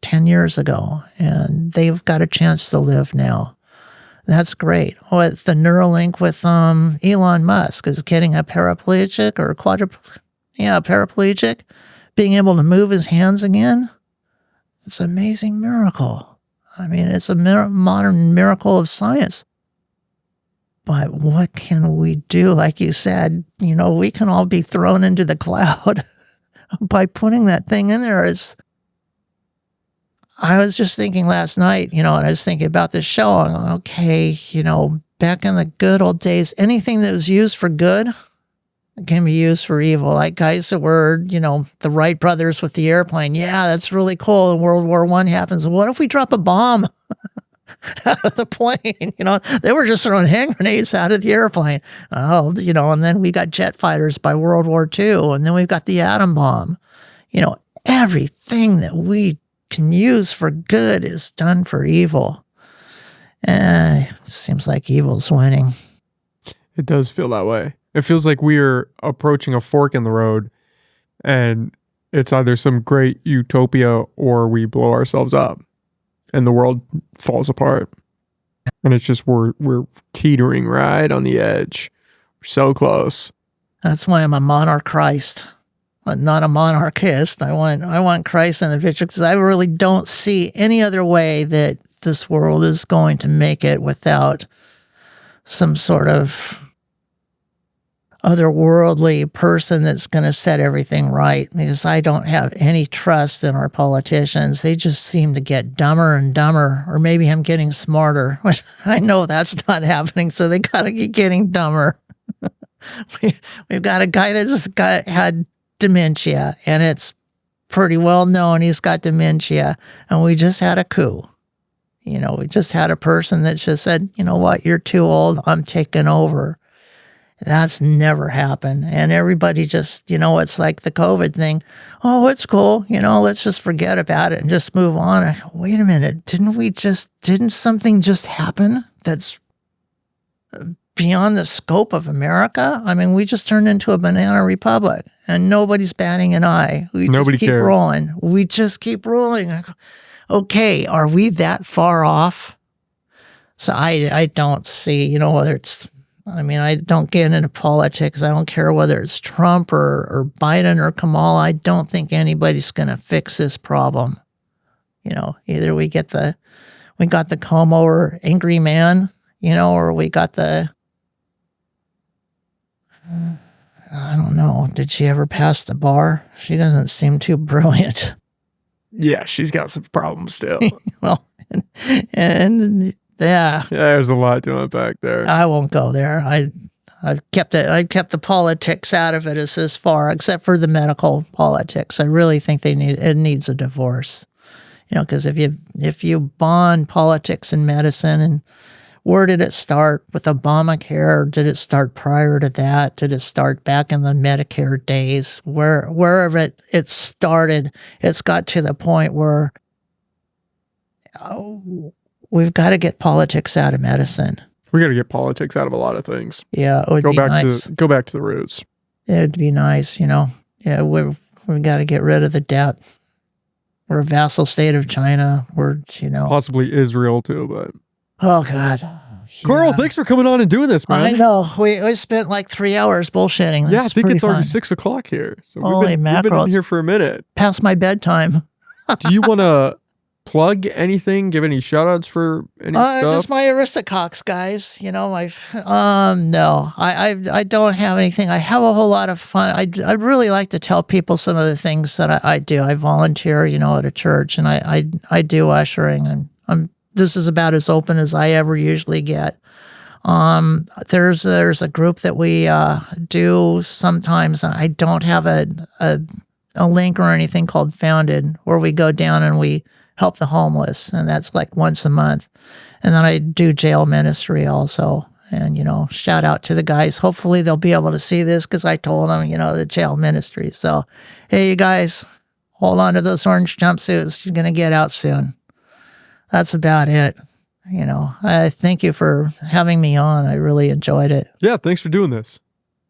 B: 10 years ago, and they've got a chance to live now. That's great. With the Neuralink with Elon Musk is getting a paraplegic or paraplegic, being able to move his hands again. It's an amazing miracle. It's a modern miracle of science. But what can we do? Like you said, we can all be thrown into the cloud by putting that thing in there. I was just thinking last night, and I was thinking about this show. I'm going, okay, back in the good old days, anything that was used for good can be used for evil. Like guys that were, the Wright brothers with the airplane. Yeah, that's really cool. And World War I happens. What if we drop a bomb out of the plane? They were just throwing hand grenades out of the airplane. And then we got jet fighters by World War II. And then we've got the atom bomb. Everything that we can use for good is done for evil. It seems like evil's winning.
A: It does feel that way. It feels like we're approaching a fork in the road, and it's either some great utopia or we blow ourselves up and the world falls apart. And it's just we're teetering right on the edge. We're so close.
B: That's why I'm a monarch Christ. But not a monarchist. I want Christ in the picture, because I really don't see any other way that this world is going to make it without some sort of otherworldly person that's going to set everything right, because I don't have any trust in our politicians. They just seem to get dumber and dumber, or maybe I'm getting smarter. I know that's not happening, so they got to keep getting dumber. We've got a guy that just had dementia, and it's pretty well known he's got dementia, and we just had a coup. You know, we just had a person that just said, you know what, you're too old, I'm taking over. That's never happened. And everybody just, you know, it's like the COVID thing. Oh, it's cool. You know, let's just forget about it and just move on. Wait a minute. Didn't something just happen that's beyond the scope of America? I mean, we just turned into a banana republic and nobody's batting an eye.
A: Nobody
B: just keep
A: cares.
B: rolling. We just keep rolling. Okay, are we that far off? So I don't see, you know, whether it's, I mean, I don't get into politics. I don't care whether it's Trump or Biden or Kamala. I don't think anybody's going to fix this problem. You know, either we got the Como or angry man, you know, or we got the, I don't know. Did she ever pass the bar? She doesn't seem too brilliant.
A: Yeah, she's got some problems still.
B: Well, and yeah,
A: There's a lot to unpack there.
B: I won't go there. I've kept the politics out of it as this far, except for the medical politics. I really think it needs a divorce. You know, because if you bond politics and medicine, and where did it start with Obamacare? Did it start prior to that? Did it start back in the Medicare days? Wherever it started, it's got to the point where we've got to get politics out of medicine.
A: We got to get politics out of a lot of things.
B: Yeah, it would be nice.
A: Go back to the roots.
B: It would be nice, you know. Yeah, we've got to get rid of the debt. We're a vassal state of China. We're, you know.
A: Possibly Israel too, but.
B: Oh, God.
A: Carl, thanks for coming on and doing this, man.
B: I know. We spent like 3 hours bullshitting.
A: Yeah, I think it's already
B: fun.
A: 6 o'clock here. So
B: Holy
A: we've
B: mackerel.
A: been in here for a minute.
B: Past my bedtime.
A: Do you want to plug anything? Give any shout outs for any stuff?
B: Just my Aristocox guys. You know, no, I don't have anything. I have a whole lot of fun. I'd really like to tell people some of the things that I do. I volunteer, you know, at a church, and I do ushering. This is about as open as I ever usually get. There's a group that we do sometimes. I don't have a link or anything called Founded, where we go down and we help the homeless, and that's like once a month. And then I do jail ministry also. And, you know, shout out to the guys. Hopefully they'll be able to see this, because I told them, you know, the jail ministry. So, hey, you guys, hold on to those orange jumpsuits. You're going to get out soon. That's about it. You know, I thank you for having me on. I really enjoyed it.
A: Yeah, thanks for doing this.